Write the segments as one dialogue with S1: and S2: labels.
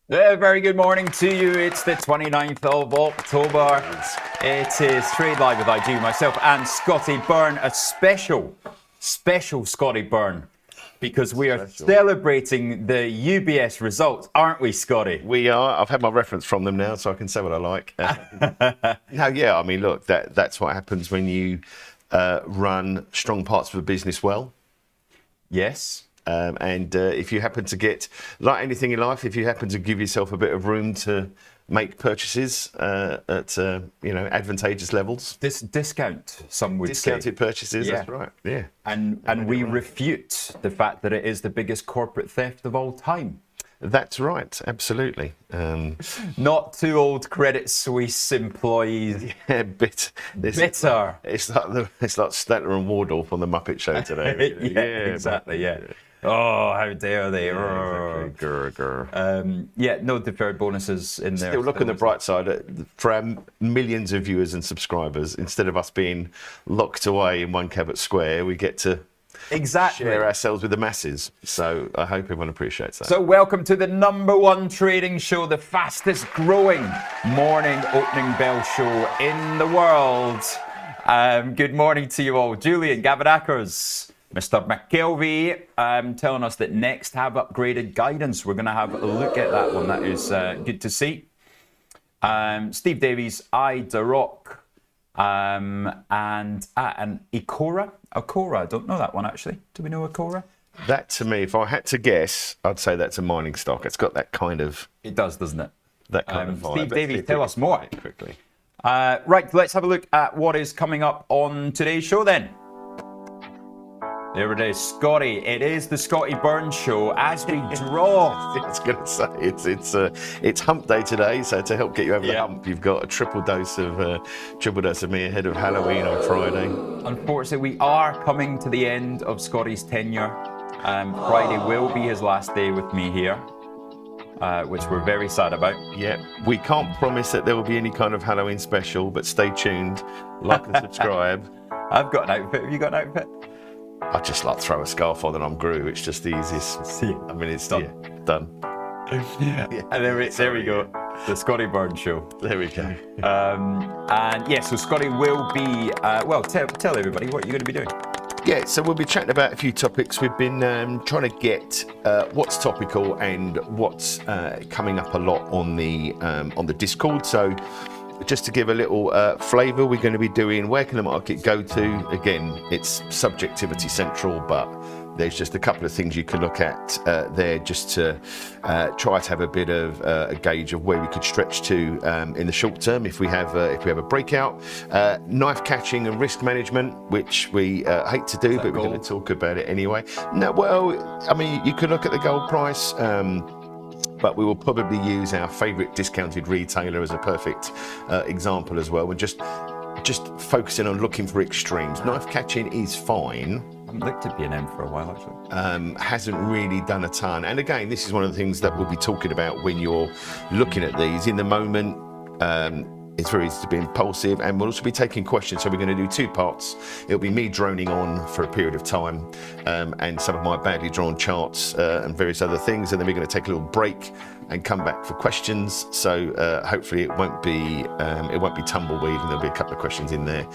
S1: Very good morning to you. It's the 29th of October. It is Trade Live with IG, myself and Scotty Byrne. A special Scotty Byrne, because we are celebrating the UBS results, aren't we, Scotty?
S2: We are. I've had my reference from them now, so I can say what I like. I mean, look, that's what happens when you run strong parts of a business well.
S1: Yes.
S2: And if you happen to get, like anything in life, if you happen to give yourself a bit of room to make purchases at advantageous levels.
S1: Discount, some would
S2: Discounted
S1: say.
S2: Purchases,
S1: Yeah.
S2: That's right. Yeah.
S1: And we refute the fact that it is the biggest corporate theft of all time.
S2: That's right, absolutely.
S1: Not two old Credit Suisse employees.
S2: Yeah, bitter. It's like Statler and Waldorf on the Muppet Show today.
S1: Yeah, exactly. Yeah. Oh, how dare they?
S2: Yeah, exactly.
S1: No deferred bonuses in there.
S2: Still, look on the bright side. For our millions of viewers and subscribers, instead of us being locked away in one Cabot Square, we get to share ourselves with the masses. So I hope everyone appreciates that.
S1: So welcome to the #1 trading show, the fastest growing morning opening bell show in the world. Good morning to you all. Julian Gavin-Ackers, Mr. McKelvey, telling us that Next have upgraded guidance. We're going to have a look at that one. That is good to see. Steve Davies, Rock, and Ikora. I don't know that one actually. Do we know Ikora?
S2: That, to me, if I had to guess, I'd say that's a mining stock. It's got that kind of...
S1: It does, doesn't it?
S2: That kind of vibe.
S1: Steve Davies, tell us more.
S2: Quickly.
S1: Right, let's have a look at what is coming up on today's show then. There it is, Scotty. It is the Scotty Byrne Show as we draw.
S2: I was going to say it's Hump Day today, so to help get you over the hump, you've got a triple dose of me ahead of Halloween on Friday.
S1: Unfortunately, we are coming to the end of Scotty's tenure. Friday will be his last day with me here, which we're very sad about.
S2: Yeah, we can't promise that there will be any kind of Halloween special, but stay tuned, like and subscribe.
S1: I've got an outfit. Have you got an outfit?
S2: I just like throw a scarf on and I'm Gru. It's just the easiest.
S1: See,
S2: I mean, it's done. Yeah, done.
S1: And there we go. The Scotty Byrne Show.
S2: There we go.
S1: So Scotty will be. Tell everybody what you're going to be doing.
S2: Yeah, so we'll be chatting about a few topics. We've been trying to get what's topical and what's coming up a lot on the Discord. So just to give a little flavour, we're going to be doing where can the market go to. Again, it's subjectivity central, but there's just a couple of things you can look at there just to try to have a bit of a gauge of where we could stretch to in the short term if we have a breakout. Knife catching and risk management, which we hate to do, but we're going to talk about it anyway. No, well, I mean, you could look at the gold price. But we will probably use our favourite discounted retailer as a perfect example as well. We're just focusing on looking for extremes. Knife catching is fine.
S1: I haven't looked at B&M for a while, actually.
S2: Hasn't really done a ton. And again, this is one of the things that we'll be talking about when you're looking at these. In the moment, it's very easy to be impulsive, and we'll also be taking questions. So we're going to do two parts. It'll be me droning on for a period of time, and some of my badly drawn charts and various other things, and then we're going to take a little break and come back for questions. So hopefully it won't be tumbleweed, and there'll be a couple of questions in there,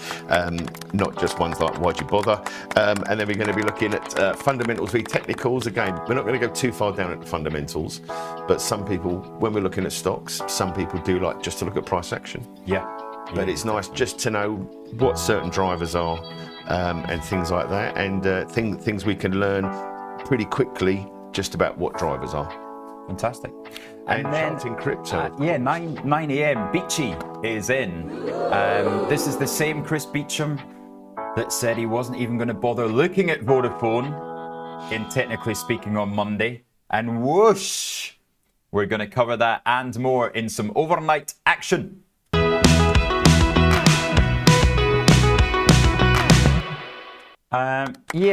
S2: not just ones like why'd you bother. And then we're going to be looking at fundamentals v technicals. Again, we're not going to go too far down at the fundamentals, but some people, when we're looking at stocks, some people do like just to look at price action.
S1: Yeah.
S2: But it's nice just to know what certain drivers are and things like that, and things we can learn pretty quickly just about what drivers are.
S1: Fantastic.
S2: And then charting crypto.
S1: 9 a.m. Beachy is in. This is the same Chris Beecham that said he wasn't even going to bother looking at Vodafone in Technically Speaking on Monday. And whoosh, we're going to cover that and more in some overnight action.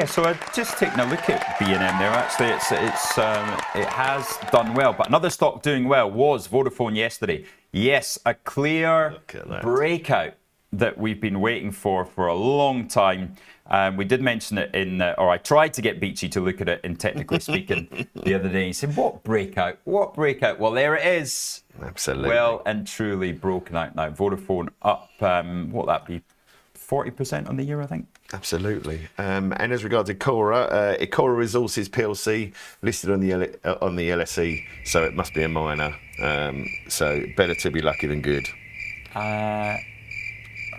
S1: So I've just taken a look at B&M there. Actually, it has done well. But another stock doing well was Vodafone yesterday. Yes, a clear breakout that we've been waiting for a long time. We did mention it or I tried to get Beachy to look at it in Technically Speaking the other day. He said, what breakout? What breakout? Well, there it is.
S2: Absolutely.
S1: Well and truly broken out now. Vodafone up, what would that be? 40% on the year, I think.
S2: Absolutely. And as regards Ecora Resources PLC listed on the LSE, so it must be a minor. So better to be lucky than good.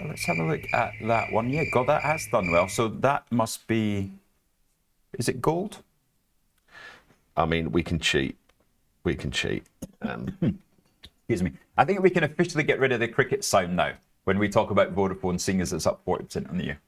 S1: Let's have a look at that one. Yeah, God, that has done well. So that must be, is it gold?
S2: I mean, we can cheat. We can cheat.
S1: Excuse me. I think we can officially get rid of the cricket sound now when we talk about Vodafone, seeing as it's up 40% on the year.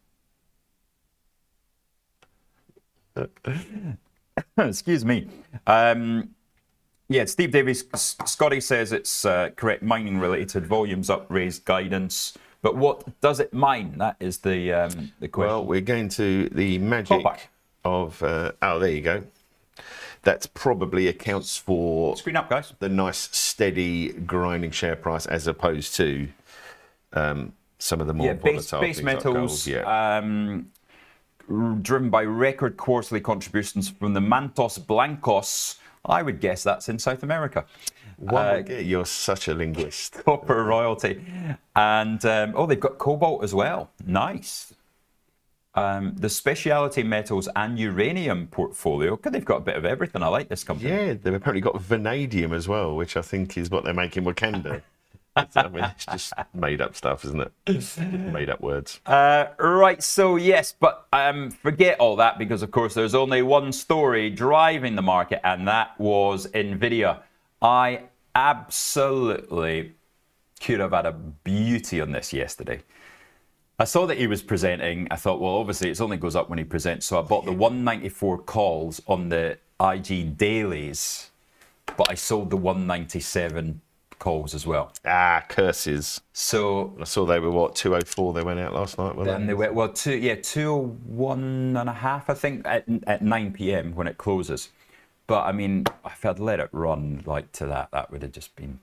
S1: Excuse me. Yeah, Steve Davies, Scotty says it's correct, mining related, volumes up, raised guidance. But what does it mine? That is the question.
S2: Well, we're going to the magic of, oh, there you go. That probably accounts for
S1: screen up, guys.
S2: The nice, steady, grinding share price as opposed to some of the more volatile
S1: base metals,
S2: like gold.
S1: Driven by record quarterly contributions from the Mantos Blancos. I would guess that's in South America.
S2: You're such a linguist.
S1: Copper royalty. And, they've got cobalt as well. Nice. The specialty metals and uranium portfolio. God, they've got a bit of everything. I like this company.
S2: Yeah, they've apparently got vanadium as well, which I think is what they make in Wakanda. I mean, it's just made up stuff, isn't it? Made up words.
S1: Right, so yes, but forget all that because, of course, there's only one story driving the market, and that was NVIDIA. I absolutely could have had a beauty on this yesterday. I saw that he was presenting. I thought, well, obviously, it only goes up when he presents. So I bought the 194 calls on the IG dailies, but I sold the 197 calls as well.
S2: Curses.
S1: So
S2: I saw they were, what, 204 they went out last night, were they?
S1: And they went, well, 201 and a half, I think, at 9 p.m. when it closes. But, I mean, if I'd let it run like to that would have just been,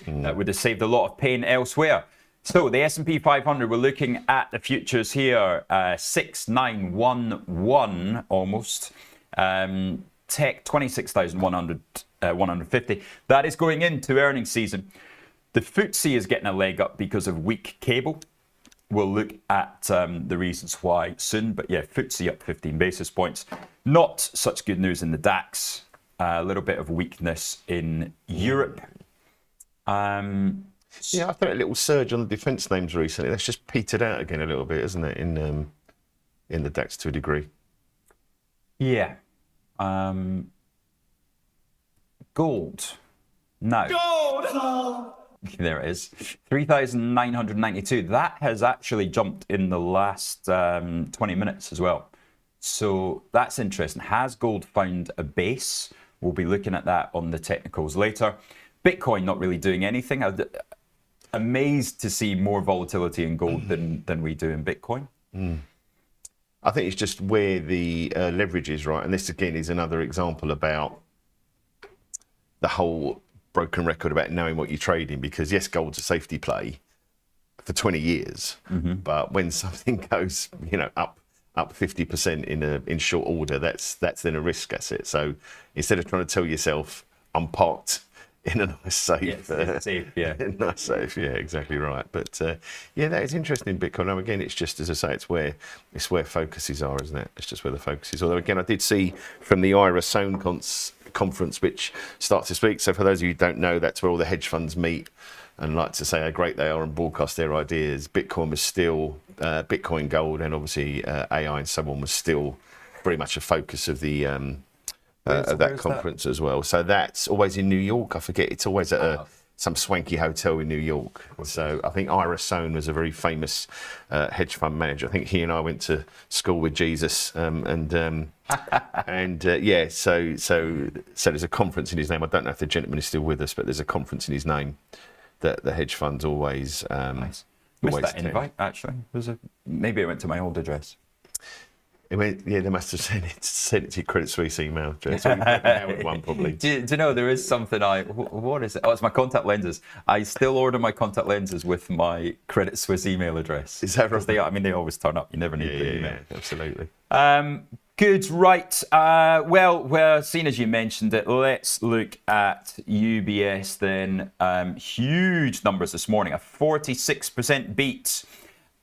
S1: that would have saved a lot of pain elsewhere. So the S&P 500, we're looking at the futures here, 6911 almost. Tech 26,150. That is going into earnings season. The FTSE is getting a leg up because of weak cable. We'll look at the reasons why soon. But yeah, FTSE up 15 basis points. Not such good news in the DAX. A little bit of weakness in Europe.
S2: Yeah, I thought a little surge on the defence names recently. That's just petered out again a little bit, isn't it, in the DAX to a degree?
S1: Yeah. Gold. No. Gold! There it is. 3,992. That has actually jumped in the last 20 minutes as well. So that's interesting. Has gold found a base? We'll be looking at that on the technicals later. Bitcoin not really doing anything. I'm amazed to see more volatility in gold than we do in Bitcoin.
S2: I think it's just where the leverage is, right? And this, again, is another example about the whole broken record about knowing what you're trading. Because, yes, gold's a safety play for 20 years. But when something goes, up 50% in short order, that's then a risk asset. So instead of trying to tell yourself, I'm parked in a nice safe.
S1: Safe, yeah.
S2: Nice safe, yeah, exactly right. But yeah, that is interesting, Bitcoin. Now, again, it's just, as I say, it's where focuses are, isn't it? It's just where the focus is. Although, again, I did see from the IRA Sohn conference, which starts this week. So for those of you who don't know, that's where all the hedge funds meet and like to say how great they are and broadcast their ideas. Bitcoin was still, Bitcoin, gold, and obviously AI and so on was still very much a focus of the that conference as well. So that's always in New York. I forget, it's always at some swanky hotel in New York. So I think Ira Sohn was a very famous hedge fund manager. I think he and I went to school with Jesus, yeah. So there's a conference in his name. I don't know if the gentleman is still with us, but there's a conference in his name that the hedge funds always.
S1: Nice. Missed that invite actually. Maybe it went to my old address.
S2: It went, yeah, they must have sent it to your Credit Suisse email address. Or Howard one, probably.
S1: Do you know there is something what is it? Oh, it's my contact lenses. I still order my contact lenses with my Credit Suisse email address.
S2: Is that right?
S1: They always turn up. You never need the email.
S2: Yeah, absolutely.
S1: Good, right. Well, seeing as you mentioned it, let's look at UBS then. Huge numbers this morning, a 46% beat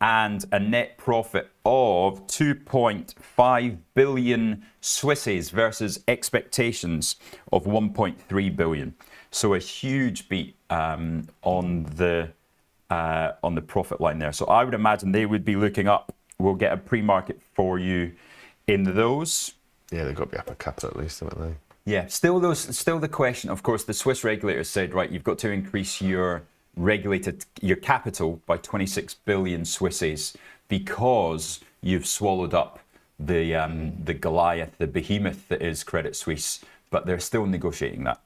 S1: and a net profit of 2.5 billion Swisses versus expectations of 1.3 billion. So a huge beat on the profit line there. So I would imagine they would be looking up. We'll get a pre-market for you in those.
S2: Yeah, they've got to be up a couple at least, haven't they?
S1: Yeah, still the question, of course, the Swiss regulators said, right, you've got to increase your capital by 26 billion Swisses because you've swallowed up the Goliath, the behemoth that is Credit Suisse, but they're still negotiating that.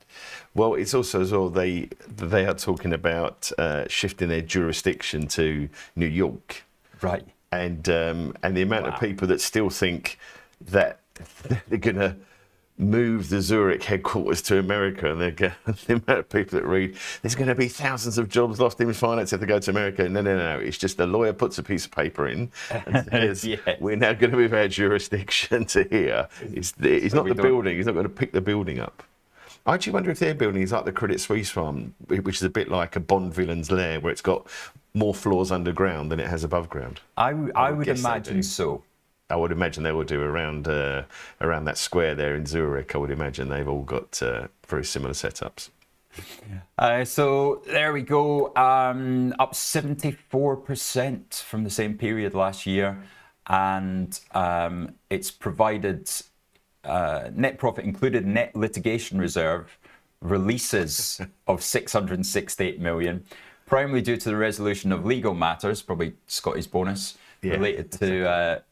S2: Well, it's also as well they are talking about shifting their jurisdiction to New York.
S1: Right.
S2: And the amount of people that still think that they're going to move the Zurich headquarters to America, and the amount of people that read, there's going to be thousands of jobs lost in finance if they go to America. No. It's just the lawyer puts a piece of paper in and says, yes, we're now going to move our jurisdiction to here. It's not the building. He's not going to pick the building up. I actually wonder if their building is like the Credit Suisse one, which is a bit like a Bond villain's lair, where it's got more floors underground than it has above ground.
S1: I would imagine so.
S2: I would imagine they will do around that square there in Zurich. I would imagine they've all got very similar setups.
S1: So there we go, up 74% from the same period last year, and it's provided net profit included net litigation reserve releases of 668 million, primarily due to the resolution of legal matters, probably Scotty's bonus, related to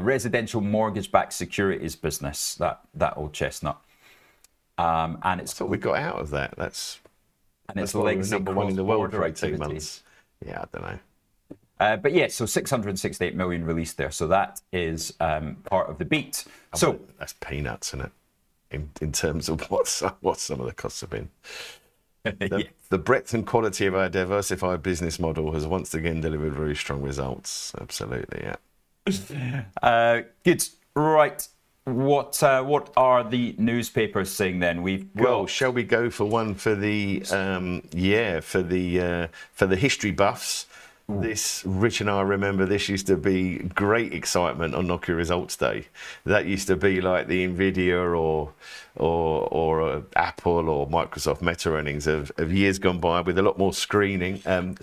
S1: residential mortgage-backed securities business, that old chestnut. And it's
S2: what we got out of that. That's
S1: legacy
S2: number one in the world for 18
S1: activities.
S2: months. Yeah, I don't know.
S1: But yeah, so 668 million released there. So that is part of the beat. So
S2: that's peanuts, isn't it? In terms of what some of the costs have been. The breadth and quality of our diversified business model has once again delivered very strong results. Absolutely, yeah.
S1: Good. Right. What are the newspapers saying then?
S2: Well, shall we go for one for the for the history buffs? This, Rich and I remember this used to be great excitement on Nokia Results Day. That used to be like the Nvidia or Apple or Microsoft Meta earnings of years gone by, with a lot more screaming, and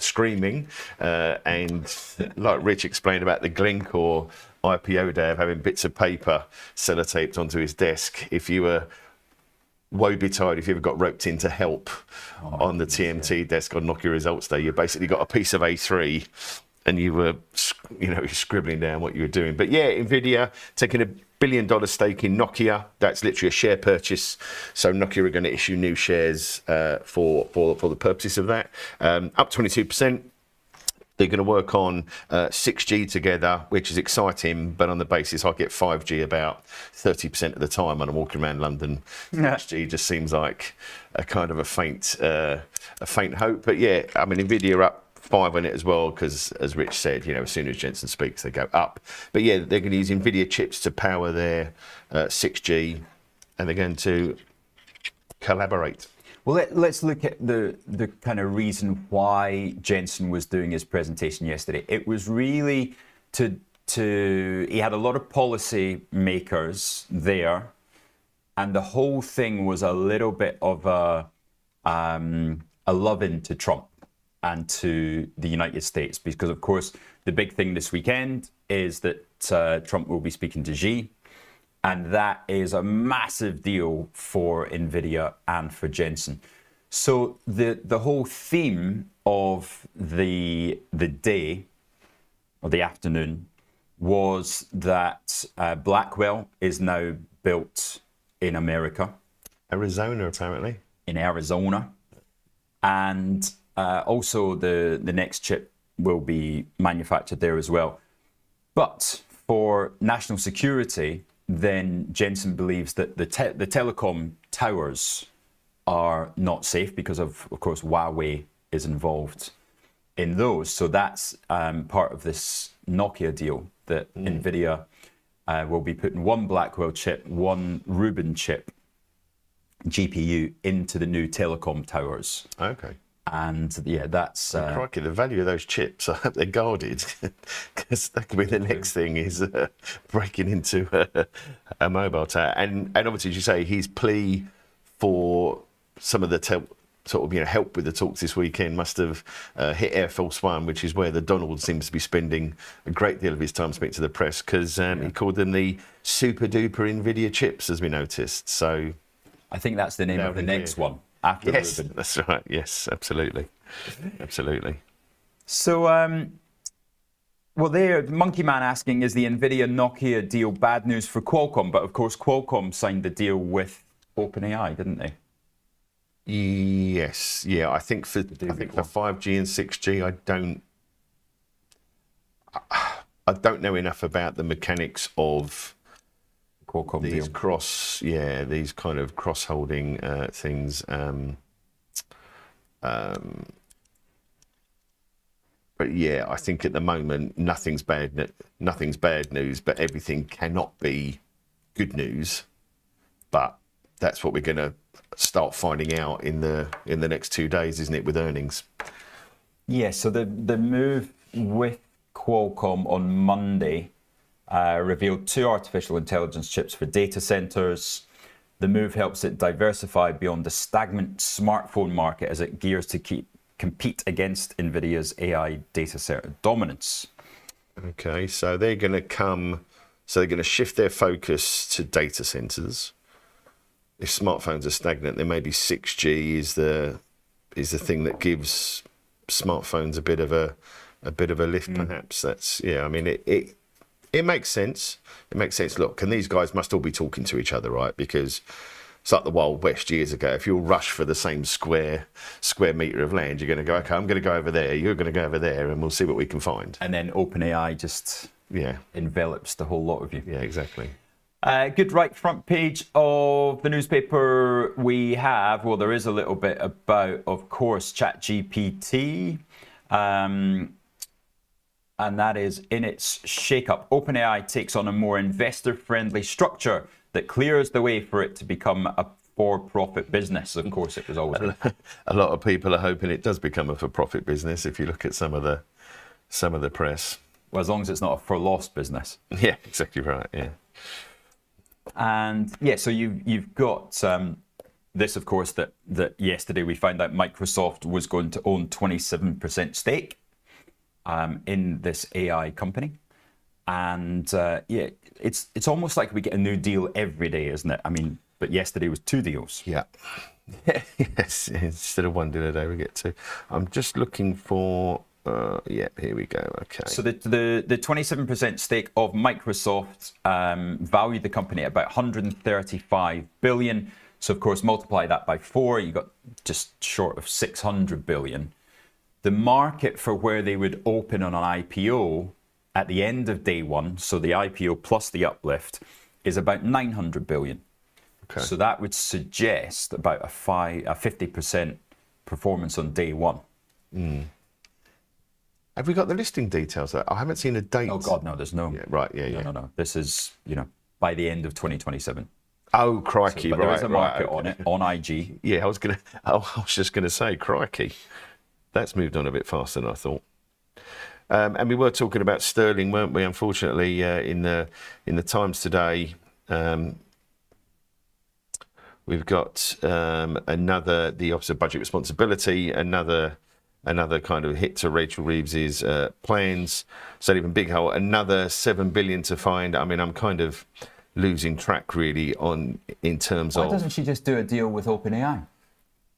S2: like Rich explained about the Glencore IPO day of having bits of paper sellotaped onto his desk. If you were woe betide if you ever got roped in to help on the TMT desk on Nokia Results Day, you basically got a piece of A3 and you were, scribbling down what you were doing. But yeah, Nvidia taking $1 billion stake in Nokia. That's literally a share purchase. So Nokia are going to issue new shares for the purposes of that. Up 22%. They're going to work on 6G together, which is exciting, but on the basis I get 5G about 30% of the time when I'm walking around London. 6G just seems like a kind of a faint hope. But yeah, I mean, Nvidia are up 5 on it as well, because as Rich said, as soon as Jensen speaks, they go up. But yeah, they're going to use Nvidia chips to power their 6G, and they're going to collaborate.
S1: Well, let's look at the kind of reason why Jensen was doing his presentation yesterday. It was really he had a lot of policy makers there, and the whole thing was a little bit of a love-in to Trump and to the United States, because of course the big thing this weekend is that Trump will be speaking to Xi. And that is a massive deal for Nvidia and for Jensen. So the whole theme of the day or the afternoon was that Blackwell is now built in America.
S2: Arizona, apparently.
S1: In Arizona. And also the next chip will be manufactured there as well. But for national security, then Jensen believes that the telecom towers are not safe because of course, Huawei is involved in those. So that's part of this Nokia deal that NVIDIA will be putting one Blackwell chip, one Rubin chip GPU into the new telecom towers.
S2: Okay.
S1: And yeah, that's
S2: crikey, the value of those chips, I hope they're guarded, because that could be the next thing, is breaking into a mobile tower. And obviously, as you say, his plea for some of the help with the talks this weekend must have hit Air Force One, which is where the Donald seems to be spending a great deal of his time speaking to the press, because he called them the super duper NVIDIA chips, as we noticed. So
S1: I think that's the name of the next one after
S2: yes,
S1: Rubin.
S2: that's right. Yes, absolutely, absolutely.
S1: So, well, there, Monkey Man asking, is the NVIDIA Nokia deal bad news for Qualcomm? But of course, Qualcomm signed the deal with OpenAI, didn't they?
S2: Yes, yeah. I think for 5G and 6G, I don't know enough about the mechanics of
S1: Qualcomm
S2: these
S1: deal.
S2: these kind of cross-holding things. But yeah, I think at the moment nothing's bad news, but everything cannot be good news. But that's what we're going to start finding out in the next 2 days, isn't it, with earnings?
S1: Yeah. So the move with Qualcomm on Monday revealed 2 artificial intelligence chips for data centers. The move helps it diversify beyond the stagnant smartphone market as it gears to compete against NVIDIA's AI data center dominance.
S2: Okay, so they're going to shift their focus to data centers. If smartphones are stagnant, then maybe 6G is the thing that gives smartphones a bit of a lift, perhaps. That's I mean, it makes sense. It makes sense. Look, and these guys must all be talking to each other, right? Because it's like the Wild West years ago. If you all rush for the same square meter of land, you're going to go, okay, I'm going to go over there, you're going to go over there, and we'll see what we can find.
S1: And then OpenAI just envelops the whole lot of you.
S2: Yeah, exactly.
S1: Good right front page of the newspaper we have, well, there is a little bit about, of course, ChatGPT. And that is in its shake-up. OpenAI takes on a more investor-friendly structure that clears the way for it to become a for-profit business. Of course, it was always
S2: a lot of people are hoping it does become a for-profit business. If you look at some of the press,
S1: well, as long as it's not a for-loss business.
S2: Yeah, exactly right. Yeah,
S1: and yeah, so you've got this, of course, that yesterday we found out Microsoft was going to own 27% stake in this AI company. And yeah, it's almost like we get a new deal every day, isn't it? I mean, but yesterday was 2 deals.
S2: Yeah. Yes, instead of 1 deal a day, we get 2. I'm just looking for, yeah, here we go. Okay.
S1: So the 27% stake of Microsoft valued the company at about 135 billion. So of course, multiply that by 4, you got just short of 600 billion. The market for where they would open on an IPO at the end of day 1, so the IPO plus the uplift, is about 900 billion.
S2: Okay.
S1: So that would suggest about a 50% performance on day 1.
S2: Have we got the listing details? I haven't seen a date.
S1: Oh God, no, there's no.
S2: Yeah, right, yeah.
S1: No. This is, by the end of 2027.
S2: Oh, crikey,
S1: but
S2: right.
S1: There is a market
S2: okay.
S1: on it, on IG.
S2: Yeah, I was just gonna say, crikey. That's moved on a bit faster than I thought. And we were talking about sterling, weren't we? Unfortunately, in the Times today, we've got the Office of Budget Responsibility, another kind of hit to Rachel Reeves's plans. So even big hole, another 7 billion to find. I mean, I'm kind of losing track really in terms of.
S1: Why doesn't she just do a deal with OpenAI?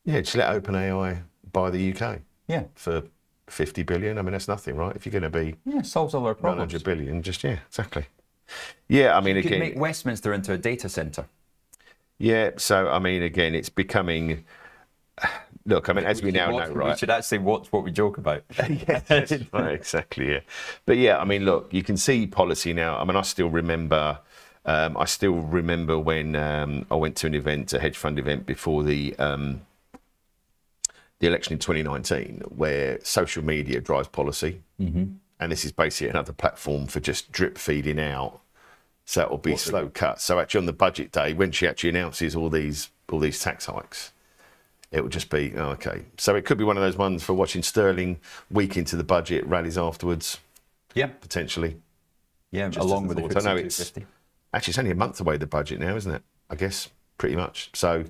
S2: Yeah, just let OpenAI buy the UK.
S1: Yeah.
S2: For 50 billion. I mean, that's nothing, right? If you're going to be
S1: solves all our problems.
S2: 100 billion, exactly. Yeah, I mean,
S1: you
S2: again,
S1: could make Westminster into a data center.
S2: Yeah, so I mean, again, it's becoming look, I mean, as we now know, right?
S1: We should actually watch what we joke about.
S2: Yeah, that's right, exactly. Yeah, but yeah, I mean, look, you can see policy now. I mean, I still remember when I went to an event, a hedge fund event, before the election in 2019, where social media drives policy, and this is basically another platform for just drip feeding out. So it'll be slow cut. So actually, on the budget day, when she actually announces all these tax hikes, it will just be, oh, okay. So it could be one of those ones for watching sterling week into the budget, rallies afterwards.
S1: Yeah.
S2: Potentially.
S1: Yeah,
S2: Just
S1: along with the
S2: I know
S1: 250.
S2: it's only a month away, the budget now, isn't it? I guess, pretty much. So,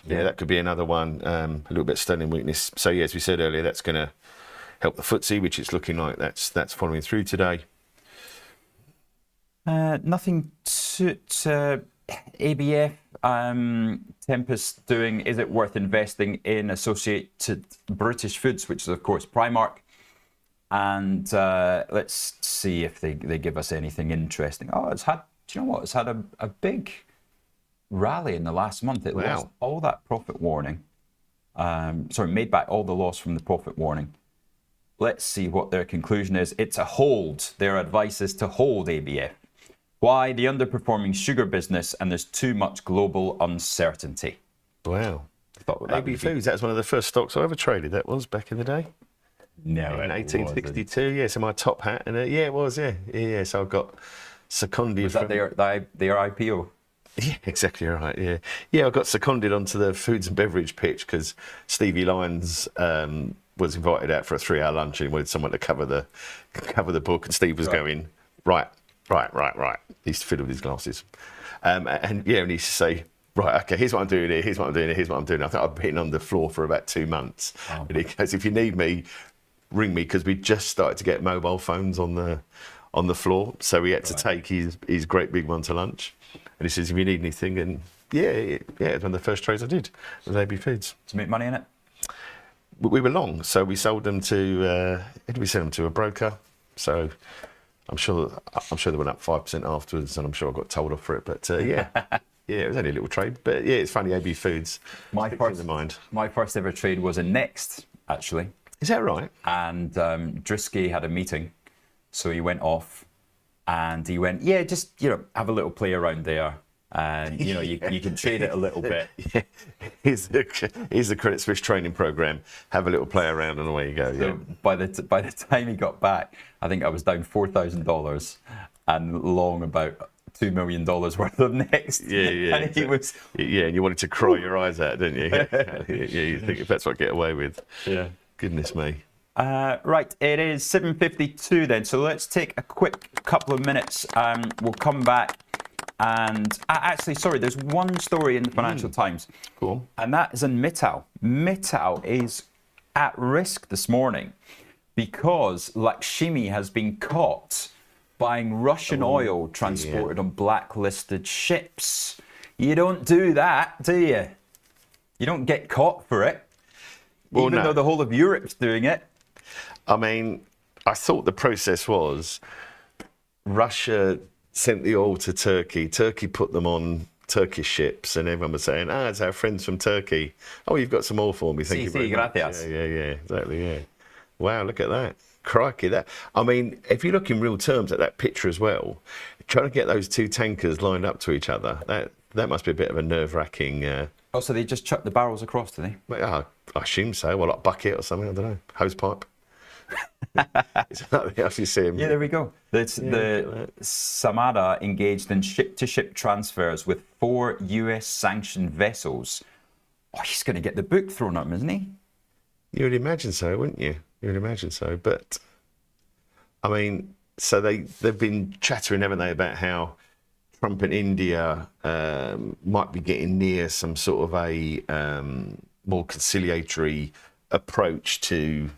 S2: yeah, that could be another one, a little bit of sterling weakness. So, yeah, as we said earlier, that's going to help the FTSE, which it's looking like that's following through today.
S1: Nothing to ABF. Tempest doing, is it worth investing in associated British foods, which is, of course, Primark? And let's see if they give us anything interesting. Oh, do you know what? It's had a big rally in the last month. It lost all that profit warning. Made back all the loss from the profit warning. Let's see what their conclusion is. It's a hold. Their advice is to hold ABF. Why? The underperforming sugar business, and there's too much global uncertainty.
S2: Wow. AB Foods, that was one of the first stocks I ever traded. That was back in the day.
S1: No,
S2: in 1862. Yeah, so my top hat, and yeah, it was. Yeah. So I've got seconded.
S1: Was that their IPO?
S2: Yeah, exactly right. Yeah. I got seconded onto the foods and beverage pitch because Stevie Lyons was invited out for a 3-hour lunch and he wanted someone to cover the book, and Steve was going right. He used to fiddle with his glasses, and he used to say, right, okay, here's what I'm doing here, here's what I'm doing here, here's what I'm doing. I think I've been on the floor for about 2 months. And he goes, if you need me, ring me, because we just started to get mobile phones on the floor, so we had to take his great big one to lunch. And he says, if you need anything, and it's one of the first trades I did with AB Foods.
S1: To make money in it?
S2: We were long, so we sold them to. Who did we sell them to? A broker. So I'm sure they went up 5% afterwards, and I'm sure I got told off for it. But yeah, it was only a little trade. But yeah, it's funny. AB Foods. My
S1: first ever trade was in Next, actually.
S2: Is that right?
S1: And Drisky had a meeting, so he went off, and he went, yeah, just have a little play around there. And you can trade it a little bit. Yeah.
S2: Here's the Credit Suisse training program. Have a little play around, and away you go.
S1: So by the time he got back, I think I was down $4,000 and long about $2 million worth of Next.
S2: Yeah.
S1: And he was.
S2: Yeah, and you wanted to cry your eyes out, didn't you? Yeah, you think if that's what I get away with.
S1: Yeah.
S2: Goodness me.
S1: Right, it is 7:52 then. So let's take a quick couple of minutes. We'll come back. And there's one story in the Financial Times.
S2: Cool.
S1: And that is in Mittal. Mittal is at risk this morning because Lakshmi has been caught buying Russian oil transported on blacklisted ships. You don't do that, do you? You don't get caught for it. Well, even though the whole of Europe's doing it.
S2: I mean, I thought the process was Russia sent the oil to Turkey. Turkey put them on Turkish ships, and everyone was saying, it's our friends from Turkey. Oh, you've got some oil for me. Thank you very much.
S1: Gracias.
S2: Yeah, exactly, yeah. Wow, look at that. Crikey, that. I mean, if you look in real terms at that picture as well, trying to get those two tankers lined up to each other, that must be a bit of a nerve-wracking...
S1: So they just chucked the barrels across, did they?
S2: I assume so. Well, like a bucket or something, I don't know. Hose pipe. It's nothing else you see him.
S1: Yeah, there we go. The Samara engaged in ship-to-ship transfers with 4 US sanctioned vessels. Oh, he's going to get the book thrown at him, isn't he?
S2: You would imagine so, wouldn't you? You would imagine so. But I mean, so they've been chattering, haven't they, about how Trump and India might be getting near some sort of a more conciliatory approach to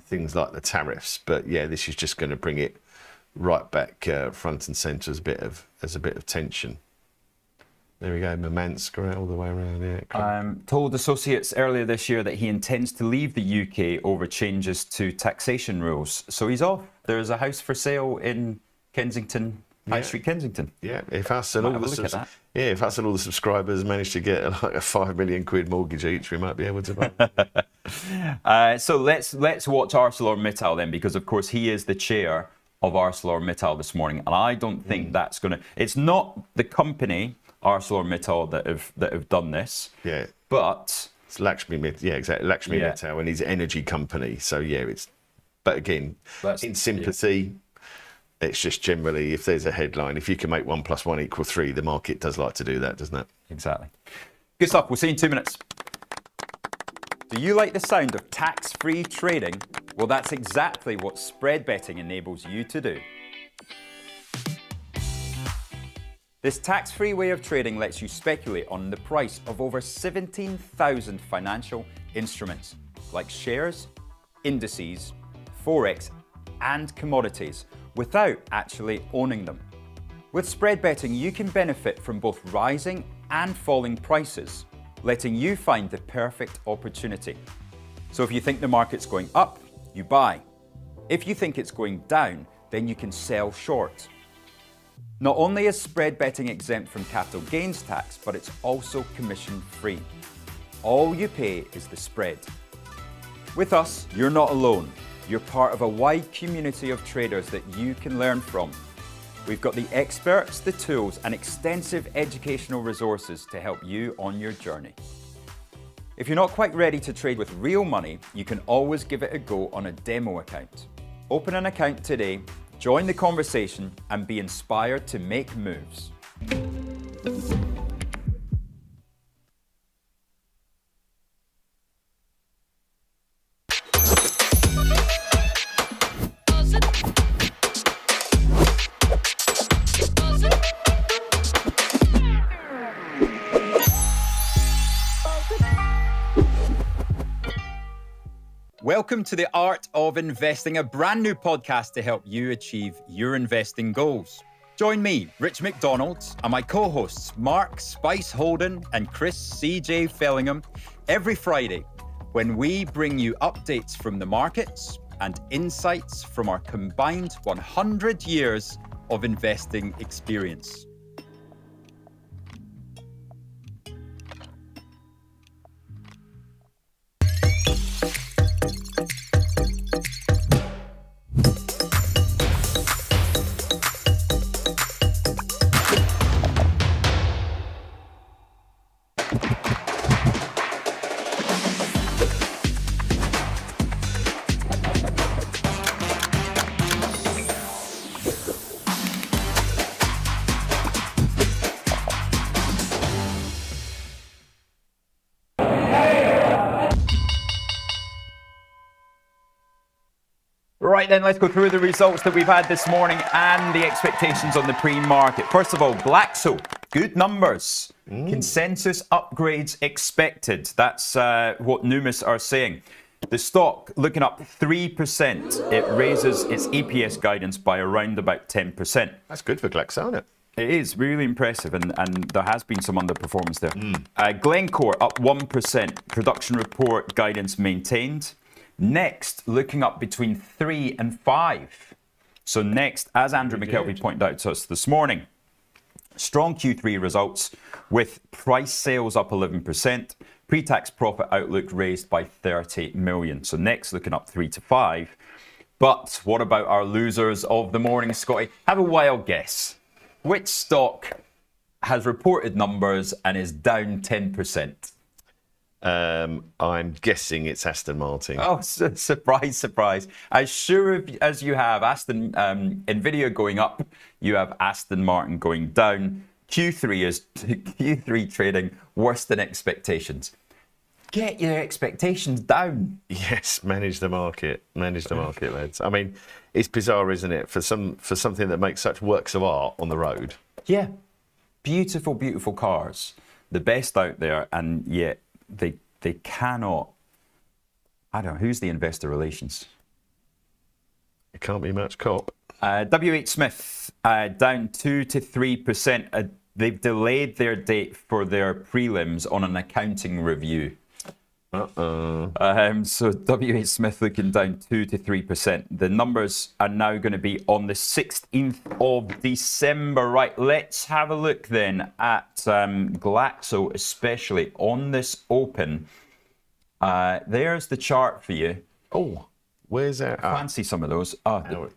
S2: things like the tariffs. But yeah, this is just going to bring it right back front and centre as a bit of tension. There we go, Murmansk all the way around here.
S1: Told associates earlier this year that he intends to leave the UK over changes to taxation rules. So he's off. There's a house for sale in Kensington High Street Kensington.
S2: Yeah, if us and
S1: Might
S2: all
S1: have a
S2: the
S1: look at that.
S2: if us and all the subscribers manage to get like a £5 million mortgage each, we might be able to buy.
S1: So let's watch ArcelorMittal then, because of course he is the chair of ArcelorMittal this morning, and I don't think that's going to. It's not the company ArcelorMittal that have done this.
S2: Yeah,
S1: but
S2: it's Lakshmi Mittal and his energy company. So yeah, it's. But again, in sympathy. It's just generally, if there's a headline, if you can make 1 + 1 = 3, the market does like to do that, doesn't it?
S1: Exactly. Good stuff. We'll see you in 2 minutes. Do you like the sound of tax-free trading? Well, that's exactly what spread betting enables you to do. This tax-free way of trading lets you speculate on the price of over 17,000 financial instruments, like shares, indices, forex, and commodities, without actually owning them. With spread betting, you can benefit from both rising and falling prices, letting you find the perfect opportunity. So if you think the market's going up, you buy. If you think it's going down, then you can sell short. Not only is spread betting exempt from capital gains tax, but it's also commission-free. All you pay is the spread. With us, you're not alone. You're part of a wide community of traders that you can learn from. We've got the experts, the tools, and extensive educational resources to help you on your journey. If you're not quite ready to trade with real money, you can always give it a go on a demo account. Open an account today, join the conversation, and be inspired to make moves. Welcome to the Art of Investing, a brand new podcast to help you achieve your investing goals. Join me, Rich McDonald, and my co-hosts, Mark Spice Holden and Chris CJ Fellingham, every Friday when we bring you updates from the markets and insights from our combined 100 years of investing experience. Right then, let's go through the results that we've had this morning and the expectations on the pre-market. First of all, Glaxo, good numbers. Consensus upgrades expected. That's what Numis are saying. The stock looking up 3%. It raises its EPS guidance by around about 10%.
S2: That's good for Glaxo, isn't it?
S1: It is really impressive, and there has been some underperformance there. Glencore up 1%. Production report guidance maintained. Next, looking up between 3 and 5. So next, as Andrew McKelvey pointed out to us this morning, strong Q3 results with price sales up 11%, pre-tax profit outlook raised by 30 million. So next, looking up 3 to 5. But what about our losers of the morning, Scotty? Have a wild guess. Which stock has reported numbers and is down 10%?
S2: I'm guessing it's Aston Martin.
S1: Oh, surprise, surprise. As sure as you have Aston Nvidia going up, you have Aston Martin going down. Q3 trading worse than expectations. Get your expectations down.
S2: Yes, manage the market, lads. I mean, it's bizarre, isn't it, for something that makes such works of art on the road?
S1: Yeah, beautiful, beautiful cars, the best out there, and yet they cannot. I don't know, who's the investor relations?
S2: It can't be much cop.
S1: WH Smith down 2 to 3%. They've delayed their date for their prelims on an accounting review. So WH Smith looking down 2 to 3%. The numbers are now going to be on the 16th of December. Right, let's have a look then at Glaxo, especially on this open. There's the chart for you.
S2: Oh, where's that?
S1: Fancy some of those. The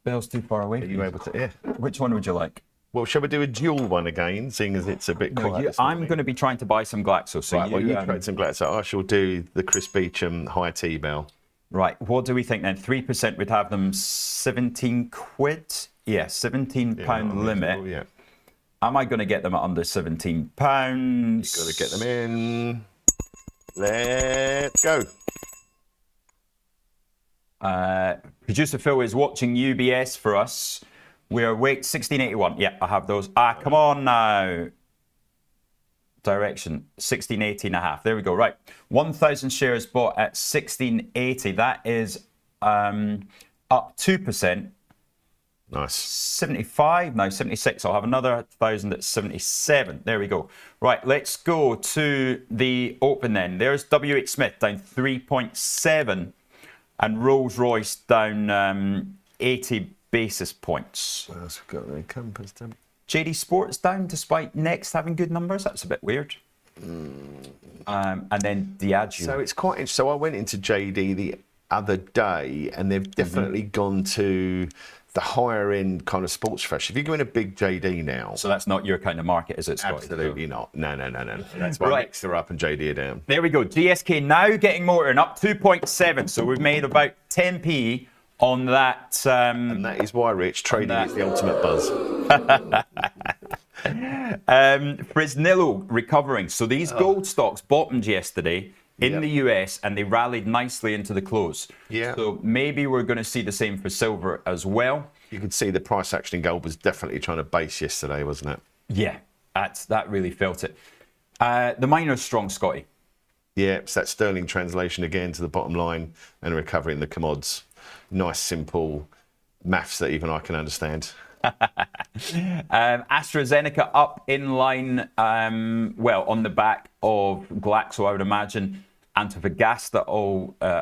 S1: bell's too far away.
S2: Are you able to? Yeah.
S1: Which one would you like?
S2: Well, shall we do a dual one again, seeing as it's a bit quiet?
S1: I'm going to be trying to buy some Glaxo. So
S2: right, you trade some Glaxo. I shall do the Chris Beecham high tea bell.
S1: Right, what do we think then? 3% would have them 17 quid? Yeah, £17 limit.
S2: Oh, yeah.
S1: Am I going to get them at under £17?
S2: You've got to get them in. Let's go.
S1: Producer Phil is watching UBS for us. We're wait 1681. Yeah, I have those. Come on now. Direction 1680.5. There we go. Right, 1,000 shares bought at 1680. That is up 2%.
S2: Nice.
S1: 75 now, 76. I'll have another 1,000 at 77. There we go. Right, let's go to the open then. There's WH Smith down 3.7 and Rolls Royce down 80 basis points.
S2: What else we've got there? Compass.
S1: JD Sports down despite Next having good numbers. That's a bit weird. And then Diageo.
S2: So it's quite interesting. So I went into JD the other day, and they've definitely gone to the higher end kind of sports fresh. If you go in a big JD now,
S1: So that's not your kind of market, is it, Scott?
S2: absolutely not. No. That's why Next are up and JD are down.
S1: There we go. GSK now getting motoring up 2.7. So we've made about 10p on that.
S2: And that is why, Rich, trading is the ultimate buzz.
S1: Fresnillo recovering. So these gold stocks bottomed yesterday in the US and they rallied nicely into the close.
S2: Yeah.
S1: So maybe we're going to see the same for silver as well.
S2: You could see the price action in gold was definitely trying to base yesterday, wasn't it?
S1: Yeah, that really felt it. The miner's strong, Scotty.
S2: Yeah, it's that sterling translation again to the bottom line and recovery in the commods. Nice, simple maths that even I can understand.
S1: AstraZeneca up in line, on the back of Glaxo, I would imagine. Antofagasta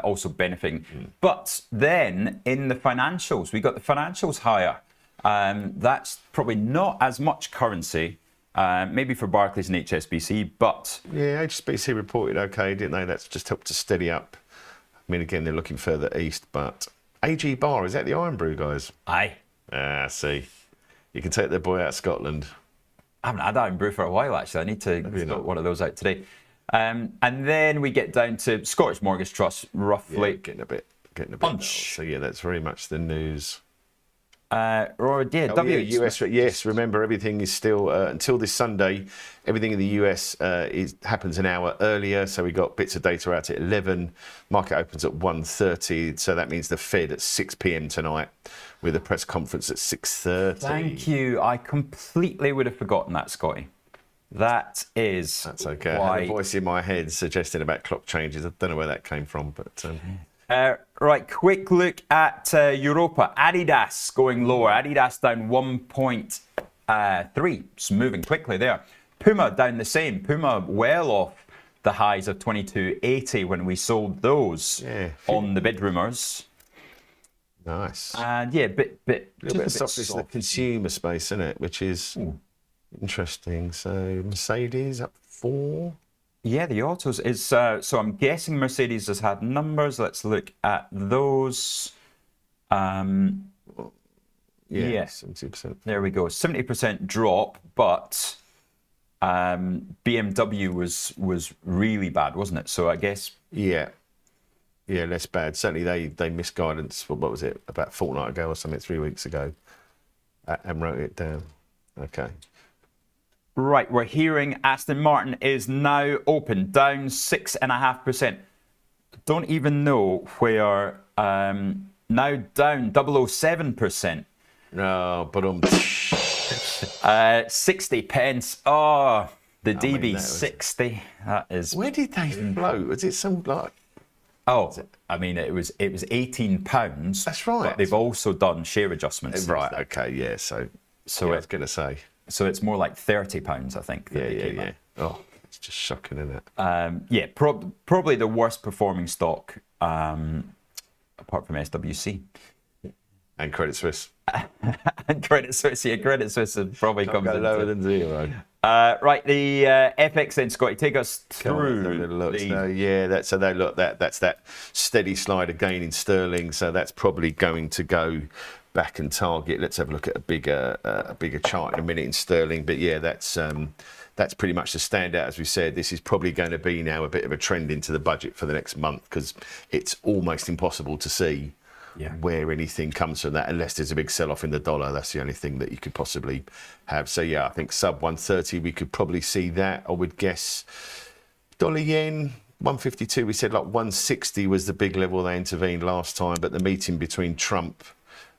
S1: also benefiting. But then in the financials, we got the financials higher. That's probably not as much currency, maybe for Barclays and HSBC, but...
S2: Yeah, HSBC reported okay, didn't they? That's just helped to steady up. I mean, again, they're looking further east, but... AG Bar, is that the Iron Brew guys?
S1: Aye.
S2: See. You can take their boy out of Scotland.
S1: I haven't had Iron Brew for a while, actually. I need to get one of those out today. And then we get down to Scottish Mortgage Trust, roughly.
S2: Yeah, getting a bit
S1: punch.
S2: So yeah, that's very much the news.
S1: US.
S2: Yes, remember everything is still until this Sunday. Everything in the US happens an hour earlier. So we got bits of data out at 11. Market opens at 1:30. So that means the Fed at 6 p.m. tonight, with a press conference at 6:30.
S1: Thank you. I completely would have forgotten that, Scotty. That's
S2: okay. I had a voice in my head suggesting about clock changes. I don't know where that came from, but.
S1: Right, quick look at Europa. Adidas going lower. Adidas down 1.3. It's moving quickly there. Puma down the same. Puma well off the highs of 22.80 when we sold those on the bid rumours.
S2: Nice.
S1: And yeah,
S2: little bit of softness in the consumer space, isn't it? Which is interesting. So Mercedes up 4.
S1: Yeah, the autos is, so I'm guessing Mercedes has had numbers. Let's look at those.
S2: Yeah, 70%.
S1: There we go, 70% drop, but BMW was really bad, wasn't it? So I guess...
S2: Yeah, less bad. Certainly they missed guidance, what was it, about a fortnight ago or something, 3 weeks ago, and wrote it down. Okay.
S1: Right, we're hearing Aston Martin is now open, down 6.5%. Don't even know where, now down 0.007%.
S2: No, but
S1: 60 pence. Oh, the DB60. That is.
S2: Where did they float? Was it some like?
S1: Oh, I mean, it was £18.
S2: That's right.
S1: But they've also done share adjustments.
S2: Right. Okay. Yeah. So I was going to say.
S1: So it's more like £30, I think.
S2: Yeah. Oh, It's just shocking, isn't it?
S1: Yeah, probably the worst performing stock, apart from SWC.
S2: And Credit Suisse.
S1: And Credit Suisse, yeah, Credit Suisse probably
S2: Can't
S1: comes
S2: go lower
S1: into...
S2: than zero.
S1: Right, the FX then, Scotty, take us through.
S2: That's that steady slide again in sterling. So that's probably going to go back and target. Let's have a look at a bigger chart in a minute in sterling. But yeah, that's pretty much the standout. As we said, this is probably going to be now a bit of a trend into the budget for the next month, because it's almost impossible to see where anything comes from that unless there's a big sell-off in the dollar. That's the only thing that you could possibly have. So yeah, I think sub 130 we could probably see that. I would guess dollar yen 152. We said like 160 was the big level they intervened last time, but the meeting between Trump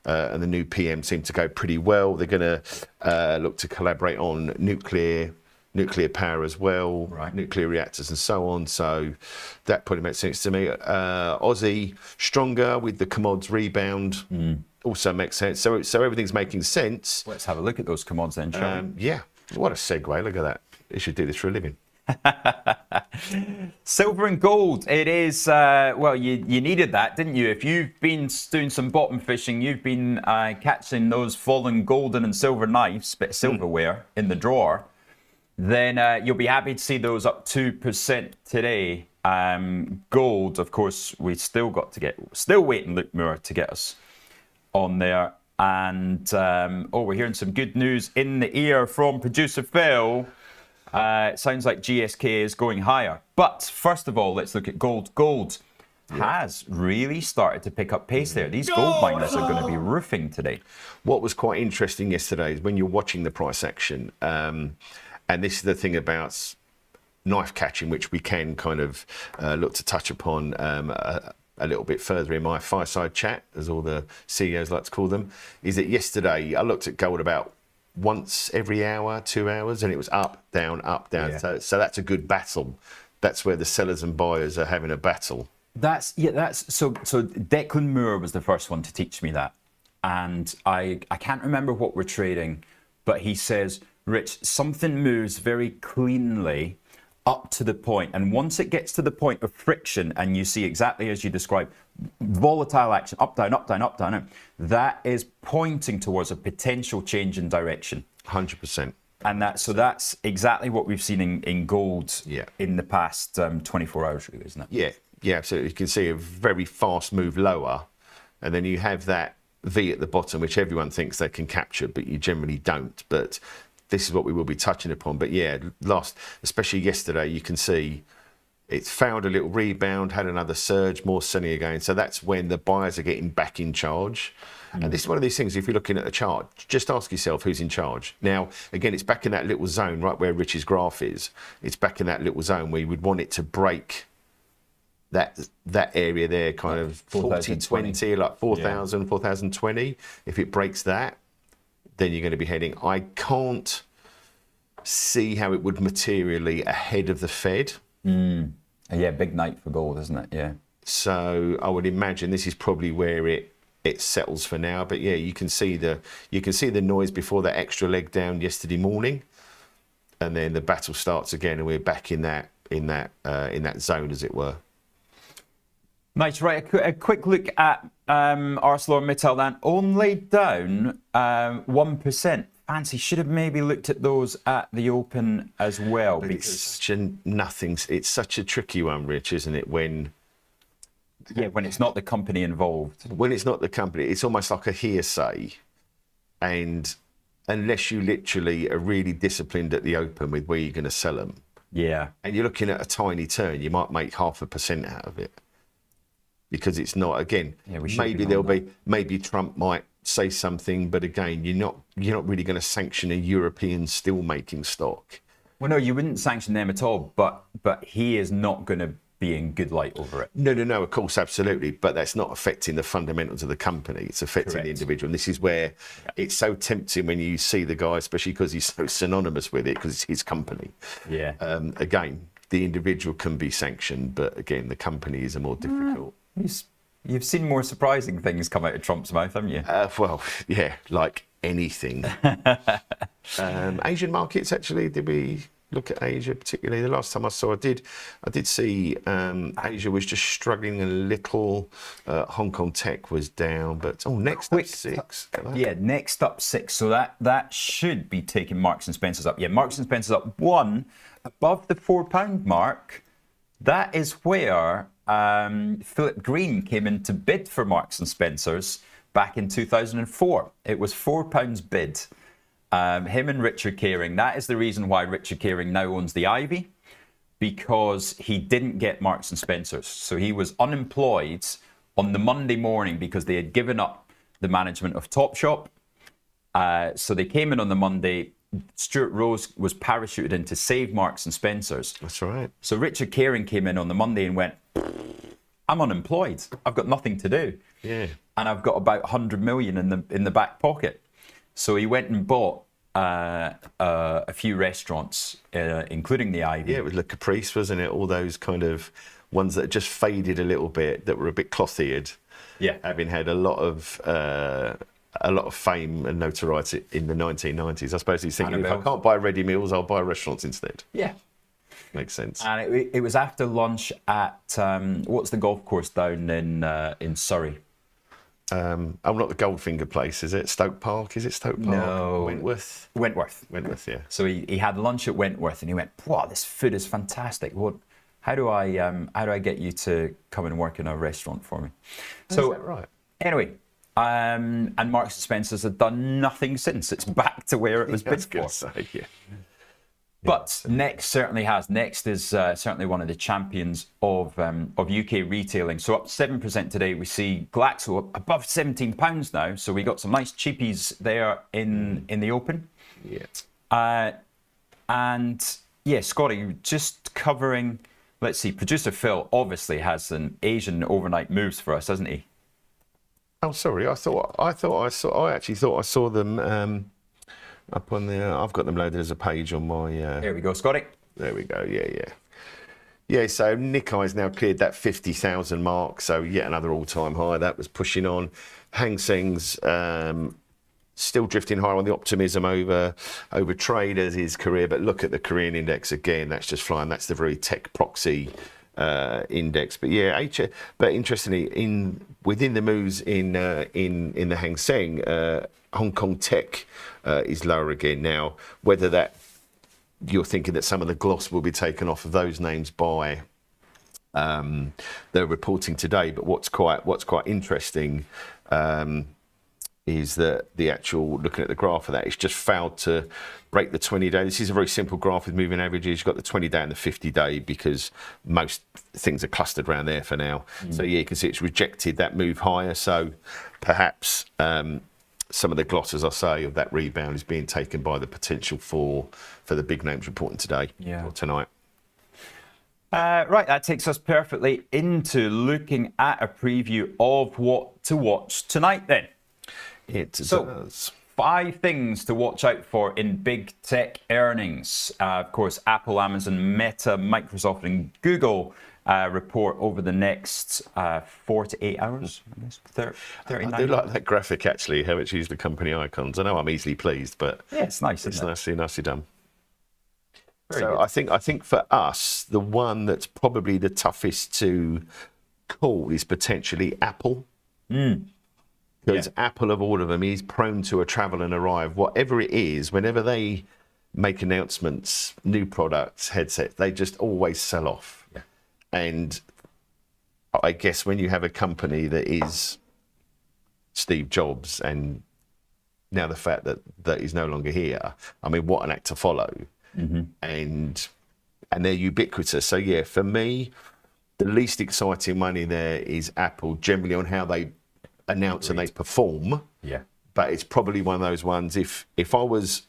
S2: and the new PM seemed to go pretty well. They're going to look to collaborate on nuclear power as well, nuclear reactors and so on. So that probably makes sense to me. Aussie stronger with the commods rebound also makes sense. So everything's making sense.
S1: Let's have a look at those commods then, shall we?
S2: Yeah, what a segue. Look at that. You should do this for a living.
S1: Silver and gold. It is, well, you needed that, didn't you? If you've been doing some bottom fishing, you've been catching those fallen golden and silver knives, bit of silverware in the drawer, then you'll be happy to see those up 2% today. Gold, of course, we still waiting Luke Moore to get us on there. And, we're hearing some good news in the ear from producer Phil. It sounds like GSK is going higher. But first of all, let's look at gold. Gold has really started to pick up pace there. These gold miners are going to be roofing today.
S2: What was quite interesting yesterday is when you're watching the price action, and this is the thing about knife catching, which we can kind of look to touch upon a little bit further in my fireside chat, as all the CEOs like to call them, is that yesterday I looked at gold about once every hour, 2 hours, and it was up, down, up, down.
S1: Yeah.
S2: So that's a good battle. That's where the sellers and buyers are having a battle.
S1: So Declan Moore was the first one to teach me that. And I can't remember what we're trading, but he says, Rich, something moves very cleanly up to the point, and once it gets to the point of friction and you see exactly as you describe volatile action, up, down, up, down, up, down, up, that is pointing towards a potential change in direction.
S2: 100%.
S1: And that's exactly what we've seen in gold in the past 24 hours, really, isn't it?
S2: Yeah, absolutely. You can see a very fast move lower, and then you have that V at the bottom, which everyone thinks they can capture, but you generally don't. But this is what we will be touching upon. But yeah, especially yesterday, you can see it's found a little rebound, had another surge, more selling again. So that's when the buyers are getting back in charge. And this is one of these things, if you're looking at the chart, just ask yourself who's in charge. Now, again, it's back in that little zone, right where Rich's graph is. It's back in that little zone where you would want it to break that area there, kind of 40, 20, like 4,000, 4,020. If it breaks that, then you're going to be heading. I can't see how it would materially ahead of the Fed.
S1: Yeah, big night for gold, isn't it? Yeah.
S2: So I would imagine this is probably where it settles for now. But yeah, you can see the noise before that extra leg down yesterday morning, and then the battle starts again, and we're back in that zone, as it were.
S1: Nice, right. A quick look at ArcelorMittal then, only down 1%. Fancy, should have maybe looked at those at the open as well.
S2: But it's such a tricky one, Rich, isn't it? When
S1: it's not the company involved.
S2: When it's not the company, it's almost like a hearsay. And unless you literally are really disciplined at the open with where you're going to sell them, and you're looking at a tiny turn, you might make 0.5% out of it. Because it's not, again, maybe Trump might say something, but again, you're not really going to sanction a European steelmaking stock.
S1: Well, no, you wouldn't sanction them at all, but he is not going to be in good light over it.
S2: No, of course, absolutely. But that's not affecting the fundamentals of the company. It's affecting the individual. And this is where it's so tempting when you see the guy, especially because he's so synonymous with it, because it's his company.
S1: Yeah.
S2: Again, the individual can be sanctioned, but again, the company is a more difficult.
S1: You've seen more surprising things come out of Trump's mouth, haven't you?
S2: Well, yeah, like anything. Asian markets, actually, did we look at Asia particularly. The last time I did see Asia was just struggling a little. Hong Kong tech was down, but next up 6.
S1: Yeah, next up 6. So that should be taking Marks and Spencer's up. Yeah, Marks and Spencer's up 1 above the £4 mark. That is where Philip Green came in to bid for Marks and Spencer's back in 2004. It was £4 bid. Him and Richard Caring. That is the reason why Richard Caring now owns the Ivy, because he didn't get Marks and Spencer's. So he was unemployed on the Monday morning because they had given up the management of Topshop. So they came in on the Monday. Stuart Rose was parachuted in to save Marks and Spencer's.
S2: That's right.
S1: So Richard Caring came in on the Monday and went, I'm unemployed. I've got nothing to do.
S2: Yeah.
S1: And I've got about 100 million in the back pocket. So he went and bought a few restaurants, including the Ivy.
S2: Yeah, it was Le Caprice, wasn't it? All those kind of ones that just faded a little bit, that were a bit cloth-eared.
S1: Yeah.
S2: Having had a lot of fame and notoriety in the 1990s. I suppose he's thinking, if I can't buy ready meals, I'll buy restaurants instead.
S1: Yeah.
S2: Makes sense.
S1: And it was after lunch at, what's the golf course down in Surrey?
S2: Not the Goldfinger place, is it? Stoke Park? Is it Stoke Park?
S1: No.
S2: Wentworth?
S1: Wentworth,
S2: yeah. So
S1: he had lunch at Wentworth and he went, wow, this food is fantastic. How do I get you to come and work in a restaurant for me? So,
S2: is that right?
S1: Anyway, and Marks and Spencer's have done nothing since. It's back to where it was bid for.
S2: Say, yeah.
S1: But Next certainly has. Next is certainly one of the champions of UK retailing. So up 7% today. We see Glaxo above £17 now. So we got some nice cheapies there in the open.
S2: Yeah.
S1: And yeah, Scotty, just covering. Let's see. Producer Phil obviously has an Asian overnight moves for us, hasn't he?
S2: Oh, sorry. I actually thought I saw them. Up on the, I've got them loaded as a page on my.
S1: There we go, Scotty.
S2: There we go. Yeah. So Nikkei's now cleared that 50,000 mark. So yet another all-time high. That was pushing on. Hang Seng's still drifting higher on the optimism over traders, his career. But look at the Korean index again. That's just flying. That's the very tech proxy index. But yeah, but interestingly, within the moves in the Hang Seng, Hong Kong tech is lower again now. Whether that you're thinking that some of the gloss will be taken off of those names by the reporting today, but what's quite interesting is that the actual looking at the graph of that, it's just failed to break the 20-day. This is a very simple graph with moving averages. You've got the 20-day and the 50-day because most things are clustered around there for now. So yeah, you can see it's rejected that move higher. So perhaps some of the gloss, as I say, of that rebound is being taken by the potential for the big names reporting today or tonight.
S1: Right, that takes us perfectly into looking at a preview of what to watch tonight then.
S2: It does.
S1: 5 things to watch out for in big tech earnings. Of course, Apple, Amazon, Meta, Microsoft and Google report over the next 4 to 8 hours. 39
S2: I do like that graphic, actually, how it's used the company icons. I know I'm easily pleased, but
S1: yeah, it's nice.
S2: It's nicely done.
S1: Very
S2: so
S1: good.
S2: I think for us, the one that's probably the toughest to call is potentially Apple. Because Apple, of all of them, is prone to a travel and arrive. Whatever it is, whenever they make announcements, new products, headsets, they just always sell off.
S1: Yeah.
S2: And I guess when you have a company that is Steve Jobs and now the fact that he's no longer here, I mean, what an act to follow. And they're ubiquitous. So yeah, for me, the least exciting one in there is Apple, generally on how they announce and they perform.
S1: Yeah.
S2: But it's probably one of those ones, if I was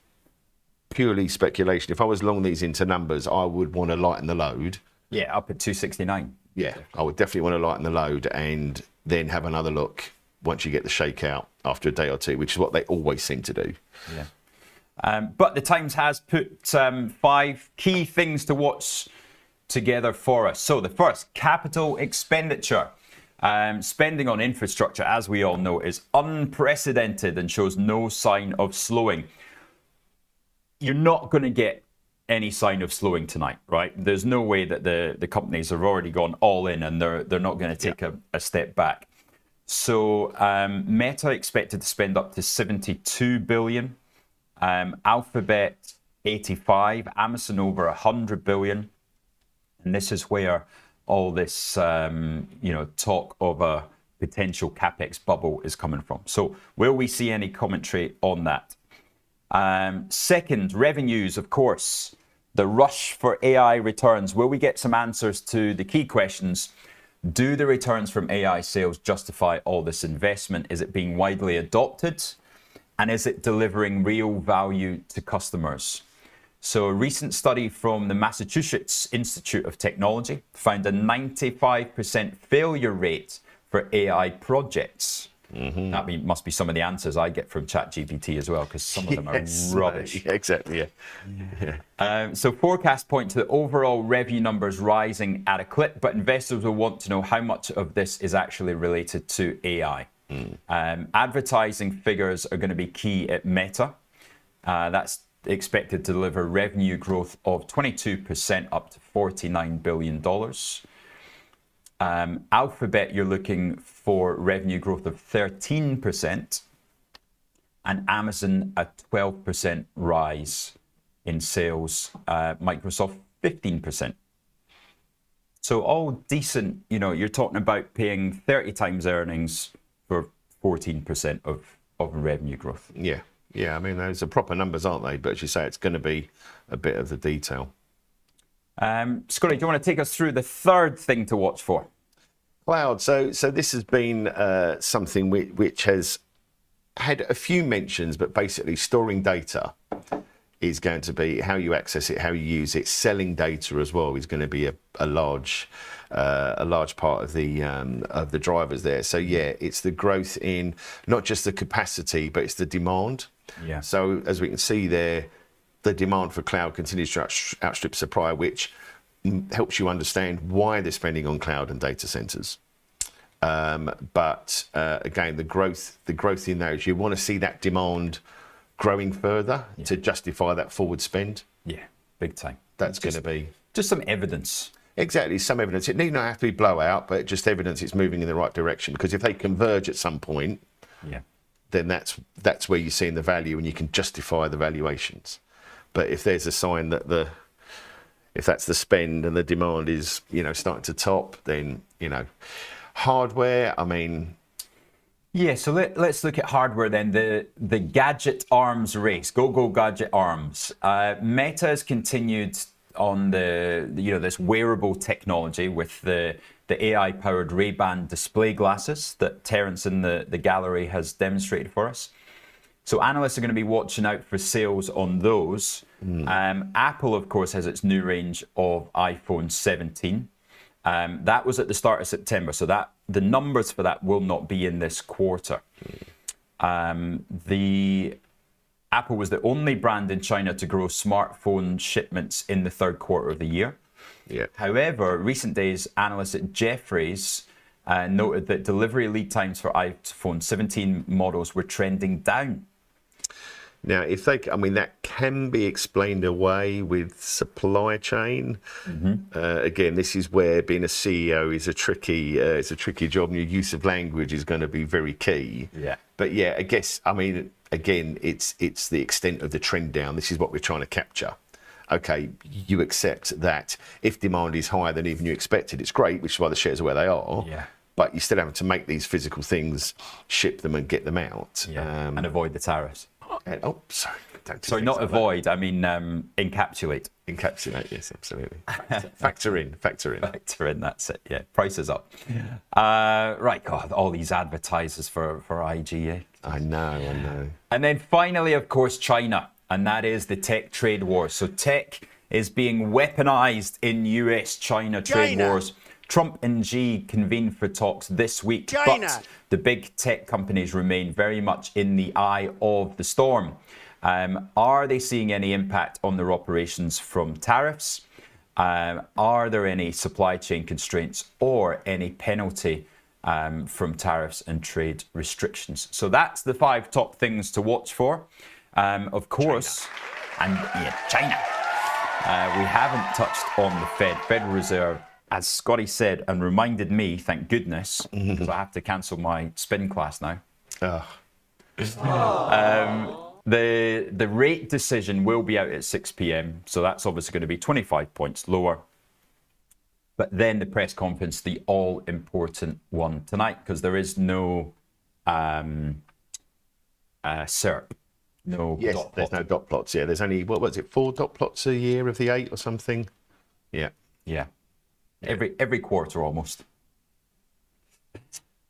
S2: purely speculation, if I was long these into numbers, I would want to lighten the load.
S1: Yeah, up at 269.
S2: Yeah, I would definitely want to lighten the load and then have another look once you get the shakeout after a day or two, which is what they always seem to do.
S1: Yeah. But the Times has put 5 key things to watch together for us. So the first, capital expenditure. Spending on infrastructure, as we all know, is unprecedented and shows no sign of slowing. You're not going to get any sign of slowing tonight, right? There's no way that the companies have already gone all in and they're not going to take a step back. So Meta expected to spend up to 72 billion, Alphabet 85, Amazon over 100 billion, and this is where all this talk of a potential capex bubble is coming from. So will we see any commentary on that? Second, revenues, of course. The rush for AI returns. Will we get some answers to the key questions? Do the returns from AI sales justify all this investment? Is it being widely adopted? And is it delivering real value to customers? So a recent study from the Massachusetts Institute of Technology found a 95% failure rate for AI projects. Mm-hmm. That must be some of the answers I get from ChatGPT as well, because some of them are rubbish.
S2: Yeah, exactly, yeah.
S1: So forecasts point to the overall revenue numbers rising at a clip, but investors will want to know how much of this is actually related to AI. Advertising figures are going to be key at Meta. That's expected to deliver revenue growth of 22% up to $49 billion. Alphabet, you're looking for revenue growth of 13%, and Amazon a 12% rise in sales. Microsoft 15%. So all decent. You're talking about paying 30 times earnings for 14% of revenue growth.
S2: Yeah. I mean, those are proper numbers, aren't they? But as you say, it's going to be a bit of the detail.
S1: Scotty, do you want to take us through the third thing to watch for?
S2: Cloud. So this has been something which has had a few mentions, but basically storing data is going to be how you access it, how you use it. Selling data as well is going to be a large part of the drivers there. So yeah, it's the growth in not just the capacity, but it's the demand.
S1: Yeah.
S2: So as we can see there, the demand for cloud continues to outstrip supply, which helps you understand why they're spending on cloud and data centers. But again, the growth in those, you want to see that demand growing further to justify that forward spend.
S1: Yeah, big time.
S2: That's going to be
S1: just some evidence.
S2: Exactly, some evidence. It need not have to be blowout, but just evidence it's moving in the right direction. Because if they converge at some point, then that's where you're seeing the value and you can justify the valuations. But if there's a sign that if that's the spend and the demand is starting to top, then hardware. I mean.
S1: Yeah, so let's look at hardware then. The gadget arms race. Go gadget arms. Meta has continued on this wearable technology with the AI-powered Ray-Ban display glasses that Terence in the gallery has demonstrated for us. So analysts are going to be watching out for sales on those. Apple, of course, has its new range of iPhone 17. That was at the start of September, so that the numbers for that will not be in this quarter. The Apple was the only brand in China to grow smartphone shipments in the third quarter of the year.
S2: Yeah.
S1: However, recent days, analysts at Jefferies noted that delivery lead times for iPhone 17 models were trending down.
S2: Now, that can be explained away with supply chain. Again, this is where being a CEO is a tricky job, and your use of language is going to be very key.
S1: Yeah.
S2: But yeah, I guess, again, it's the extent of the trend down. This is what we're trying to capture. Okay, you accept that if demand is higher than even you expected, it's great, which is why the shares are where they are.
S1: Yeah.
S2: But you still have to make these physical things, ship them and get them out.
S1: Yeah. And avoid the tariffs.
S2: Sorry.
S1: Sorry, not avoid. I mean, encapsulate.
S2: Encapsulate, yes, absolutely. Factor in.
S1: Factor in, that's it. Yeah, prices up. Right, God, all these advertisers for IGA.
S2: I know.
S1: And then finally, of course, China. And that is the tech trade war. So tech is being weaponized in US-China trade wars. Trump and Xi convened for talks this week, but the big tech companies remain very much in the eye of the storm. Are they seeing any impact on their operations from tariffs? Are there any supply chain constraints or any penalty from tariffs and trade restrictions? So that's the 5 top things to watch for. Of course, China. We haven't touched on the Federal Reserve, as Scotty said and reminded me, thank goodness, because I have to cancel my spin class now. The rate decision will be out at 6 p.m, so that's obviously going to be 25 points lower. But then the press conference, the all-important one tonight, because there is no SERP. No
S2: yes,
S1: dot
S2: there's
S1: plot.
S2: no dot plots. Yeah, there's only, what was it, 4 dot plots a year of the 8 or something? Yeah.
S1: Yeah. Every quarter almost.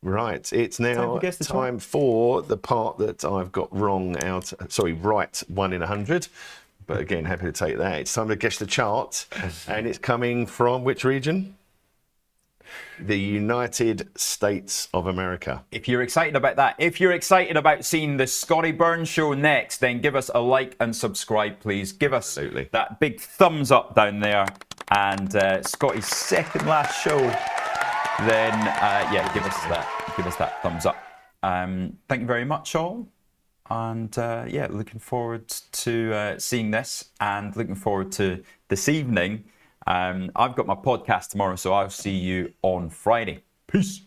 S2: Right, it's now time for the part that I've got wrong out, sorry, right 1 in 100. But again, happy to take that. It's time to guess the chart. And it's coming from which region? The United States of America.
S1: If you're excited about that, if you're excited about seeing the Scotty Burns show next, then give us a like and subscribe, please. Give us that big thumbs up down there. And Scotty's second last show, then yeah, give us that thumbs up. Thank you very much, all. And yeah, looking forward to seeing this and looking forward to this evening. I've got my podcast tomorrow, so I'll see you on Friday. Peace.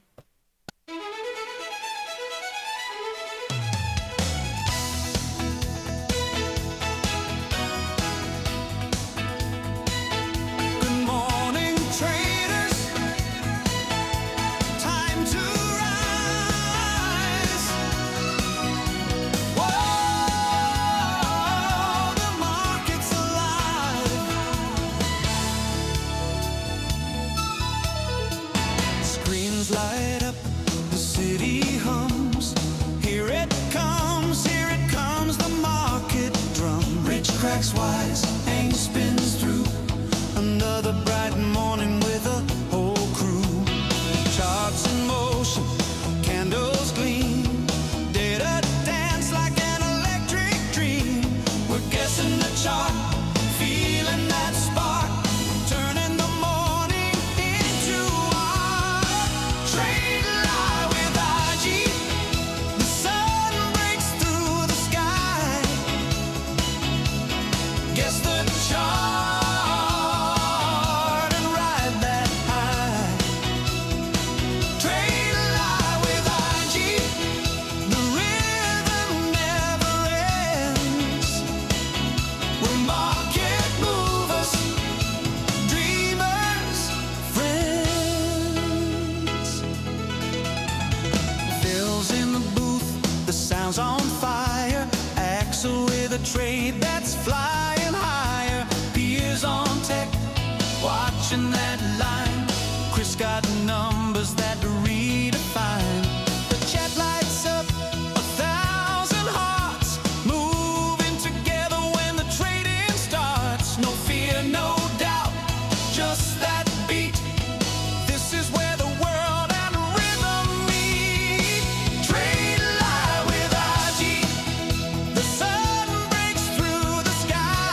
S3: Light up, the city hums. Here it comes, the market drum. Rich cracks wise, Hank spins through. Another bright morning with a whole crew. Charts in motion, candles gleam. Data dance like an electric dream. We're guessing the chart, feeling that spark. Turning the morning into art. Trade lie with IG. The sun breaks through the sky. Guess the chart and ride that high. Trade lie with IG. The rhythm never ends. We're market movers, dreamers, friends. Phil's in the booth, the sound's on fire. Axel with a trade that's flying higher. Peers on tech, watching that line. Chris got numbers that redefine. The chat lights up 1,000 hearts, moving together when the trading starts. No fear, no doubt, just that beat. This is where the world and rhythm meet. Trade lie with IG. The sun breaks through the sky.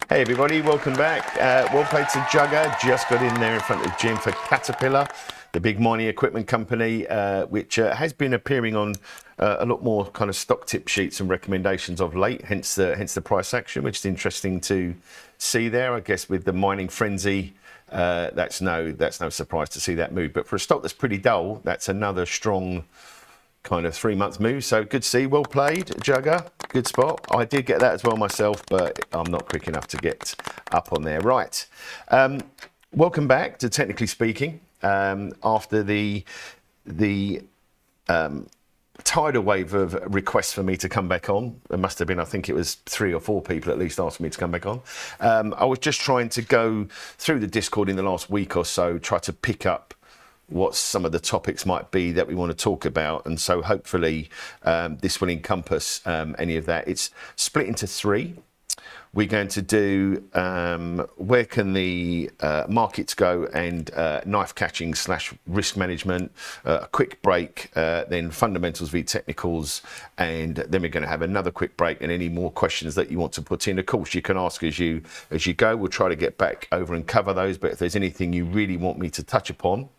S2: Hey everybody, welcome back. Well played to Jugger. Just got in there in front of Jim for Caterpillar, the big mining equipment company, which has been appearing on a lot more kind of stock tip sheets and recommendations of late. Hence the price action, which is interesting to see there. I guess with the mining frenzy, that's no surprise to see that move. But for a stock that's pretty dull, that's another strong kind of 3 month move. So good to see. Well played, Jugger. Good spot. I did get that as well myself, but I'm not quick enough to get up on there. Right. Welcome back to Technically Speaking. After the tidal wave of requests for me to come back on, there must have been, I think it was 3 or 4 people at least asked me to come back on. I was just trying to go through the Discord in the last week or so, try to pick up what some of the topics might be that we want to talk about, and so hopefully this will encompass any of that. It's split into 3. We're going to do where can the markets go, and knife catching / risk management, a quick break, then fundamentals v technicals, and then we're going to have another quick break, and any more questions that you want to put in, of course you can ask as you go. We'll try to get back over and cover those, but if there's anything you really want me to touch upon,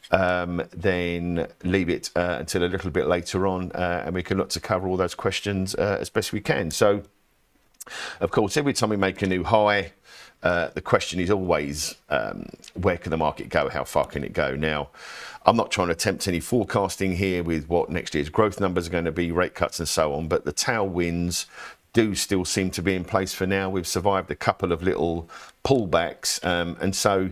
S2: then leave it until a little bit later on, and we can look to cover all those questions as best we can. So of course, every time we make a new high, the question is always, where can the market go? How far can it go? Now, I'm not trying to attempt any forecasting here with what next year's growth numbers are going to be, rate cuts and so on, but the tailwinds do still seem to be in place for now. We've survived a couple of little pullbacks, and so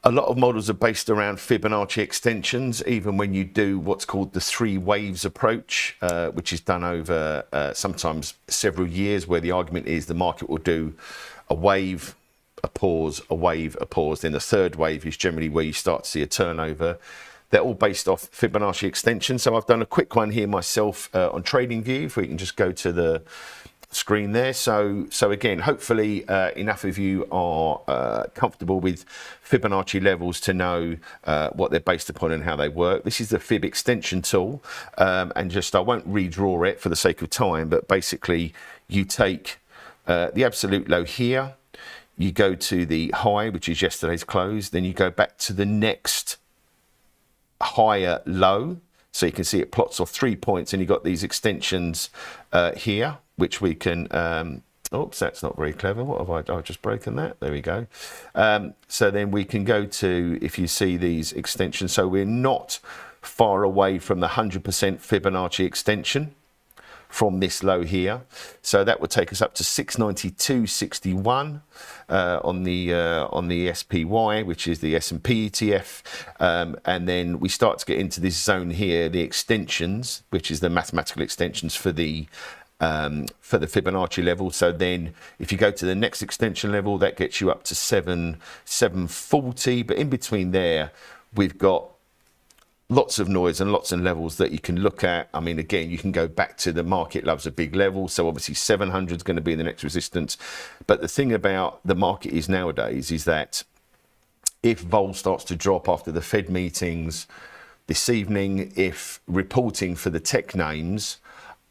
S2: a lot of models are based around Fibonacci extensions, even when you do what's called the 3 waves approach, which is done over sometimes several years, where the argument is the market will do a wave, a pause, a wave, a pause. Then the 3rd wave is generally where you start to see a turnover. They're all based off Fibonacci extensions. So I've done a quick one here myself on TradingView, if we can just go to the screen there. So again, hopefully enough of you are comfortable with Fibonacci levels to know what they're based upon and how they work. This is the Fib extension tool, and just I won't redraw it for the sake of time, but basically you take the absolute low here, you go to the high, which is yesterday's close, then you go back to the next higher low. So you can see it plots off 3 points, and you've got these extensions here, which we can, oops, that's not very clever. What have I've just broken that? There we go. So then we can go to, if you see these extensions, so we're not far away from the 100% Fibonacci extension from this low here. So that would take us up to 692.61 on the SPY, which is the S&P ETF, and then we start to get into this zone here, the extensions, which is the mathematical extensions for the Fibonacci level. So then if you go to the next extension level, that gets you up to 740, but in between there we've got lots of noise and lots of levels that you can look at. I mean, again, you can go back to the market loves a big level, so obviously 700 is going to be the next resistance. But the thing about the market is nowadays is that if vol starts to drop after the Fed meetings this evening, if reporting for the tech names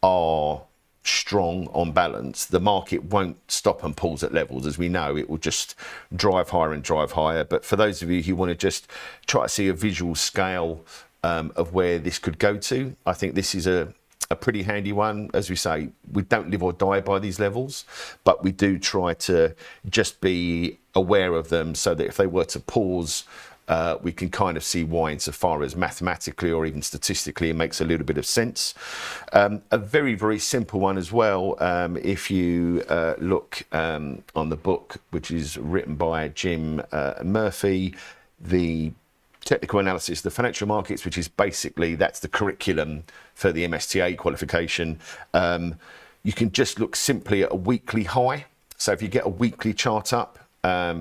S2: are strong on balance, the market won't stop and pause at levels. As we know, it will just drive higher and drive higher. But for those of you who want to just try to see a visual scale of where this could go to, I think this is a pretty handy one. As we say, we don't live or die by these levels, but we do try to just be aware of them, so that if they were to pause, we can kind of see why, insofar as mathematically or even statistically it makes a little bit of sense. A very, very simple one as well, if you look on the book, which is written by Jim Murphy, the technical analysis of the financial markets, which is basically, that's the curriculum for the MSTA qualification. You can just look simply at a weekly high. So if you get a weekly chart up,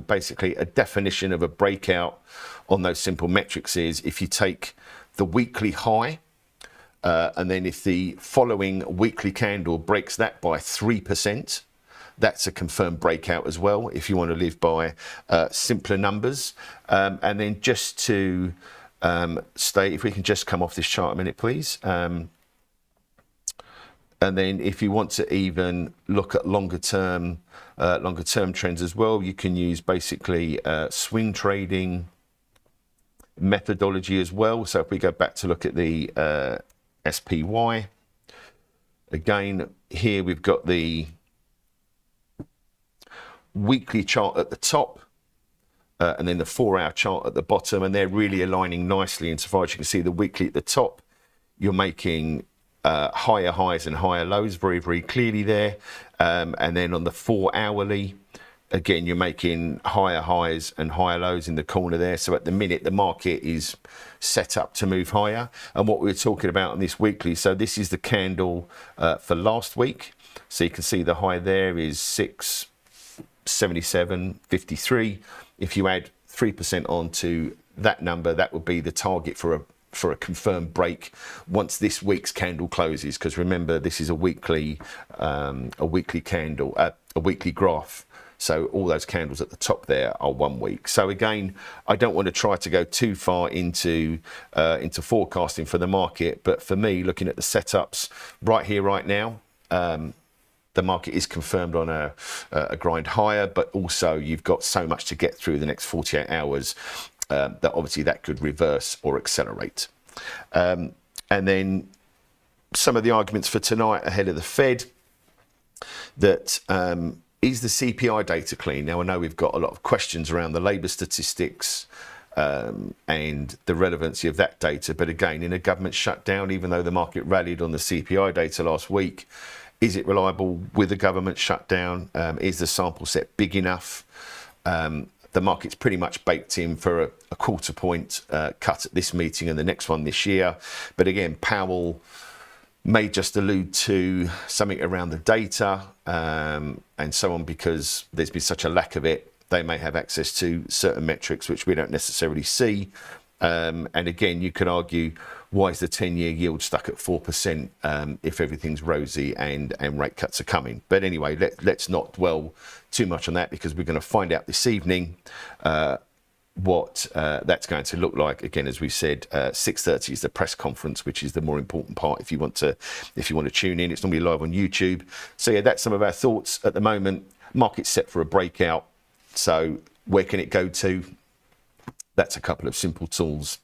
S2: basically a definition of a breakout on those simple metrics is if you take the weekly high, and then if the following weekly candle breaks that by 3%, that's a confirmed breakout as well, if you want to live by simpler numbers. And then just to stay, if we can just come off this chart a minute, please. And then if you want to even look at longer term trends as well, you can use basically swing trading methodology as well. So if we go back to look at the SPY, again, here we've got the weekly chart at the top, and then the 4-hour chart at the bottom, and they're really aligning nicely. Insofar as you can see, the weekly at the top, you're making higher highs and higher lows very, very clearly there. And then on the 4-hourly, again, you're making higher highs and higher lows in the corner there. So at the minute, the market is set up to move higher. And what we were talking about on this weekly, so this is the candle for last week. So you can see the high there is 677.53. If you add 3% onto that number, that would be the target for a confirmed break once this week's candle closes, because remember, this is a weekly candle, a weekly graph. So all those candles at the top there are 1 week. So again, I don't want to try to go too far into forecasting for the market, but for me, looking at the setups right here, right now, the market is confirmed on a grind higher, but also you've got so much to get through the next 48 hours that obviously that could reverse or accelerate. And then some of the arguments for tonight ahead of the Fed, that is the CPI data clean? Now, I know we've got a lot of questions around the labour statistics and the relevancy of that data. But again, in a government shutdown, even though the market rallied on the CPI data last week, is it reliable with a government shutdown? Is the sample set big enough? The market's pretty much baked in for a quarter point cut at this meeting and the next one this year. But again, Powell may just allude to something around the data and so on, because there's been such a lack of it. They may have access to certain metrics which we don't necessarily see. And again, you could argue, why is the 10-year yield stuck at 4% if everything's rosy and rate cuts are coming? But anyway, let's not dwell too much on that, because we're going to find out this evening what that's going to look like. Again, as we said, 6:30 is the press conference, which is the more important part if you want to tune in. It's normally live on YouTube. So yeah, that's some of our thoughts at the moment. Market's set for a breakout. So where can it go to? That's a couple of simple tools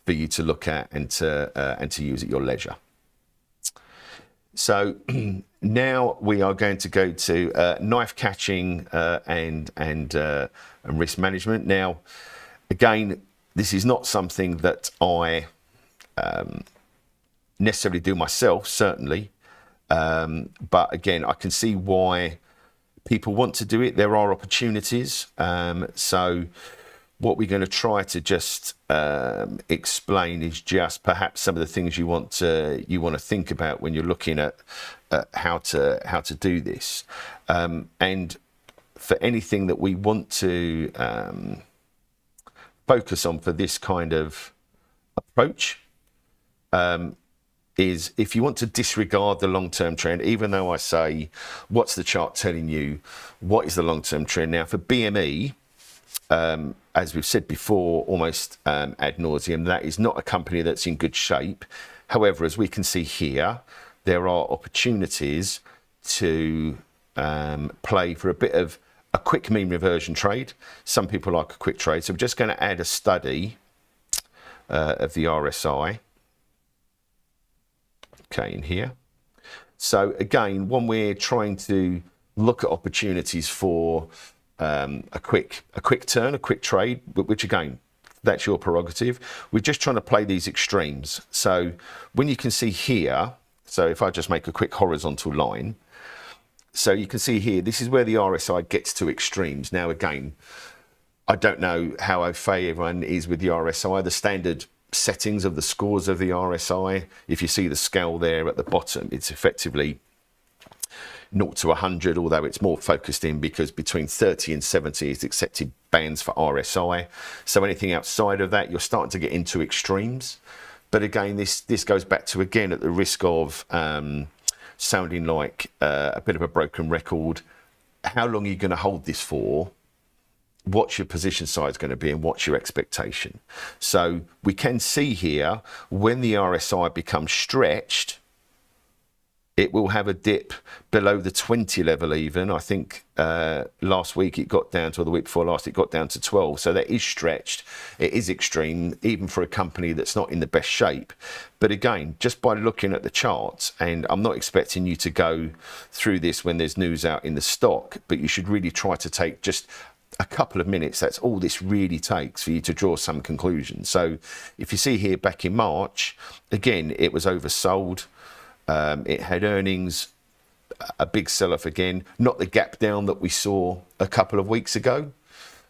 S2: for you to look at and to use at your leisure. So now we are going to go to knife catching and risk management. Now, again, this is not something that I necessarily do myself, certainly, but again, I can see why people want to do it. There are opportunities. So what we're going to try to just explain is just perhaps some of the things you want to think about when you're looking at how to do this. And for anything that we want to focus on for this kind of approach, is if you want to disregard the long-term trend, even though I say, what's the chart telling you? What is the long-term trend? Now, for BME, as we've said before, almost ad nauseum, that is not a company that's in good shape. However, as we can see here, there are opportunities to play for a bit of a quick mean reversion trade. Some people like a quick trade. So we're just going to add a study of the RSI. Okay, in here. So again, when we're trying to look at opportunities for a quick turn, a quick trade, which again, that's your prerogative. We're just trying to play these extremes. So when you can see here, so if I just make a quick horizontal line, so you can see here, this is where the RSI gets to extremes. Now again, I don't know how au fait everyone is with the RSI. The standard settings of the scores of the RSI, if you see the scale there at the bottom, it's effectively 0 to 100, although it's more focused in because between 30 and 70 is accepted bands for RSI. So anything outside of that, you're starting to get into extremes. But again, this goes back to, again, at the risk of sounding like a bit of a broken record, how long are you going to hold this for? What's your position size going to be and what's your expectation? So we can see here when the RSI becomes stretched, It will have a dip below the 20 level even. I think last week it got down to, or the week before last, it got down to 12. So that is stretched. It is extreme, even for a company that's not in the best shape. But again, just by looking at the charts, and I'm not expecting you to go through this when there's news out in the stock, but you should really try to take just a couple of minutes. That's all this really takes for you to draw some conclusions. So if you see here back in March, again, it was oversold. It had earnings, a big sell-off again, not the gap down that we saw a couple of weeks ago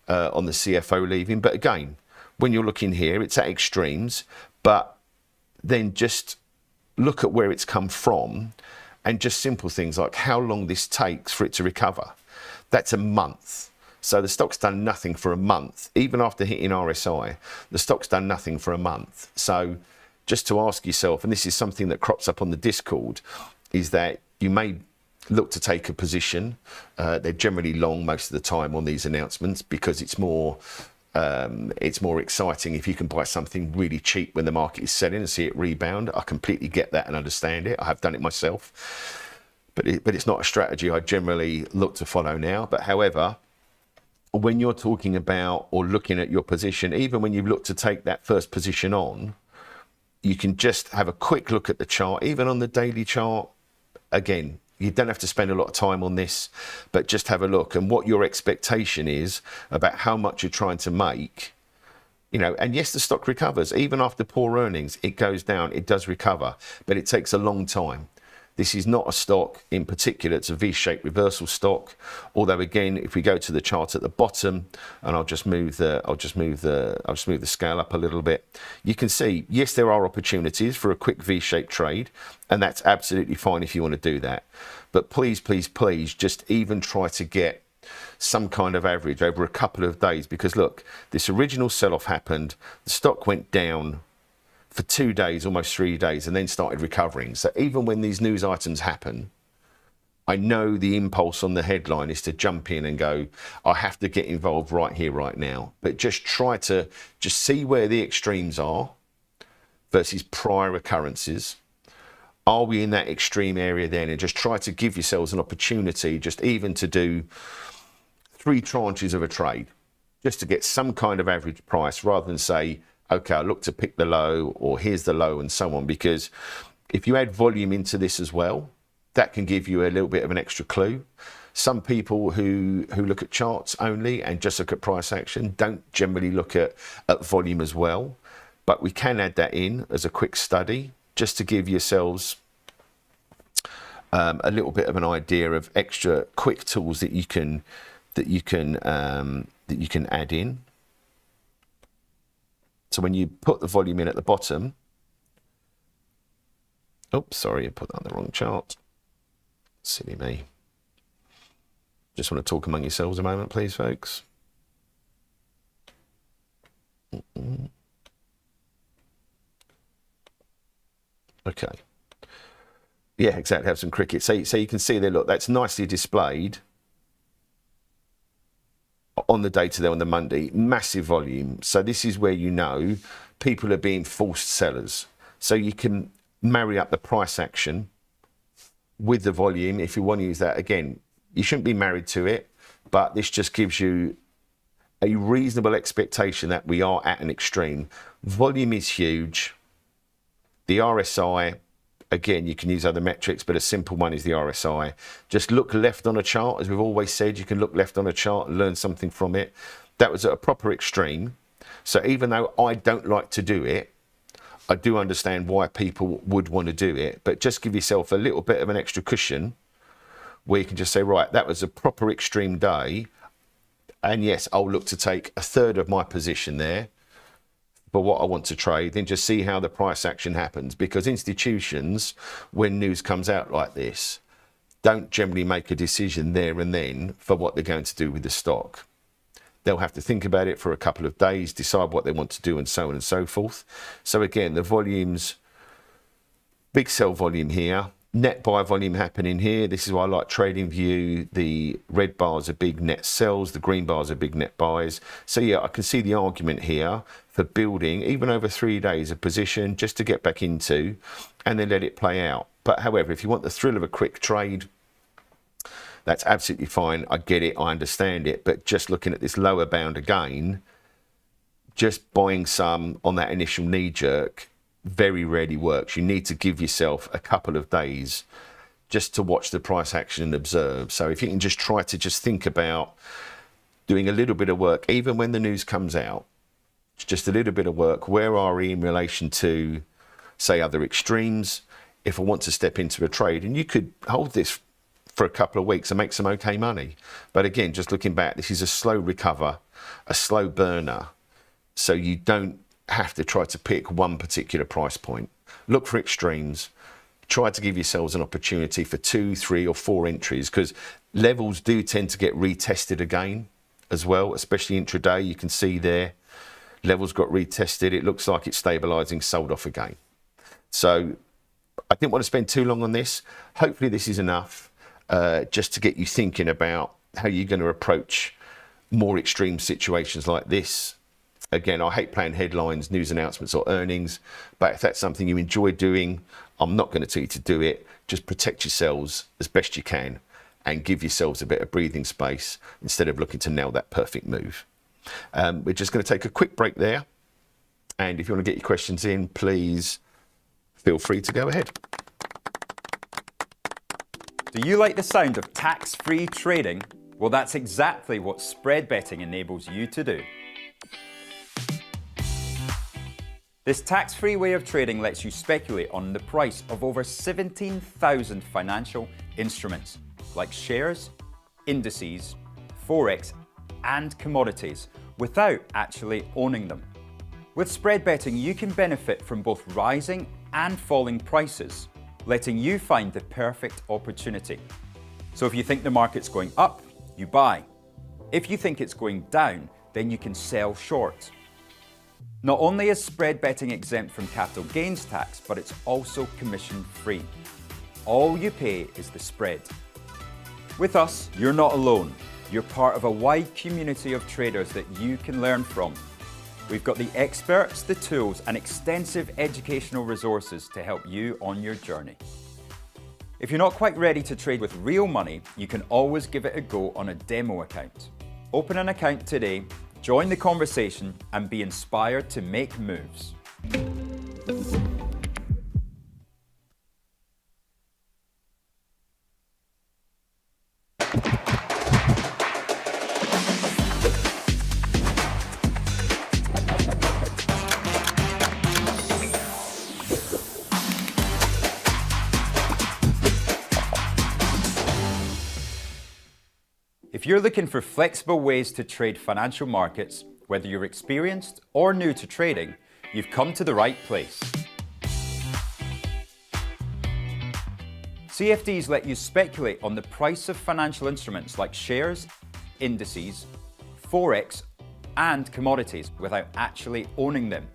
S2: on the CFO leaving. But again, when you're looking here, it's at extremes, but then just look at where it's come from and just simple things like how long this takes for it to recover. That's a month. So the stock's done nothing for a month. Even after hitting RSI, the stock's done nothing for a month. So just to ask yourself, and this is something that crops up on the Discord, is that you may look to take a position. They're generally long most of the time on these announcements because it's more exciting if you can buy something really cheap when the market is selling and see it rebound. I completely get that and understand it. I have done it myself, but it's not a strategy I generally look to follow now. But however, when you're talking about or looking at your position, even when you look to take that first position on, you can just have a quick look at the chart, even on the daily chart. Again, you don't have to spend a lot of time on this, but just have a look and what your expectation is about how much you're trying to make. You know, and yes, the stock recovers. Even after poor earnings, it goes down, it does recover, but it takes a long time. This is not a stock in particular, it's a V-shaped reversal stock. Although again, if we go to the chart at the bottom, and I'll just move the scale up a little bit, you can see, yes, there are opportunities for a quick V-shaped trade, and that's absolutely fine if you want to do that. But please, please, please, just even try to get some kind of average over a couple of days, because look, this original sell-off happened, the stock went down for 2 days, almost 3 days, and then started recovering. So even when these news items happen, I know the impulse on the headline is to jump in and go, I have to get involved right here, right now. But just try to just see where the extremes are versus prior occurrences. Are we in that extreme area then? And just try to give yourselves an opportunity just even to do 3 tranches of a trade, just to get some kind of average price rather than say, okay, I look to pick the low, or here's the low, and so on. Because if you add volume into this as well, that can give you a little bit of an extra clue. Some people who look at charts only and just look at price action don't generally look at volume as well. But we can add that in as a quick study, just to give yourselves a little bit of an idea of extra quick tools that you can add in. So when you put the volume in at the bottom, oops, sorry, I put that on the wrong chart. Silly me. Just want to talk among yourselves a moment, please, folks. Okay. Yeah, exactly. Have some cricket. So you can see there, look, that's nicely displayed on the data there on the Monday, massive volume. So this is where you know people are being forced sellers. So you can marry up the price action with the volume if you want to use that. Again, you shouldn't be married to it, but this just gives you a reasonable expectation that we are at an extreme. Volume is huge. The RSI, again, you can use other metrics, but a simple one is the RSI. Just look left on a chart. As we've always said, you can look left on a chart and learn something from it. That was at a proper extreme. So even though I don't like to do it, I do understand why people would want to do it, but just give yourself a little bit of an extra cushion where you can just say, right, that was a proper extreme day. And yes, I'll look to take a third of my position there for what I want to trade, then just see how the price action happens. Because institutions, when news comes out like this, don't generally make a decision there and then for what they're going to do with the stock. They'll have to think about it for a couple of days, decide what they want to do, and so on and so forth. So again, the volumes, big sell volume here. net buy volume happening here. This is why I like TradingView. The red bars are big net sells, the green bars are big net buys. So yeah, I can see the argument here for building, even over 3 days, a position just to get back into and then let it play out. But however, if you want the thrill of a quick trade, that's absolutely fine. I get it, I understand it. But just looking at this lower bound again, just buying some on that initial knee jerk very rarely works. You need to give yourself a couple of days just to watch the price action and observe. So if you can just try to just think about doing a little bit of work, even when the news comes out, just a little bit of work. Where are we in relation to, say, other extremes? If I want to step into a trade, and you could hold this for a couple of weeks and make some okay money. But again, just looking back, this is a slow recover, a slow burner. So you don't have to try to pick one particular price point. Look for extremes. Try to give yourselves an opportunity for 2, 3 or 4 entries, because levels do tend to get retested again as well, especially intraday. You can see there, levels got retested. It looks like it's stabilizing, sold off again. So I didn't want to spend too long on this. Hopefully this is enough just to get you thinking about how you're going to approach more extreme situations like this. Again, I hate playing headlines, news announcements or earnings, but if that's something you enjoy doing, I'm not going to tell you to do it. Just protect yourselves as best you can and give yourselves a bit of breathing space instead of looking to nail that perfect move. We're just going to take a quick break there. And if you want to get your questions in, please feel free to go ahead.
S1: Do you like the sound of tax-free trading? Well, that's exactly what spread betting enables you to do. This tax-free way of trading lets you speculate on the price of over 17,000 financial instruments, like shares, indices, forex, and commodities, without actually owning them. With spread betting, you can benefit from both rising and falling prices, letting you find the perfect opportunity. So if you think the market's going up, you buy. If you think it's going down, then you can sell short. Not only is spread betting exempt from capital gains tax, but it's also commission-free. All you pay is the spread. With us, you're not alone. You're part of a wide community of traders that you can learn from. We've got the experts, the tools, and extensive educational resources to help you on your journey. If you're not quite ready to trade with real money, you can always give it a go on a demo account. Open an account today, join the conversation, and be inspired to make moves. If you're looking for flexible ways to trade financial markets, whether you're experienced or new to trading, you've come to the right place. CFDs let you speculate on the price of financial instruments like shares, indices, forex, and commodities without actually owning them.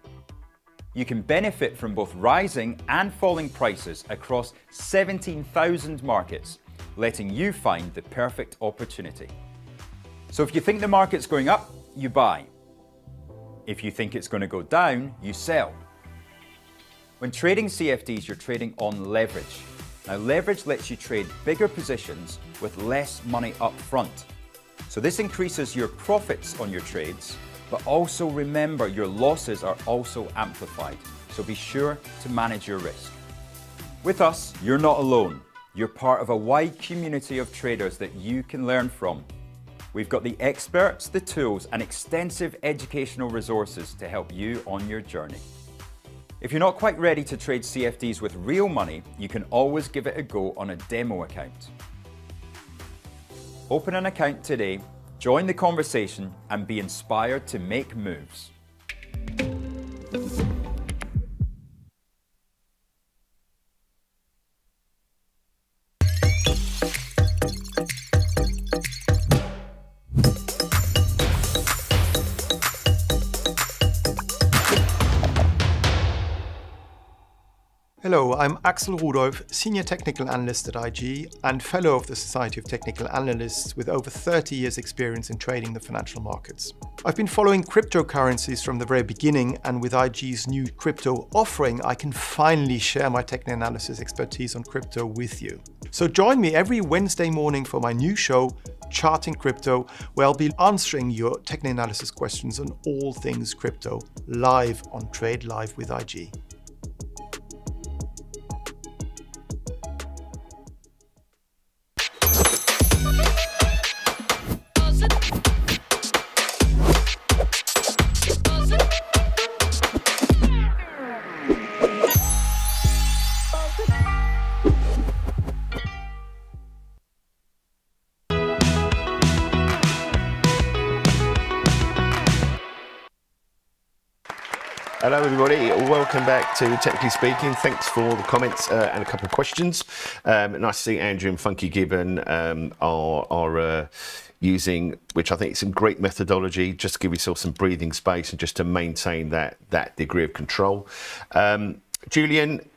S1: You can benefit from both rising and falling prices across 17,000 markets, letting you find the perfect opportunity. So if you think the market's going up, you buy. If you think it's going to go down, you sell. When trading CFDs, you're trading on leverage. Now, leverage lets you trade bigger positions with less money up front. So this increases your profits on your trades, but also remember your losses are also amplified. So be sure to manage your risk. With us, you're not alone. You're part of a wide community of traders that you can learn from. We've got the experts, the tools, and extensive educational resources to help you on your journey. If you're not quite ready to trade CFDs with real money, you can always give it a go on a demo account. Open an account today, join the conversation, and be inspired to make moves.
S4: Hello, I'm Axel Rudolph, Senior Technical Analyst at IG and Fellow of the Society of Technical Analysts with over 30 years experience in trading the financial markets. I've been following cryptocurrencies from the very beginning, and with IG's new crypto offering, I can finally share my technical analysis expertise on crypto with you. So join me every Wednesday morning for my new show, Charting Crypto, where I'll be answering your technical analysis questions on all things crypto, live on Trade Live with IG.
S2: Hello everybody, welcome back to Technically Speaking. Thanks for the comments and a couple of questions. Nice to see Andrew and Funky Gibbon are using, which I think is some great methodology, just to give yourself some breathing space and just to maintain that degree of control. Julian,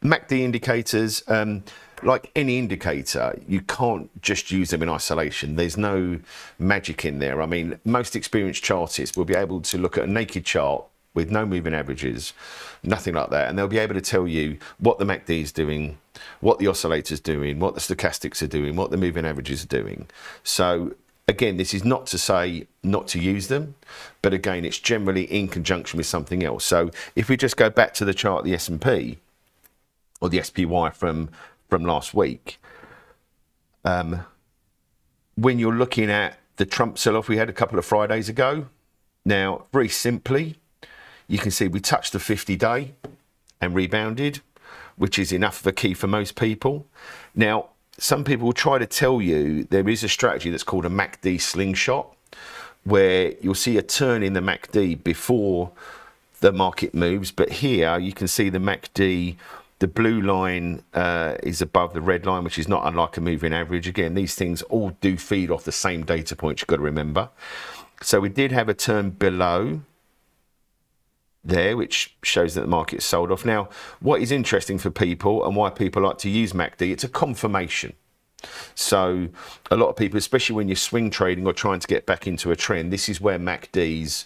S2: MACD indicators, like any indicator, you can't just use them in isolation. There's no magic in there. I mean, most experienced chartists will be able to look at a naked chart with no moving averages, nothing like that, and they'll be able to tell you what the MACD is doing, what the oscillator's doing, what the stochastics are doing, what the moving averages are doing. So again, this is not to say not to use them, but again, it's generally in conjunction with something else. So if we just go back to the chart, the S&P or the SPY from last week, when you're looking at the Trump sell-off we had a couple of Fridays ago, now very simply, you can see we touched the 50-day and rebounded, which is enough of a key for most people. Now, some people will try to tell you there is a strategy that's called a MACD slingshot, where you'll see a turn in the MACD before the market moves. But here you can see the MACD, the blue line is above the red line, which is not unlike a moving average. Again, these things all do feed off the same data points, you've got to remember. So we did have a turn below there, which shows that the market's sold off. Now, what is interesting for people and why people like to use MACD, it's a confirmation. So a lot of people, especially when you're swing trading or trying to get back into a trend, this is where MACDs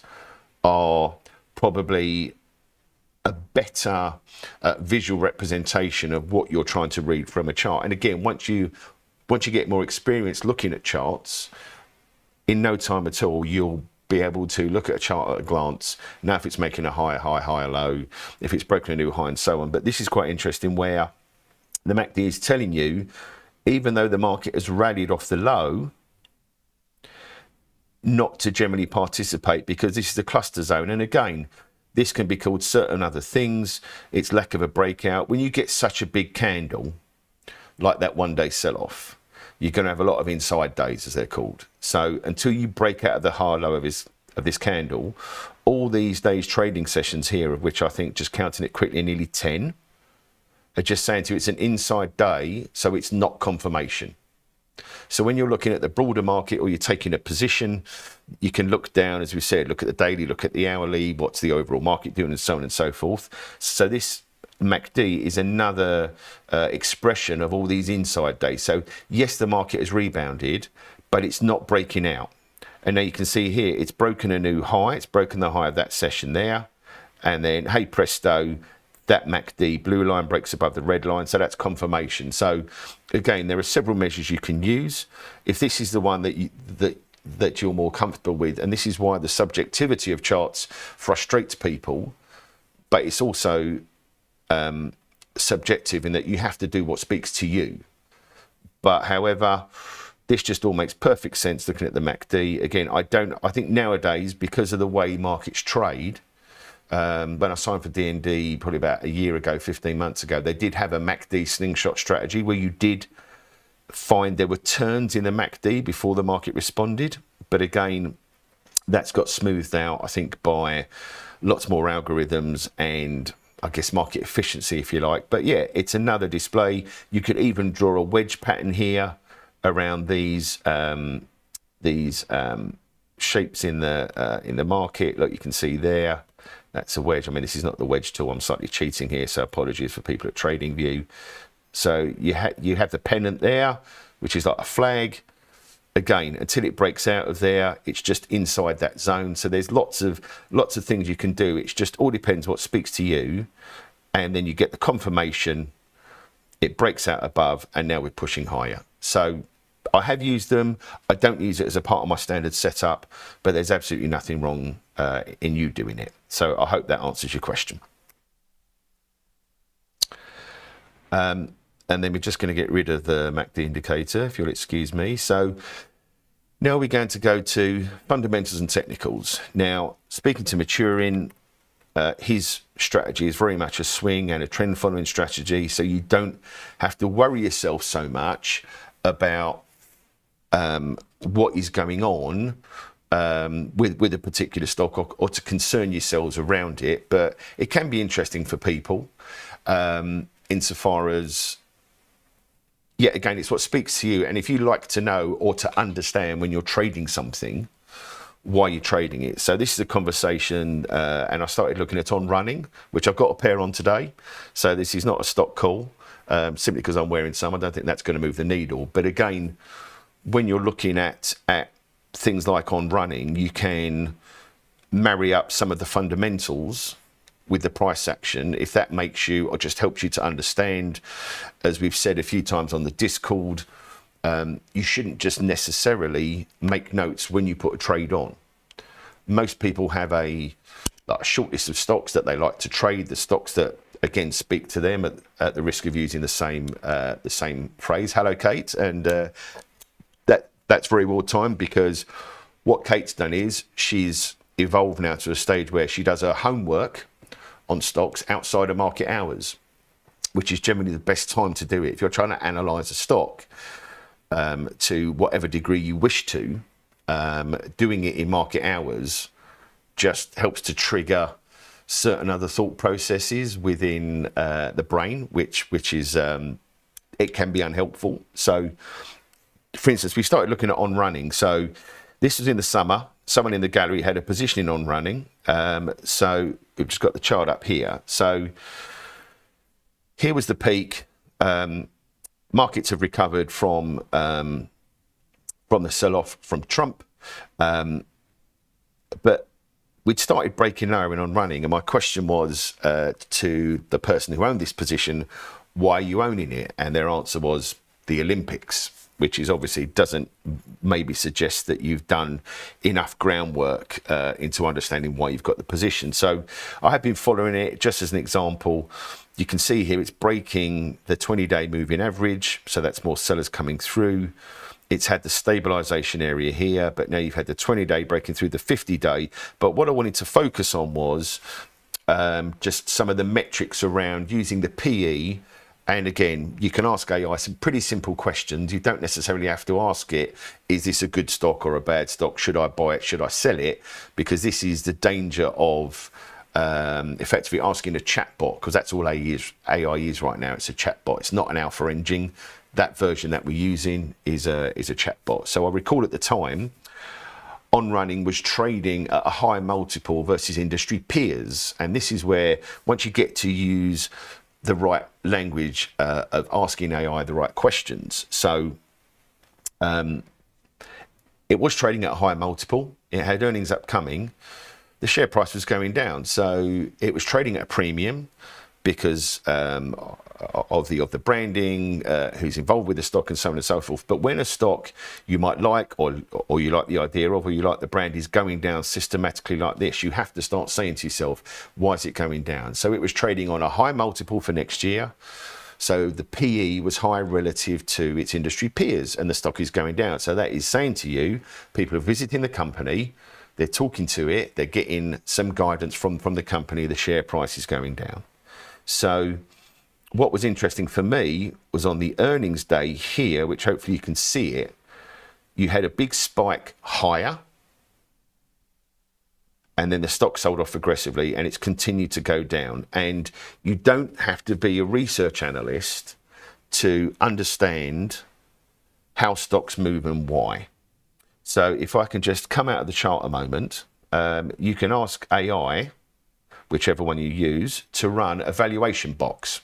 S2: are probably a better visual representation of what you're trying to read from a chart. And again, once you get more experience looking at charts, in no time at all, you'll be able to look at a chart at a glance, know if it's making a higher high, higher low, if it's broken a new high and so on. But this is quite interesting where the MACD is telling you, even though the market has rallied off the low, not to generally participate because this is the cluster zone. And again, this can be called certain other things. It's lack of a breakout. When you get such a big candle, like that one-day sell-off, you're going to have a lot of inside days, as they're called. So until you break out of the high low of this candle, all these days trading sessions here, of which I think, just counting it quickly, nearly 10, are just saying to you it's an inside day, so it's not confirmation. So when you're looking at the broader market or you're taking a position, you can look down, as we said, look at the daily, look at the hourly, what's the overall market doing, and so on and so forth. So this MACD is another expression of all these inside days. So yes, the market has rebounded, but it's not breaking out. And now you can see here, it's broken a new high. It's broken the high of that session there. And then, hey presto, that MACD blue line breaks above the red line. So that's confirmation. So again, there are several measures you can use. If this is the one that you're more comfortable with, and this is why the subjectivity of charts frustrates people, but it's also subjective in that you have to do what speaks to you. But however, this just all makes perfect sense looking at the MACD. Again, I think nowadays, because of the way markets trade, when I signed for D&D probably about a year ago, 15 months ago, they did have a MACD slingshot strategy where you did find there were turns in the MACD before the market responded. But again, that's got smoothed out, I think, by lots more algorithms and I guess market efficiency, if you like. But yeah, it's another display. You could even draw a wedge pattern here around these shapes in the market, like you can see there. That's a wedge. I mean, this is not the wedge tool. I'm slightly cheating here, so apologies for people at TradingView. So you have the pennant there, which is like a flag. Again, until it breaks out of there, it's just inside that zone. So there's lots of things you can do. It's just all depends what speaks to you, and then you get the confirmation. It breaks out above, and now we're pushing higher. So I have used them. I don't use it as a part of my standard setup, but there's absolutely nothing wrong in you doing it. So I hope that answers your question. And then we're just going to get rid of the MACD indicator, if you'll excuse me. So now we're going to go to fundamentals and technicals. Now, speaking to Maturin, his strategy is very much a swing and a trend following strategy. So you don't have to worry yourself so much about what is going on with a particular stock, or to concern yourselves around it. But it can be interesting for people insofar as, yeah, again, it's what speaks to you. And if you like to know or to understand when you're trading something, why you're trading it. So this is a conversation, and I started looking at on running, which I've got a pair on today. So this is not a stock call, simply because I'm wearing some. I don't think that's going to move the needle. But again, when you're looking at things like on running, you can marry up some of the fundamentals with the price action, if that makes you, or just helps you to understand. As we've said a few times on the Discord, you shouldn't just necessarily make notes when you put a trade on. Most people have a short list of stocks that they like to trade, the stocks that, again, speak to them, at the risk of using the same phrase. Hello, Kate. And that's very well timed, because what Kate's done is she's evolved now to a stage where she does her homework on stocks outside of market hours, which is generally the best time to do it. If you're trying to analyze a stock to whatever degree you wish to, doing it in market hours just helps to trigger certain other thought processes within the brain, which is, it can be unhelpful. So, for instance, we started looking at on running. So this was in the summer. Someone in the gallery had a position in on running. So we've just got the chart up here. So here was the peak. Markets have recovered from the sell-off from Trump. But we'd started breaking lower in on running. And my question was to the person who owned this position, why are you owning it? And their answer was the Olympics, which is obviously doesn't maybe suggest that you've done enough groundwork into understanding why you've got the position. So I have been following it. Just as an example, you can see here it's breaking the 20-day moving average. So that's more sellers coming through. It's had the stabilization area here, but now you've had the 20-day breaking through the 50-day. But what I wanted to focus on was just some of the metrics around using the PE. And again, you can ask AI some pretty simple questions. You don't necessarily have to ask it, is this a good stock or a bad stock? Should I buy it? Should I sell it? Because this is the danger of effectively asking a chatbot, because that's all AI is right now. It's a chatbot. It's not an alpha engine. That version that we're using is a chatbot. So I recall at the time, on running was trading at a high multiple versus industry peers. And this is where, once you get to use the right language of asking AI the right questions. So it was trading at a high multiple. It had earnings upcoming. The share price was going down. So it was trading at a premium because of the branding, who's involved with the stock, and so on and so forth. But when a stock you might like, or you like the idea of, or you like the brand, is going down systematically like this, you have to start saying to yourself, why is it going down? So it was trading on a high multiple for next year. So the PE was high relative to its industry peers, and the stock is going down. So that is saying to you, people are visiting the company, they're talking to it, they're getting some guidance from the company, the share price is going down. So what was interesting for me was on the earnings day here, which hopefully you can see it, you had a big spike higher, and then the stock sold off aggressively, and it's continued to go down. And you don't have to be a research analyst to understand how stocks move and why. So if I can just come out of the chart a moment, you can ask AI whichever one you use, to run a valuation box.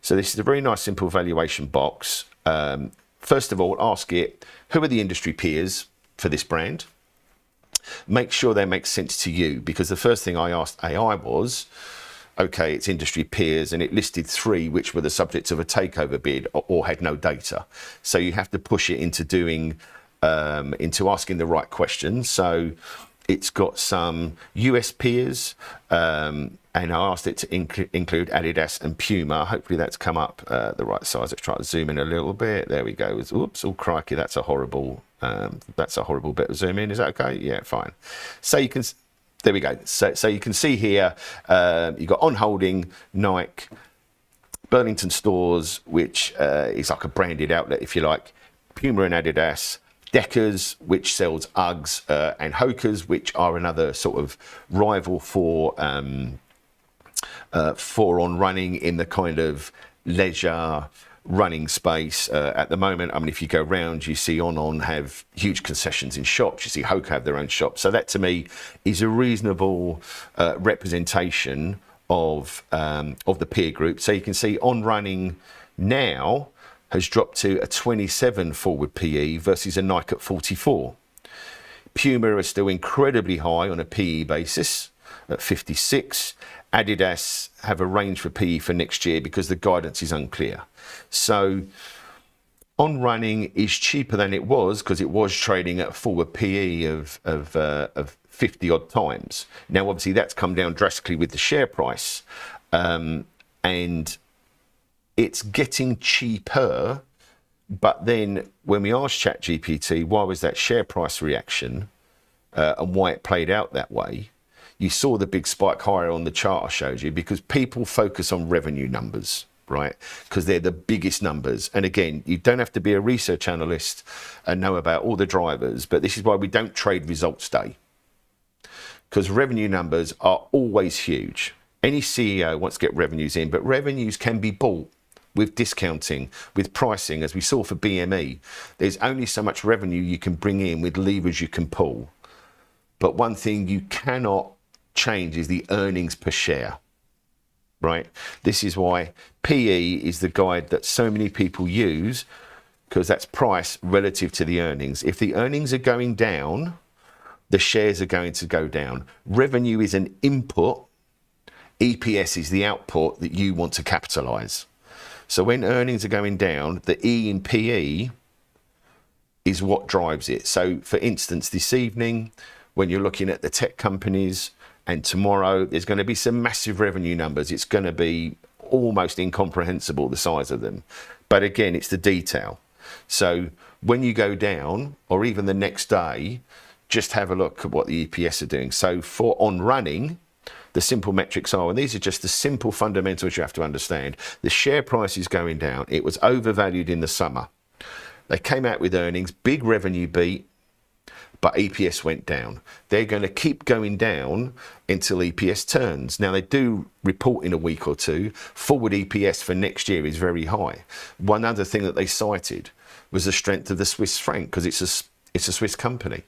S2: So this is a very nice, simple valuation box. First of all, ask it, who are the industry peers for this brand? Make sure they make sense to you, because the first thing I asked AI was, okay, it's industry peers, and it listed 3 which were the subject of a takeover bid or had no data. So you have to push it into doing, into asking the right questions. So it's got some US peers, and I asked it to include Adidas and Puma. Hopefully that's come up the right size. Let's try to zoom in a little bit. There we go. Oops, oh crikey, that's a horrible bit of zoom in. Is that okay? Yeah, fine. So you can, there we go. So you can see here, you've got On Holding, Nike, Burlington Stores, which is like a branded outlet, if you like, Puma and Adidas, Deckers, which sells Uggs, and Hoka's, which are another sort of rival for On Running in the kind of leisure running space at the moment. I mean, if you go around, you see On have huge concessions in shops. You see Hoka have their own shops. So that to me is a reasonable representation of the peer group. So you can see On Running now has dropped to a 27 forward PE versus a Nike at 44. Puma are still incredibly high on a PE basis at 56. Adidas have a range for PE for next year because the guidance is unclear. So On Running is cheaper than it was because it was trading at a forward PE of 50 odd times. Now, obviously, that's come down drastically with the share price, and it's getting cheaper. But then when we asked ChatGPT why was that share price reaction and why it played out that way, you saw the big spike higher on the chart I showed you, because people focus on revenue numbers, right? Because they're the biggest numbers. And again, you don't have to be a research analyst and know about all the drivers, but this is why we don't trade results day, because revenue numbers are always huge. Any CEO wants to get revenues in, but revenues can be bought with discounting, with pricing, as we saw for BME. There's only so much revenue you can bring in with levers you can pull. But one thing you cannot change is the earnings per share, right? This is why PE is the guide that so many people use, because that's price relative to the earnings. If the earnings are going down, the shares are going to go down. Revenue is an input. EPS is the output that you want to capitalize. So when earnings are going down, the E in PE is what drives it. So for instance, this evening, when you're looking at the tech companies, and tomorrow there's going to be some massive revenue numbers. It's going to be almost incomprehensible, the size of them. But again, it's the detail. So when you go down, or even the next day, just have a look at what the EPS are doing. So for On Running, the simple metrics are, and these are just the simple fundamentals you have to understand. The share price is going down. It was overvalued in the summer. They came out with earnings, big revenue beat, but EPS went down. They're going to keep going down until EPS turns. Now, they do report in a week or two. Forward EPS for next year is very high. One other thing that they cited was the strength of the Swiss franc, because it's a Swiss company.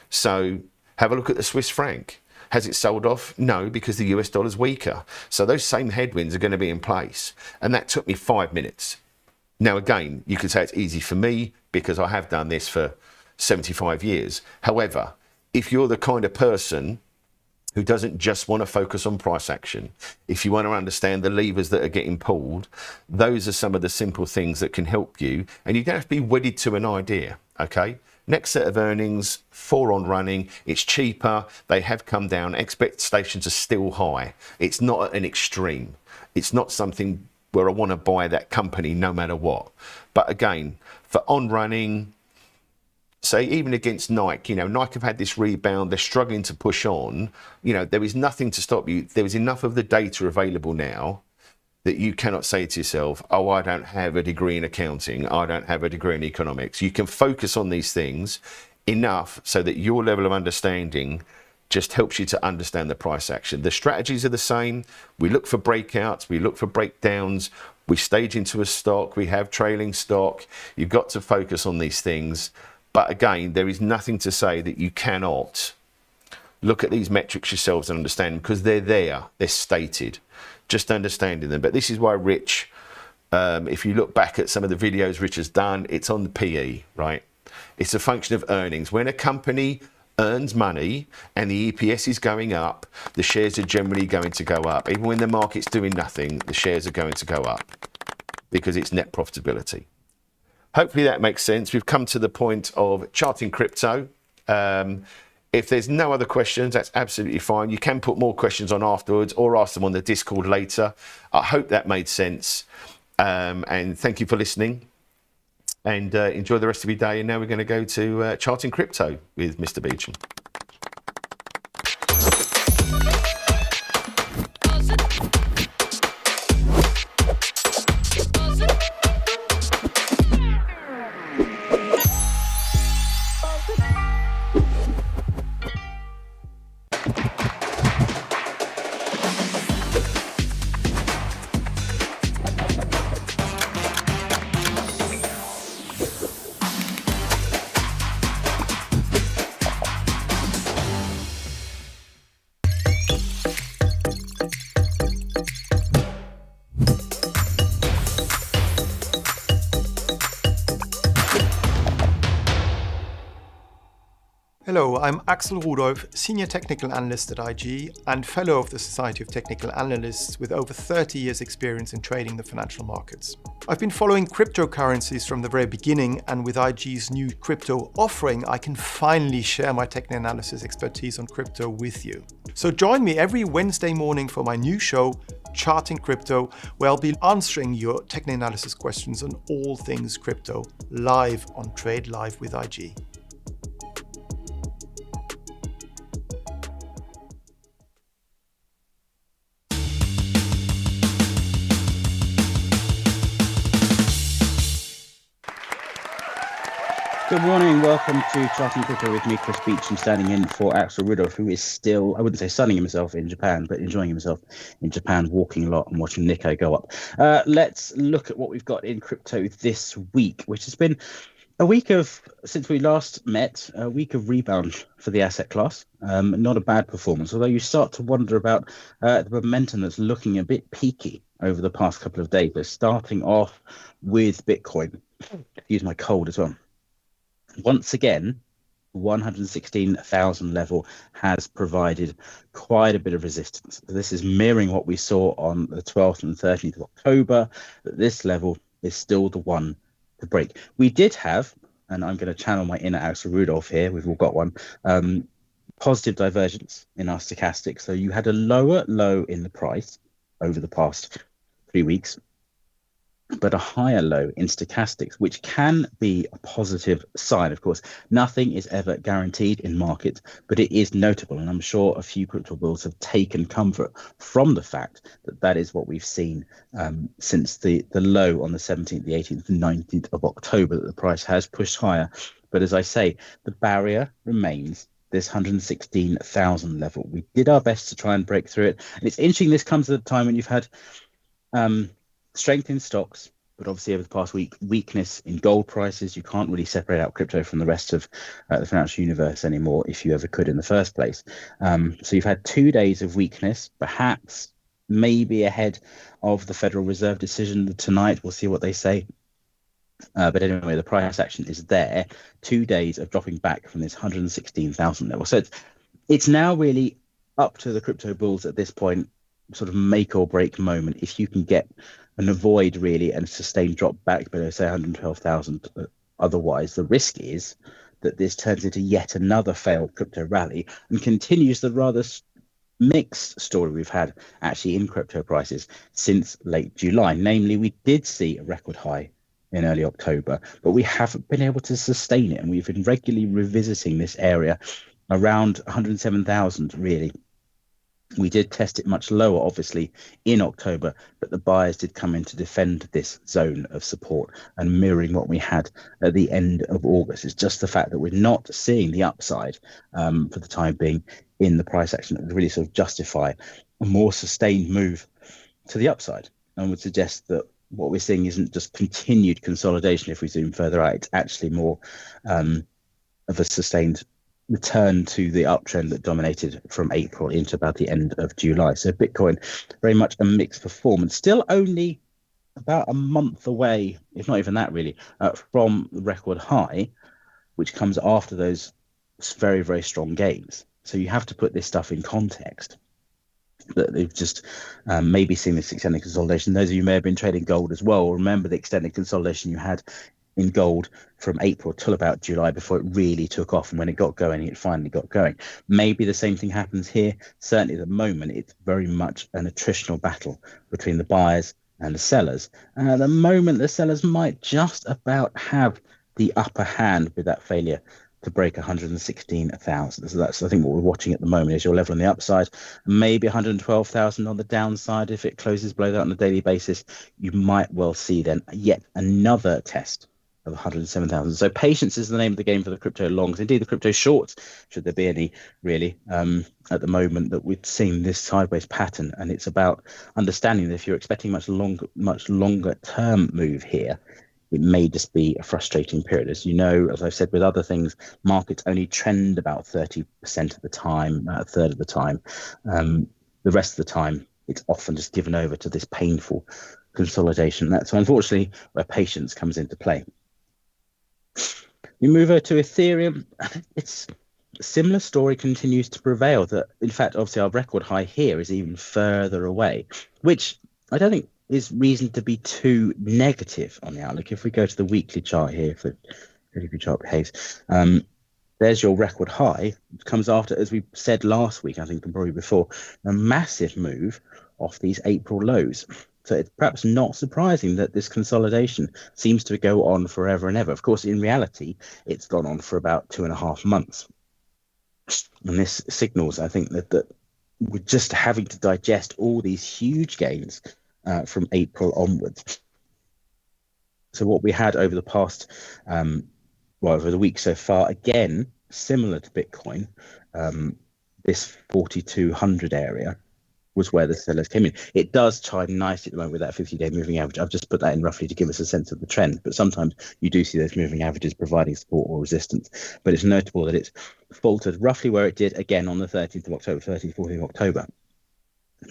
S2: So have a look at the Swiss franc. Has it sold off? No, because the US dollar's weaker. So those same headwinds are going to be in place. And that took me 5 minutes. Now, again, you could say it's easy for me because I have done this for 75 years. However, if you're the kind of person who doesn't just want to focus on price action, if you want to understand the levers that are getting pulled, those are some of the simple things that can help you. And you don't have to be wedded to an idea, okay? Next set of earnings, for On Running, it's cheaper, they have come down, expectations are still high. It's not at an extreme. It's not something where I want to buy that company no matter what. But again, for On Running, say even against Nike, Nike have had this rebound, they're struggling to push on. There is nothing to stop you. There is enough of the data available now that you cannot say to yourself, oh, I don't have a degree in accounting, I don't have a degree in economics. You can focus on these things enough so that your level of understanding just helps you to understand the price action. The strategies are the same. We look for breakouts, we look for breakdowns, we stage into a stock, we have trailing stock. You've got to focus on these things. But again, there is nothing to say that you cannot look at these metrics yourselves and understand them, because they're there, they're stated, just understanding them. But this is why Rich, if you look back at some of the videos Rich has done, it's on the PE, right? It's a function of earnings. When a company earns money and the EPS is going up, the shares are generally going to go up. Even when the market's doing nothing, the shares are going to go up because it's net profitability. Hopefully that makes sense. We've come to the point of charting crypto. If there's no other questions, that's absolutely fine. You can put more questions on afterwards or ask them on the Discord later. I hope that made sense. And thank you for listening. And enjoy the rest of your day. And now we're going to go to charting crypto with Mr. Beecham.
S4: Hello, I'm Axel Rudolph, Senior Technical Analyst at IG and Fellow of the Society of Technical Analysts with over 30 years experience in trading the financial markets. I've been following cryptocurrencies from the very beginning, and with IG's new crypto offering, I can finally share my technical analysis expertise on crypto with you. So join me every Wednesday morning for my new show, Charting Crypto, where I'll be answering your technical analysis questions on all things crypto, live on Trade Live with IG.
S5: Good morning, welcome to Charting Crypto with me, Chris Beecham, standing in for Axel Rudolph, who is still, I wouldn't say sunning himself in Japan, but enjoying himself in Japan, walking a lot and watching Nikkei go up. Let's look at what we've got in crypto this week, which has been a week of, since we last met, a week of rebound for the asset class. Not a bad performance, although you start to wonder about the momentum that's looking a bit peaky over the past couple of days. We're starting off with Bitcoin. Excuse my cold as well. Once again, 116,000 level has provided quite a bit of resistance. This is mirroring what we saw on the 12th and 13th of October, that this level is still the one to break. We did have, and I'm going to channel my inner Axel Rudolph here, we've all got one, positive divergence in our stochastics. So you had a lower low in the price over the past 3 weeks, but a higher low in stochastics, which can be a positive sign. Of course, nothing is ever guaranteed in markets, but it is notable. And I'm sure a few crypto bulls have taken comfort from the fact that that is what we've seen since the low on the 17th, the 18th, and 19th of October, that the price has pushed higher. But as I say, the barrier remains this 116,000 level. We did our best to try and break through it. And it's interesting, this comes at a time when you've had strength in stocks, but obviously over the past week, weakness in gold prices. You can't really separate out crypto from the rest of the financial universe anymore, if you ever could in the first place. So you've had 2 days of weakness, perhaps maybe ahead of the Federal Reserve decision tonight. We'll see what they say. But anyway, the price action is there. 2 days of dropping back from this 116,000 level. So it's now really up to the crypto bulls at this point, sort of make or break moment. If you can get and avoid really and sustained drop back below, say, 112,000, otherwise the risk is that this turns into yet another failed crypto rally and continues the rather mixed story we've had actually in crypto prices since late July. Namely, we did see a record high in early October, but we haven't been able to sustain it, and we've been regularly revisiting this area around 107,000 really. We did test it much lower, obviously, in October, but the buyers did come in to defend this zone of support and mirroring what we had at the end of August. It's just the fact that we're not seeing the upside for the time being in the price action that would really sort of justify a more sustained move to the upside, and would suggest that what we're seeing isn't just continued consolidation if we zoom further out. It's actually more of a sustained return to the uptrend that dominated from April into about the end of July. So Bitcoin, very much a mixed performance, still only about a month away, if not even that really, from the record high, which comes after those very, very strong gains. So you have to put this stuff in context. That they've just maybe seen this extended consolidation. Those of you may have been trading gold as well, remember the extended consolidation you had in gold from April till about July before it really took off, and when it got going, it finally got going. Maybe the same thing happens here. Certainly at the moment, it's very much an attritional battle between the buyers and the sellers. And at the moment, the sellers might just about have the upper hand with that failure to break 116,000. So that's, I think, what we're watching at the moment is your level on the upside, maybe 112,000 on the downside. If it closes below that on a daily basis, you might well see then yet another test of 107,000. So patience is the name of the game for the crypto longs, indeed the crypto shorts, should there be any really, at the moment that we've seen this sideways pattern. And it's about understanding that if you're expecting much longer term move here, it may just be a frustrating period. As you know, as I've said with other things, markets only trend about 30% of the time, a third of the time. The rest of the time, it's often just given over to this painful consolidation. That's unfortunately where patience comes into play. We move over to Ethereum. It's a similar story continues to prevail. That, in fact, obviously our record high here is even further away, which I don't think is reason to be too negative on the outlook. If we go to the weekly chart here, if the weekly chart behaves, there's your record high. It comes after, as we said last week, I think, and probably before, a massive move off these April lows. So it's perhaps not surprising that this consolidation seems to go on forever and ever. Of course, in reality, it's gone on for about 2.5 months. And this signals, I think, that we're just having to digest all these huge gains from April onwards. So what we had over the past, over the week so far, again, similar to Bitcoin, this 4,200 area was where the sellers came in. It does chime nicely at the moment with that 50-day moving average. I've just put that in roughly to give us a sense of the trend, but sometimes you do see those moving averages providing support or resistance. But it's notable that it's faltered roughly where it did again on the 13th of October, 13th, 14th of October.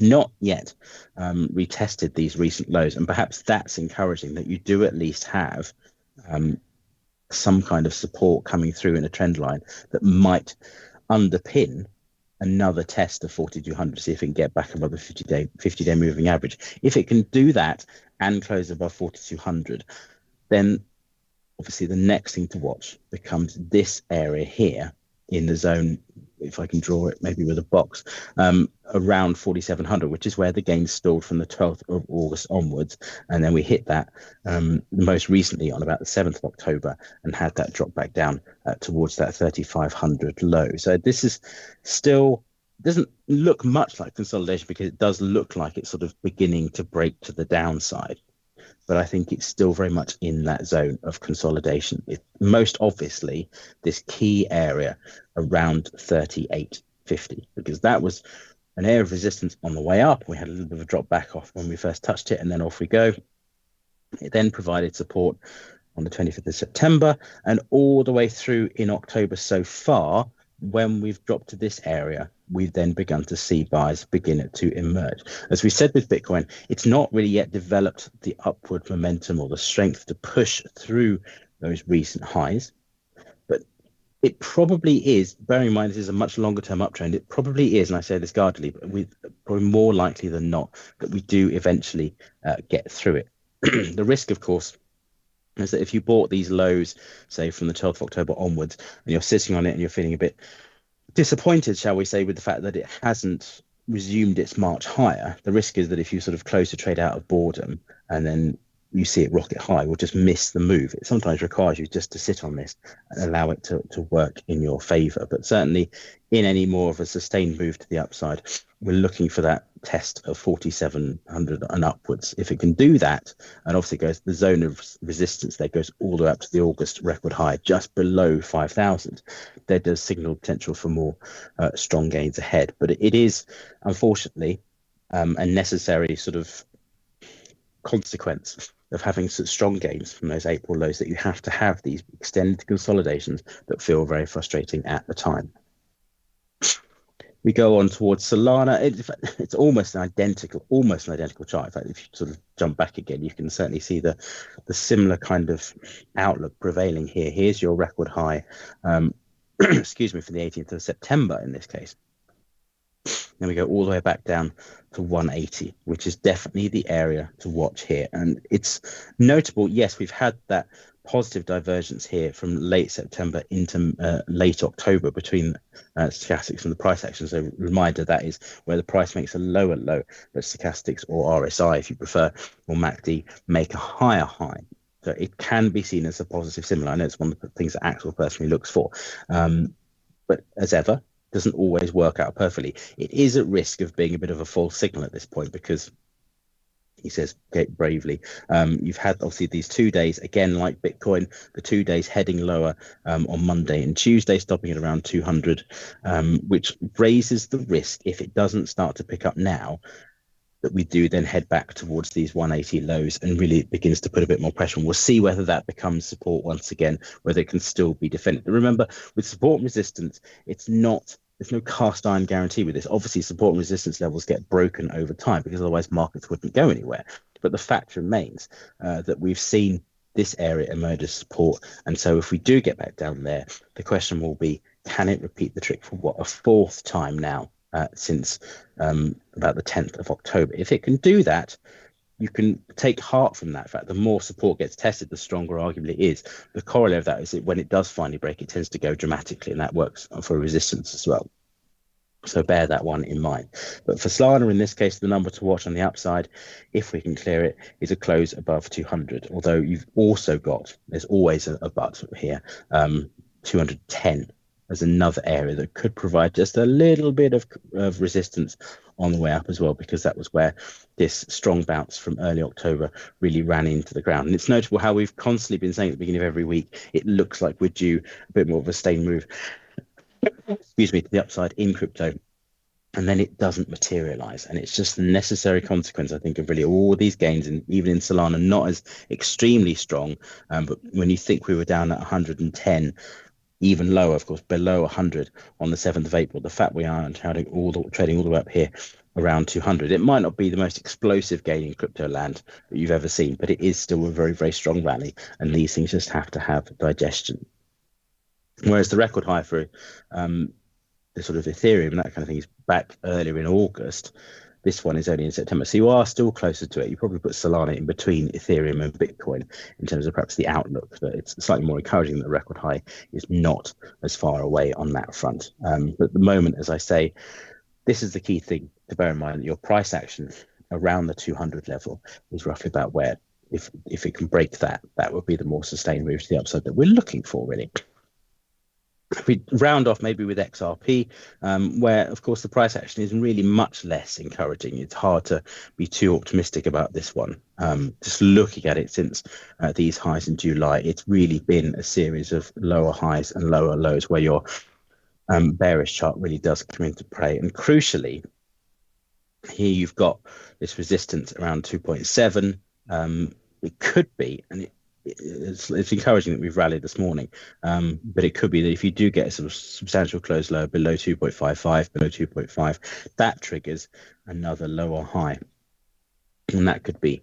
S5: Not yet retested these recent lows, and perhaps that's encouraging that you do at least have some kind of support coming through in a trend line that might underpin another test of 4,200 to see if it can get back above the 50-day moving average. If it can do that and close above 4,200, then obviously the next thing to watch becomes this area here in the zone, if I can draw it maybe with a box, around 4,700, which is where the gains stalled from the 12th of August onwards. And then we hit that most recently on about the 7th of October and had that drop back down towards that 3,500 low. So this is still, doesn't look much like consolidation because it does look like it's sort of beginning to break to the downside. But I think it's still very much in that zone of consolidation. Most obviously, this key area around 38.50, because that was an area of resistance on the way up. We had a little bit of a drop back off when we first touched it, and then off we go. It then provided support on the 25th of September and all the way through in October so far. When we've dropped to this area, we've then begun to see buys begin to emerge. As we said with Bitcoin, it's not really yet developed the upward momentum or the strength to push through those recent highs. But it probably is, bearing in mind this is a much longer term uptrend, it probably is, and I say this guardedly, but with probably more likely than not that we do eventually get through it. The risk, of course, is that if you bought these lows, say from the 12th of October onwards, and you're sitting on it and you're feeling a bit disappointed, shall we say, with the fact that it hasn't resumed its march higher, the risk is that if you sort of close the trade out of boredom and then you see it rocket high, we'll just miss the move. It sometimes requires you just to sit on this and allow it to work in your favor. But certainly in any more of a sustained move to the upside, we're looking for that test of 4,700 and upwards. If it can do that, and obviously goes the zone of resistance there goes all the way up to the August record high, just below 5,000, there does signal potential for more strong gains ahead. But it is, unfortunately, a necessary sort of consequence of having such strong gains from those April lows that you have to have these extended consolidations that feel very frustrating at the time. We go on towards Solana. It's almost an identical chart. In fact, if you sort of jump back again, you can certainly see the similar kind of outlook prevailing here. Here's your record high, excuse me, for the 18th of September in this case. Then we go all the way back down to 180, which is definitely the area to watch here. And it's notable, yes, we've had that positive divergence here from late September into late October between stochastics and the price action. So reminder, that is where the price makes a lower low, but stochastics or RSI, if you prefer, or MACD make a higher high. So it can be seen as a positive similar. I know it's one of the things that Axel personally looks for. But as ever, doesn't always work out perfectly. It is at risk of being a bit of a false signal at this point because he says bravely, you've had obviously these 2 days, again, like Bitcoin, the 2 days heading lower on Monday and Tuesday, stopping at around 200, which raises the risk if it doesn't start to pick up now, that we do then head back towards these 180 lows and really it begins to put a bit more pressure. And we'll see whether that becomes support once again, whether it can still be defended. Remember, with support and resistance, there's no cast iron guarantee with this. Obviously, support and resistance levels get broken over time because otherwise markets wouldn't go anywhere. But the fact remains that we've seen this area emerge as support. And so if we do get back down there, the question will be, can it repeat the trick for what, a fourth time now since about the 10th of October? If it can do that, you can take heart from that fact. The more support gets tested, the stronger arguably it is. The corollary of that is that when it does finally break, it tends to go dramatically, and that works for resistance as well. So bear that one in mind. But for Solana, in this case, the number to watch on the upside, if we can clear it, is a close above 200. Although you've also got, there's always a but here, 210 as another area that could provide just a little bit of resistance on the way up as well, because that was where this strong bounce from early October really ran into the ground. And it's notable how we've constantly been saying at the beginning of every week, it looks like we're due a bit more of a sustained move, excuse me, to the upside in crypto. And then it doesn't materialize. And it's just the necessary consequence, I think, of really all these gains, and even in Solana, not as extremely strong. But when you think we were down at 110, even lower, of course, below 100 on the 7th of April, the fact we are trading all the way up here around 200, it might not be the most explosive gain in crypto land that you've ever seen, but it is still a very, very strong rally, and these things just have to have digestion. Whereas the record high for the sort of Ethereum and that kind of thing is back earlier in August. This one is only in September. So you are still closer to it. You probably put Solana in between Ethereum and Bitcoin in terms of perhaps the outlook, but it's slightly more encouraging that the record high is not as far away on that front. But at the moment, as I say, this is the key thing to bear in mind, that your price action around the 200 level is roughly about where, if it can break that, that would be the more sustained move to the upside that we're looking for, really. If we round off maybe with XRP, where, of course, the price action is really much less encouraging. It's hard to be too optimistic about this one. Just looking at it since these highs in July, it's really been a series of lower highs and lower lows where your bearish chart really does come into play. And crucially, here you've got this resistance around 2.7. It could be, and it's encouraging that we've rallied this morning, but it could be that if you do get a sort of substantial close lower below 2.55, below 2.5, that triggers another lower high, and that could be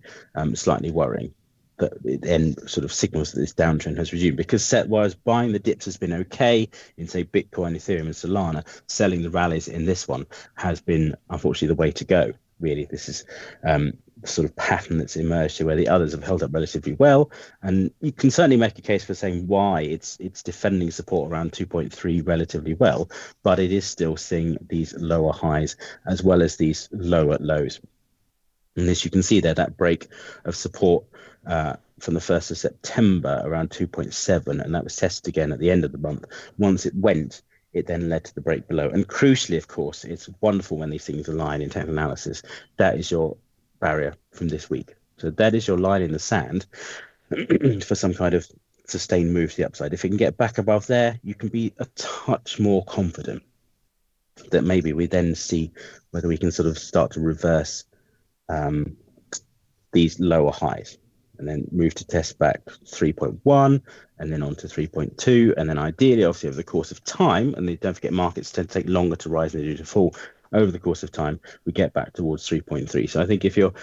S5: slightly worrying. But it then sort of signals that this downtrend has resumed, because set-wise, buying the dips has been okay in, say, Bitcoin, Ethereum, and Solana. Selling the rallies in this one has been, unfortunately, the way to go. Really, this is the sort of pattern that's emerged here, where the others have held up relatively well, and you can certainly make a case for saying why it's defending support around 2.3 relatively well, but it is still seeing these lower highs as well as these lower lows. And as you can see there, that break of support from the 1st of September around 2.7, and that was tested again at the end of the month. Once it went, it then led to the break below. And crucially, of course, it's wonderful when these things align in technical analysis. That is your barrier from this week. So that is your line in the sand for some kind of sustained move to the upside. If it can get back above there, you can be a touch more confident that maybe we then see whether we can sort of start to reverse these lower highs. and then move to test back 3.1 and then on to 3.2. And then ideally, obviously, over the course of time, and don't forget markets tend to take longer to rise than they do to fall, over the course of time, we get back towards 3.3. So I think if you're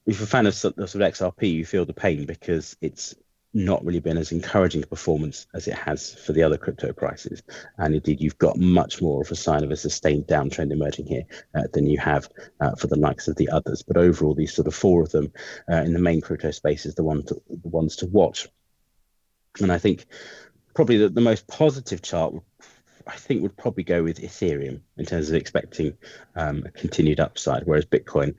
S5: a fan of sort of XRP, you feel the pain because it's not really been as encouraging a performance as it has for the other crypto prices. And indeed, you've got much more of a sign of a sustained downtrend emerging here than you have for the likes of the others. But overall, these sort of four of them in the main crypto space is the ones to watch. And I think probably the most positive chart, I think, would probably go with Ethereum in terms of expecting a continued upside, whereas Bitcoin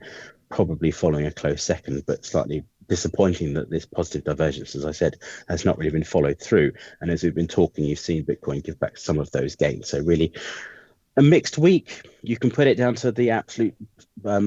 S5: probably following a close second, but slightly disappointing that this positive divergence, as I said, has not really been followed through. And as we've been talking, you've seen Bitcoin give back some of those gains. So really a mixed week. You can put it down to the absolute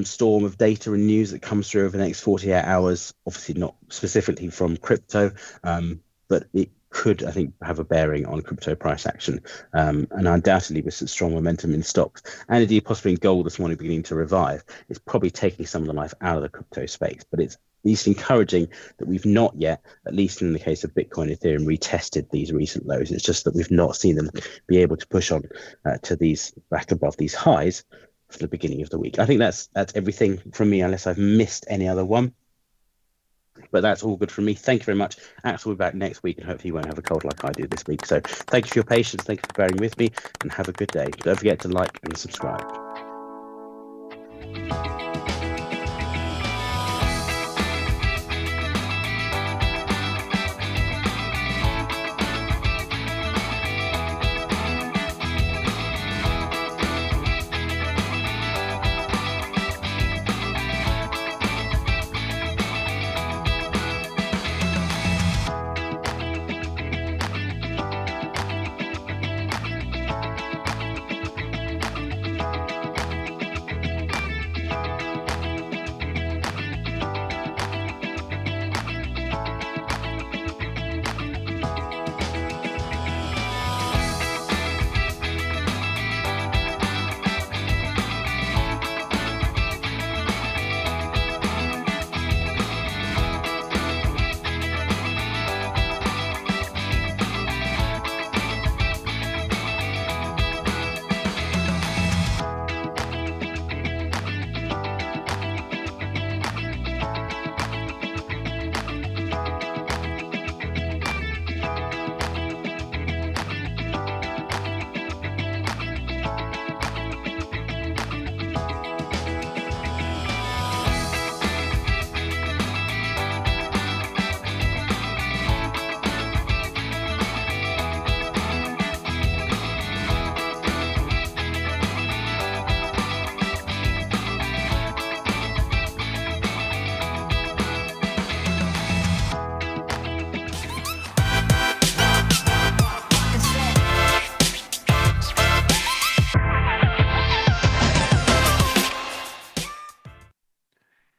S5: storm of data and news that comes through over the next 48 hours, obviously not specifically from crypto, but it could, I think, have a bearing on crypto price action, and undoubtedly with some strong momentum in stocks and indeed possibly in gold this morning beginning to revive. It's probably taking some of the life out of the crypto space, but it's at least encouraging that we've not yet, at least in the case of Bitcoin, Ethereum, retested these recent lows. It's just that we've not seen them be able to push on to these back above these highs for the beginning of the week. I think that's everything from me, unless I've missed any other one. But that's all good from me. Thank you very much. Axel will be back next week, and hopefully you won't have a cold like I do this week. So thank you for your patience. Thank you for bearing with me, and have a good day. Don't forget to like and subscribe.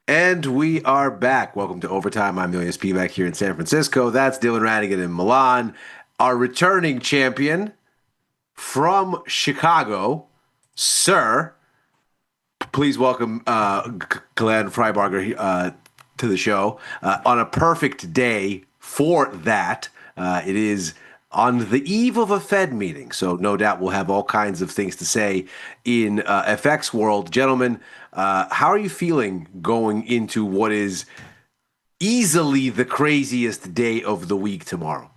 S6: And we are back. Welcome to Overtime. I'm Ilias Pivac here in San Francisco. That's Dylan Radigan in Milan. Our returning champion from Chicago, sir. Please welcome Glenn Freiberger to the show on a perfect day for that. It is on the eve of a Fed meeting, so no doubt we'll have all kinds of things to say in FX world. Gentlemen, how are you feeling going into what is easily the craziest day of the week tomorrow?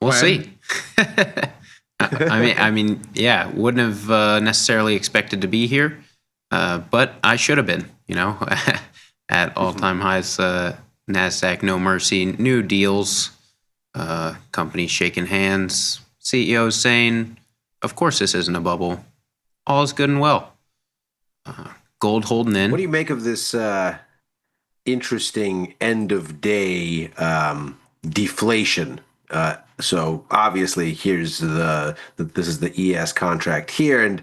S7: We'll see. I mean, yeah, wouldn't have necessarily expected to be here, but I should have been, at all-time highs. NASDAQ, no mercy, new deals, companies shaking hands, CEOs saying, of course this isn't a bubble. All is good and well. Gold holding in.
S6: What do you make of this interesting end-of-day deflation? So obviously, here's this is the ES contract here, and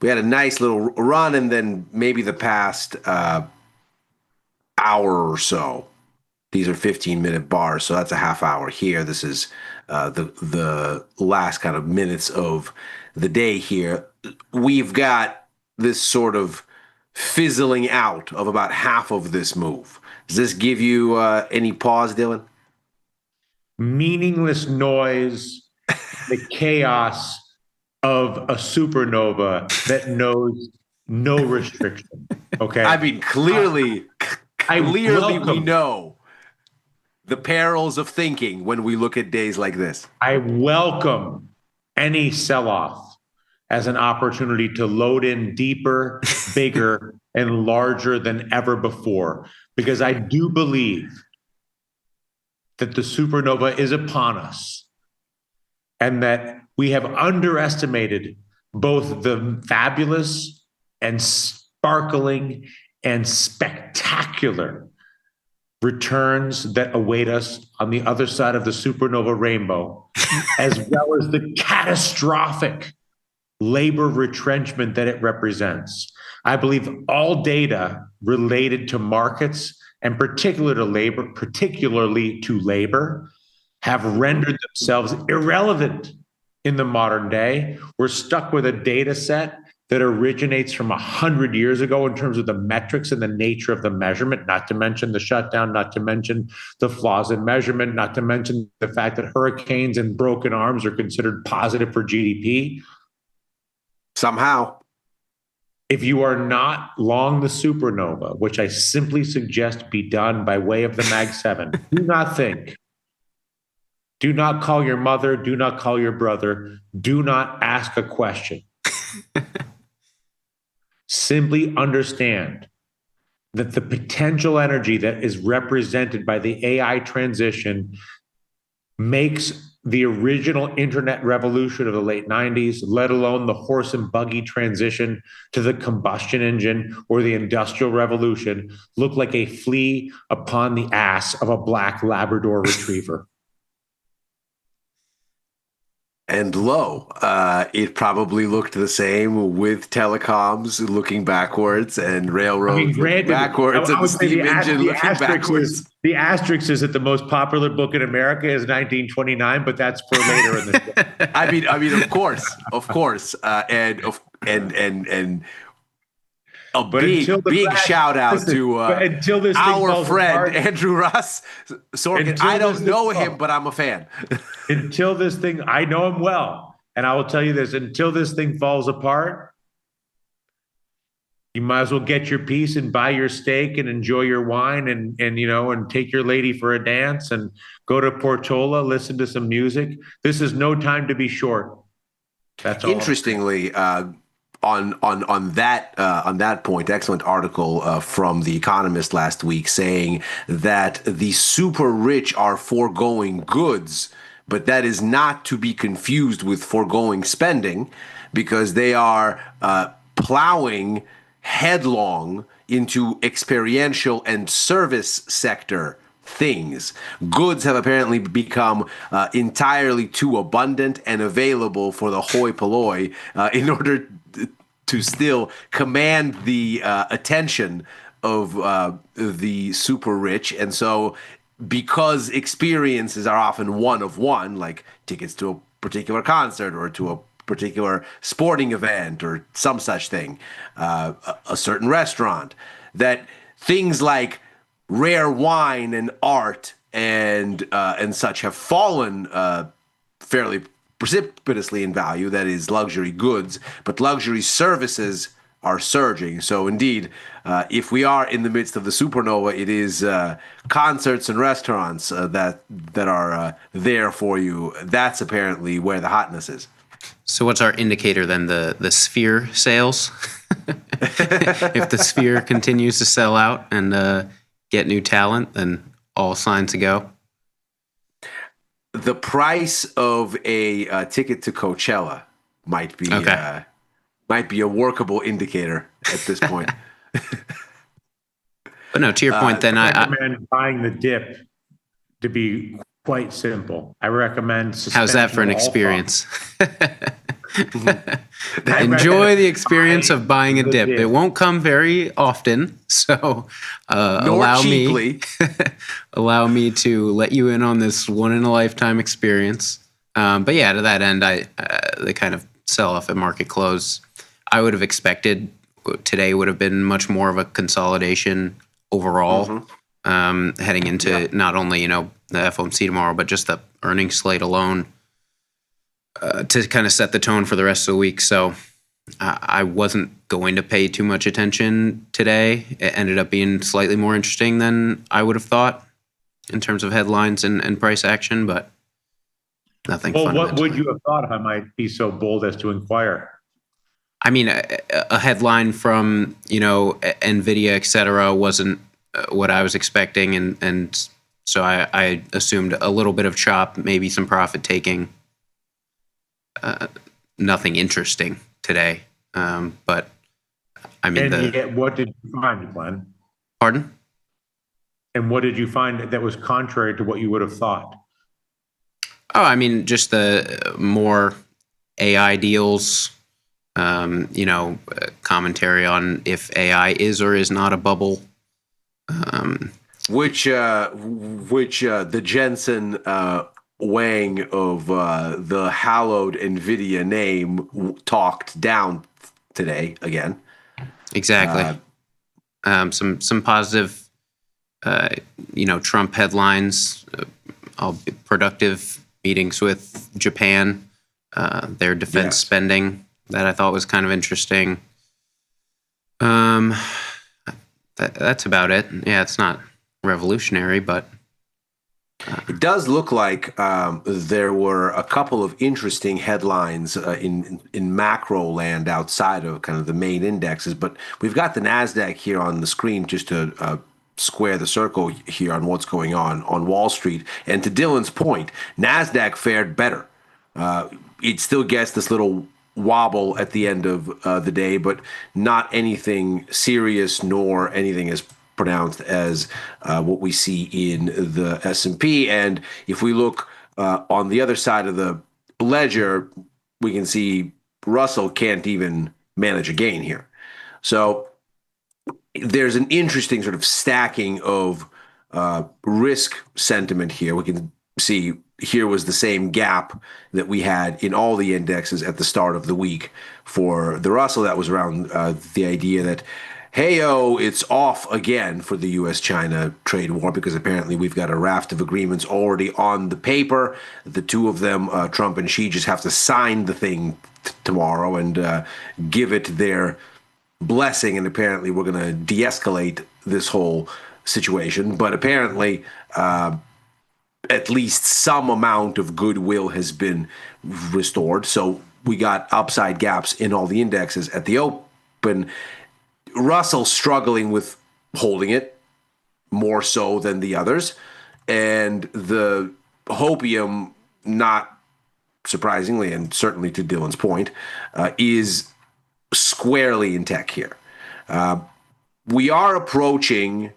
S6: we had a nice little run, and then maybe the past hour or so. These are 15-minute bars, so that's a half hour here. This is the last kind of minutes of the day here. We've got this sort of fizzling out of about half of this move. Does this give you any pause, Dylan?
S8: Meaningless noise, the chaos of a supernova that knows no restriction. Okay.
S6: I mean, clearly we
S8: welcome-
S6: know the perils of thinking when we look at days like this.
S8: I welcome any sell-off as an opportunity to load in deeper, bigger, and larger than ever before, because I do believe that the supernova is upon us and that we have underestimated both the fabulous and sparkling and spectacular returns that await us on the other side of the supernova rainbow, as well as the catastrophic labor retrenchment that it represents. I believe all data related to markets and particularly to labor, have rendered themselves irrelevant in the modern day. We're stuck with a data set that originates from 100 years ago in terms of the metrics and the nature of the measurement, not to mention the shutdown, not to mention the flaws in measurement, not to mention the fact that hurricanes and broken arms are considered positive for GDP.
S6: Somehow.
S8: If you are not long the supernova, which I simply suggest be done by way of the Mag 7, do not think. Do not call your mother. Do not call your brother. Do not ask a question. Simply understand that the potential energy that is represented by the AI transition makes the original internet revolution of the late 90s, let alone the horse and buggy transition to the combustion engine or the industrial revolution, look like a flea upon the ass of a black Labrador retriever.
S6: And lo, it probably looked the same with telecoms looking backwards and railroads looking backwards and the steam engine looking backwards.
S8: The asterisk is that the most popular book in America is 1929, but that's for later in the show.
S6: I mean, of course, and a big shout out to our friend Andrew Ross Sorkin. I don't know him, but I'm a fan.
S8: Until this thing, I know him well, and I will tell you this: until this thing falls apart, you might as well get your piece and buy your steak and enjoy your wine and take your lady for a dance and go to Portola, listen to some music. This is no time to be short. That's all.
S6: Interestingly, on that point, excellent article from The Economist last week saying that the super rich are foregoing goods, but that is not to be confused with foregoing spending, because they are plowing headlong into experiential and service sector things. Goods have apparently become entirely too abundant and available for the hoi polloi in order to still command the attention of the super rich. And so because experiences are often one of one, like tickets to a particular concert or to a particular sporting event or some such thing, a certain restaurant, that things like rare wine and art and such have fallen fairly precipitously in value. That is luxury goods, but luxury services are surging. So indeed, if we are in the midst of the supernova, it is concerts and restaurants that are there for you. That's apparently where the hotness is.
S7: So what's our indicator then? The Sphere sales? If the Sphere continues to sell out and get new talent, then all signs to go.
S6: The price of a ticket to Coachella might be a workable indicator at this point.
S7: But no, to your point, then
S8: I recommend buying the dip to be quite simple. I recommend suspension.
S7: How's that for an experience? Enjoy the experience of buying a dip. It won't come very often, so allow me to let you in on this one in a lifetime experience. But yeah, to that end, the kind of sell off at market close, I would have expected today would have been much more of a consolidation overall. heading into not only, the FOMC tomorrow, but just the earnings slate alone to kind of set the tone for the rest of the week. So I wasn't going to pay too much attention today. It ended up being slightly more interesting than I would have thought in terms of headlines and price action, but nothing
S8: Well, what
S7: fundamentally.
S8: would you have thought if I might be so bold as to inquire?
S7: I mean, a headline from, NVIDIA, et cetera, wasn't what I was expecting. And so I assumed a little bit of chop, maybe some profit taking. Nothing interesting today. But I mean,
S8: And yet, what did you find, Glenn?
S7: Pardon?
S8: And what did you find that was contrary to what you would have thought?
S7: Oh, I mean, just the more AI deals, commentary on if AI is or is not a bubble.
S6: Which the Jensen Wang of the hallowed NVIDIA name talked down today again.
S7: Exactly. Some positive, Trump headlines, productive meetings with Japan, their defense spending that I thought was kind of interesting. That's about it. Yeah, it's not revolutionary, but
S6: it does look like there were a couple of interesting headlines in macro land outside of kind of the main indexes. But we've got the NASDAQ here on the screen just to square the circle here on what's going on Wall Street. And to Dylan's point, NASDAQ fared better. It still gets this little wobble at the end of the day, but not anything serious nor anything as pronounced as what we see in the S&P. And if we look on the other side of the ledger, we can see Russell can't even manage a gain here. So there's an interesting sort of stacking of risk sentiment here. We can see here was the same gap that we had in all the indexes at the start of the week for the Russell. That was around the idea that, hey-oh, it's off again for the U.S.-China trade war, because apparently we've got a raft of agreements already on the paper. The two of them, Trump and Xi, just have to sign the thing tomorrow and give it their blessing, and apparently we're going to de-escalate this whole situation. But apparently at least some amount of goodwill has been restored. So we got upside gaps in all the indexes at the open. Russell struggling with holding it more so than the others. And the hopium, not surprisingly, and certainly to Dylan's point, is squarely in tech here. We are approaching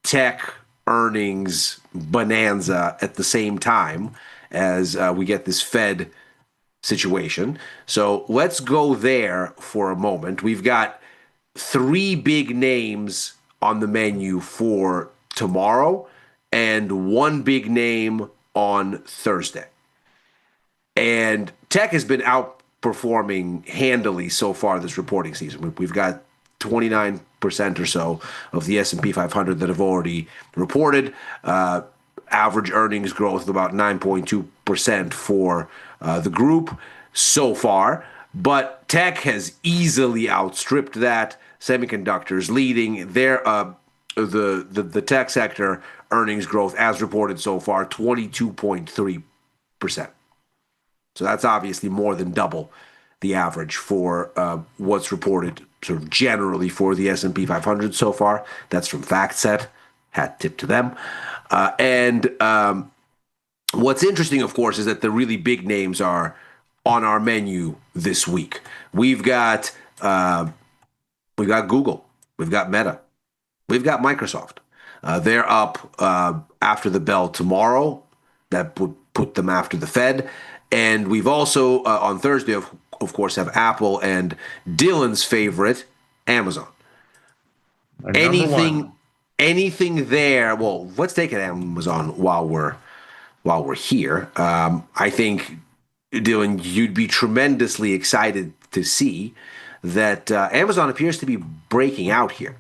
S6: tech earnings bonanza at the same time as we get this Fed situation. So let's go there for a moment. We've got three big names on the menu for tomorrow and one big name on Thursday. And tech has been outperforming handily so far this reporting season. We've got 29% or so of the S&P 500 that have already reported. Average earnings growth of about 9.2% for the group so far. But tech has easily outstripped that. Semiconductors leading their the tech sector earnings growth as reported so far 22.3%. So that's obviously more than double the average for what's reported sort of generally for the S&P 500 so far. That's from FactSet. Hat tip to them. And what's interesting, of course, is that the really big names are on our menu this week. We've got Google, we've got Meta, we've got Microsoft. They're up after the bell tomorrow. That would put them after the Fed. And we've also on Thursday, of course, have Apple and Dylan's favorite, Amazon. Anything there? Well, let's take it Amazon while we're here. I think, Dylan, you'd be tremendously excited to see that Amazon appears to be breaking out here.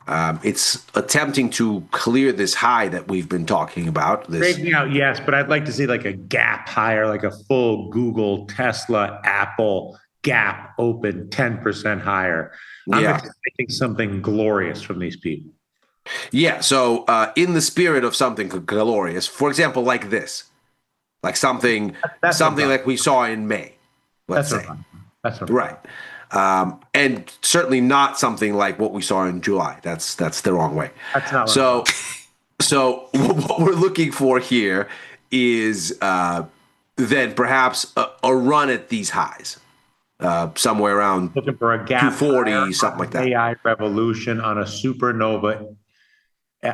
S6: It's attempting to clear this high that we've been talking about. This,
S8: Breaking out, yes, but I'd like to see like a gap higher, like a full Google, Tesla, Apple gap open 10% higher. I'm
S6: yeah.
S8: expecting something glorious from these people.
S6: Yeah, so in the spirit of something glorious, for example, like this, like something
S8: That's
S6: something
S8: what
S6: like we saw in May, let's say.
S8: That's what
S6: Right. And certainly not something like what we saw in July. That's the wrong way.
S8: That's not what
S6: so. So what we're looking for here is then perhaps a run at these highs, somewhere around
S8: looking for a gap
S6: 240, something like that.
S8: AI revolution on a supernova,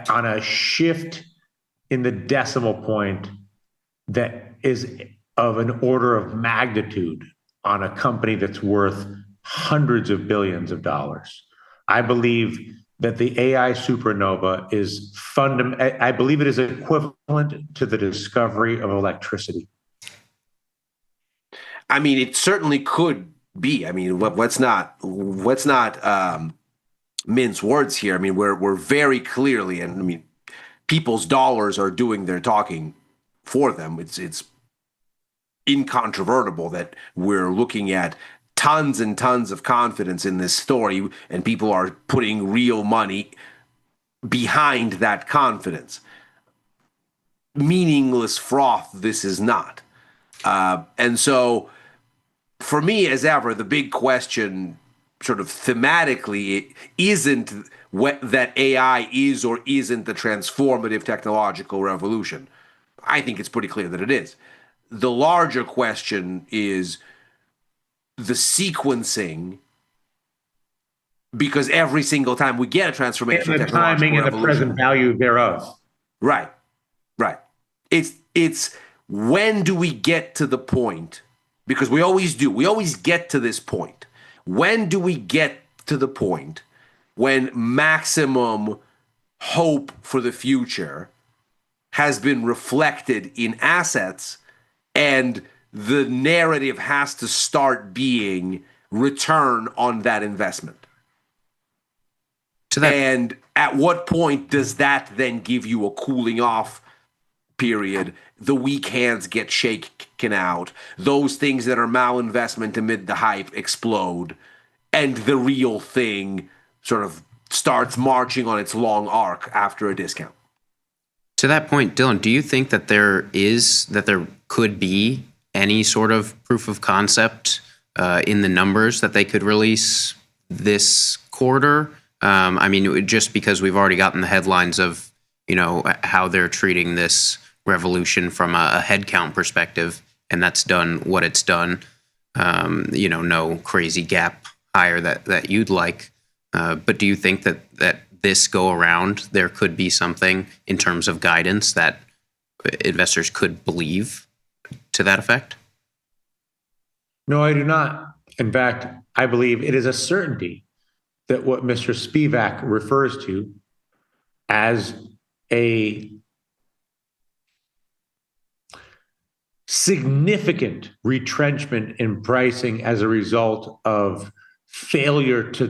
S8: on a shift in the decimal point that is of an order of magnitude on a company that's worth hundreds of billions of dollars. I believe that the AI supernova is I believe it is equivalent to the discovery of electricity.
S6: I mean, it certainly could be. I mean, let's not mince words here. I mean, we're very clearly, and I mean, people's dollars are doing their talking for them. It's incontrovertible that we're looking at tons and tons of confidence in this story, and people are putting real money behind that confidence. Meaningless froth, this is not. And so, for me, as ever, the big question, sort of thematically, isn't that AI is or isn't the transformative technological revolution. I think it's pretty clear that it is. The larger question is the sequencing, because every single time we get a transformation,
S8: and the timing and the present value thereof.
S6: Right. It's when do we get to the point? Because we always do. We always get to this point. When do we get to the point when maximum hope for the future has been reflected in assets, and the narrative has to start being return on that investment? And at what point does that then give you a cooling off period? The weak hands get shaken out. Those things that are malinvestment amid the hype explode. And the real thing sort of starts marching on its long arc after a discount.
S7: To that point, Dylan, do you think that there could be any sort of proof of concept in the numbers that they could release this quarter? I mean, just because we've already gotten the headlines of, how they're treating this revolution from a headcount perspective, and that's done what it's done. No crazy gap higher that you'd like. But do you think that this go around, there could be something in terms of guidance that investors could believe to that effect?
S8: No, I do not. In fact, I believe it is a certainty that what Mr. Spivak refers to as a significant retrenchment in pricing as a result of failure to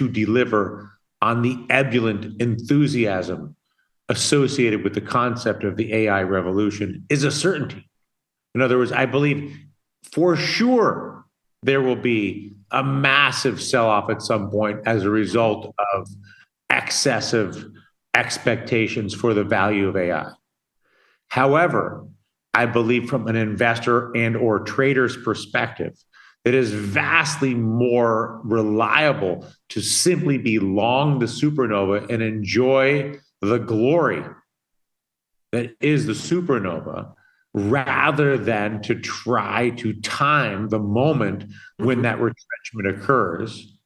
S8: deliver on the ebullient enthusiasm associated with the concept of the AI revolution is a certainty. In other words, I believe for sure there will be a massive sell-off at some point as a result of excessive expectations for the value of AI. However, I believe from an investor and or trader's perspective, it is vastly more reliable to simply be long the supernova and enjoy the glory that is the supernova, rather than to try to time the moment when that retrenchment occurs.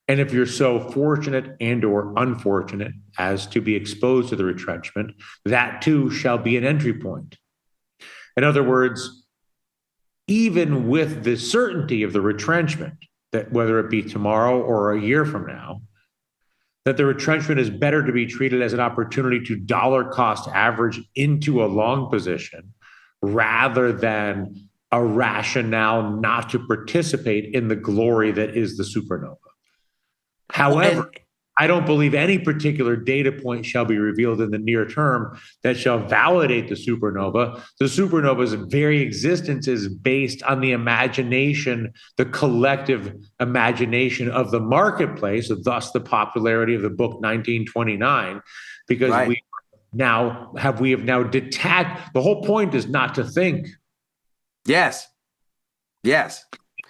S8: And if you're so fortunate and or unfortunate as to be exposed to the retrenchment, that too shall be an entry point. In other words, even with the certainty of the retrenchment, that whether it be tomorrow or a year from now, that the retrenchment is better to be treated as an opportunity to dollar cost average into a long position rather than a rationale not to participate in the glory that is the supernova. However, I don't believe any particular data point shall be revealed in the near term that shall validate the supernova. The supernova's very existence is based on the imagination, the collective imagination of the marketplace, thus the popularity of the book 1929, because
S6: Right.
S8: we have now detached. The whole point is not to think.
S6: Yes. Yes.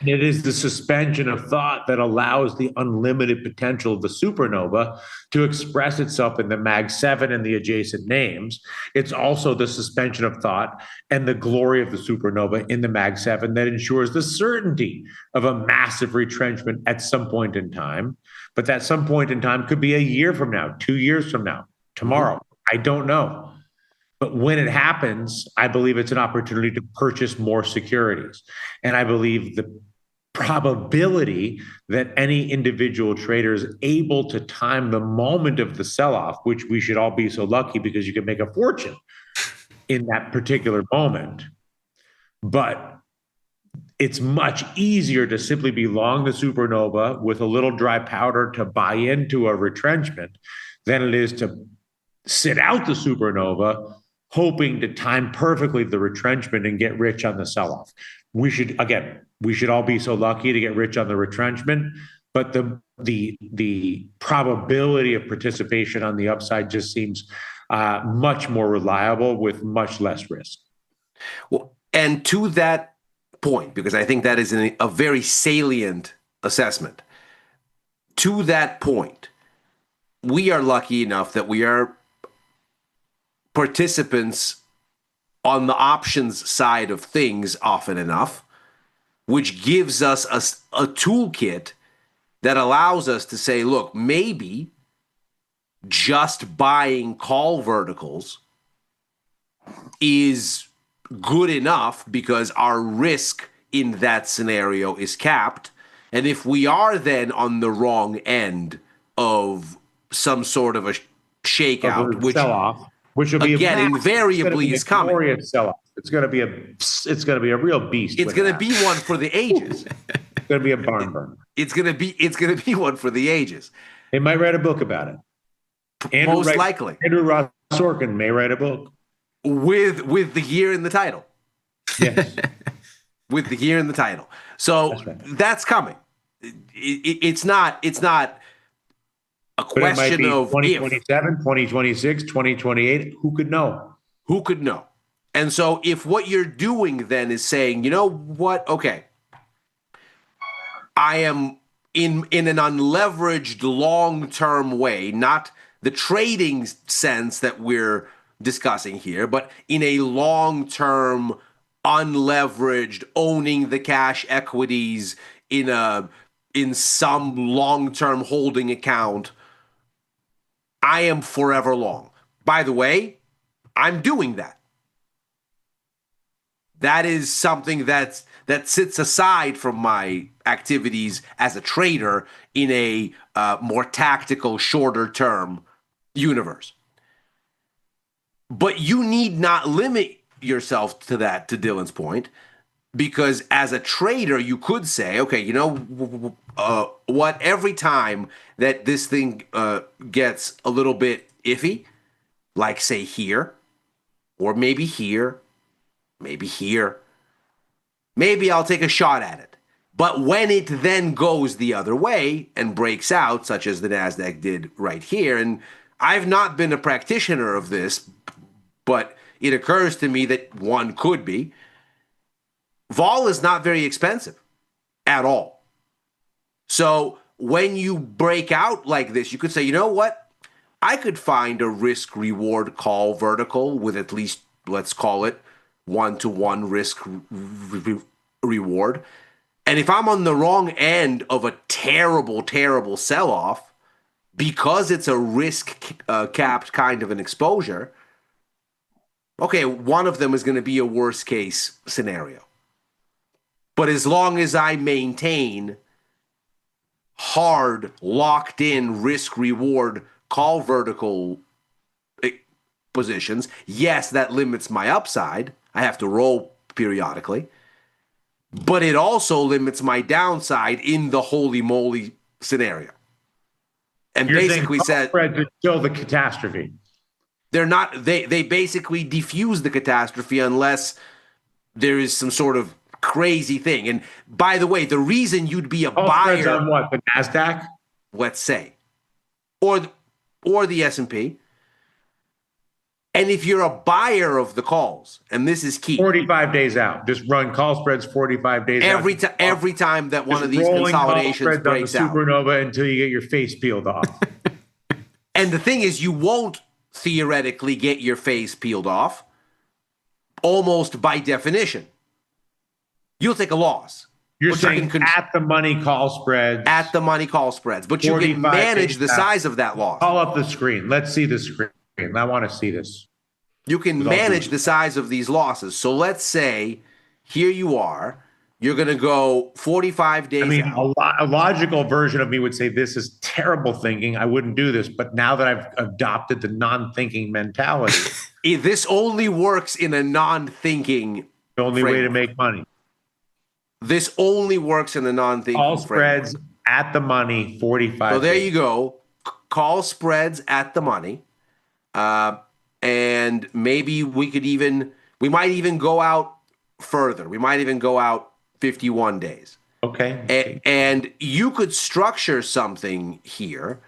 S8: It is the suspension of thought that allows the unlimited potential of the supernova to express itself in the Mag 7 and the adjacent names. It's also the suspension of thought and the glory of the supernova in the Mag 7 that ensures the certainty of a massive retrenchment at some point in time. But that some point in time could be a year from now, 2 years from now, tomorrow. I don't know. But when it happens, I believe it's an opportunity to purchase more securities. And I believe the probability that any individual trader is able to time the moment of the sell-off, which we should all be so lucky because you can make a fortune in that particular moment. But it's much easier to simply be long the supernova with a little dry powder to buy into a retrenchment than it is to sit out the supernova hoping to time perfectly the retrenchment and get rich on the sell-off. We should all be so lucky to get rich on the retrenchment, but the probability of participation on the upside just seems much more reliable with much less risk.
S6: Well, and to that point, because I think that is a very salient assessment, to that point, we are lucky enough that we are participants on the options side of things often enough, which gives us a toolkit that allows us to say, look, maybe just buying call verticals is good enough because our risk in that scenario is capped. And if we are then on the wrong end of some sort of a shakeout, which
S8: sell-off, which will be
S6: again invariably is coming.
S8: Glorious sell-off. It's going to be a real beast.
S6: It's going to be one for the ages.
S8: It's going to be a barn burner.
S6: It's going to be one for the ages.
S8: They might write a book about it.
S6: Most likely.
S8: Andrew Ross Sorkin may write a book
S6: with the year in the title.
S8: Yes.
S6: With the year in the title. So that's coming. It's not a question of
S8: 2027, 2026, 2028. Who could know?
S6: Who could know? And so if what you're doing then is saying, you know what? Okay. I am in an unleveraged long-term way, not the trading sense that we're discussing here, but in a long-term, unleveraged, owning the cash equities in some long-term holding account, I am forever long. By the way, I'm doing that. That is something that sits aside from my activities as a trader in a more tactical, shorter term universe. But you need not limit yourself to that, to Dylan's point, because as a trader, you could say, okay, you know what, every time that this thing gets a little bit iffy, like say here, or maybe here, maybe here, maybe I'll take a shot at it. But when it then goes the other way and breaks out, such as the NASDAQ did right here, and I've not been a practitioner of this, but it occurs to me that one could be, vol is not very expensive at all. So when you break out like this, you could say, you know what? I could find a risk-reward call vertical with at least, let's call it, 1-to-1 risk reward. And if I'm on the wrong end of a terrible, terrible sell-off, because it's a risk capped kind of an exposure, okay, one of them is going to be a worst case scenario. But as long as I maintain hard, locked in risk reward call vertical positions, yes, that limits my upside. I have to roll periodically. But it also limits my downside in the holy moly scenario. and
S8: You're
S6: basically
S8: saying
S6: said
S8: spreads are still the catastrophe.
S6: they're not. They basically diffuse the catastrophe unless there is some sort of crazy thing. And by the way, the reason you'd be a
S8: Call spreads
S6: buyer,
S8: on what? The NASDAQ?
S6: let's say, or the S&P. And if you're a buyer of the calls, and this is key,
S8: 45 days out. Just run call spreads 45 days
S6: every
S8: out.
S6: every time that one
S8: Just
S6: of these
S8: rolling call
S6: consolidations
S8: spreads on the
S6: breaks out.
S8: supernova until you get your face peeled off.
S6: And the thing is, you won't theoretically get your face peeled off, almost by definition. You'll take a loss.
S8: You're
S6: But you
S8: saying
S6: can
S8: at the money call spreads.
S6: at the money call spreads, but you can
S8: 45
S6: manage
S8: days
S6: the
S8: out.
S6: size of that loss.
S8: Call up the screen. Let's see the screen. I want to see this.
S6: You can
S8: With all due
S6: manage the size of these losses. So let's say here you are, you're going to go 45 days
S8: I mean,
S6: out.
S8: a logical version of me would say this is terrible thinking. I wouldn't do this. But now that I've adopted the non-thinking mentality,
S6: This only works in a non-thinking
S8: the only way to
S6: framework.
S8: make money.
S6: This only works in a non-thinking
S8: All
S6: framework.
S8: spreads at the money, 45.
S6: So there
S8: days.
S6: you go. Call spreads at the money. And maybe we might even go out further. We might even go out 51 days.
S8: Okay.
S6: And you could structure something here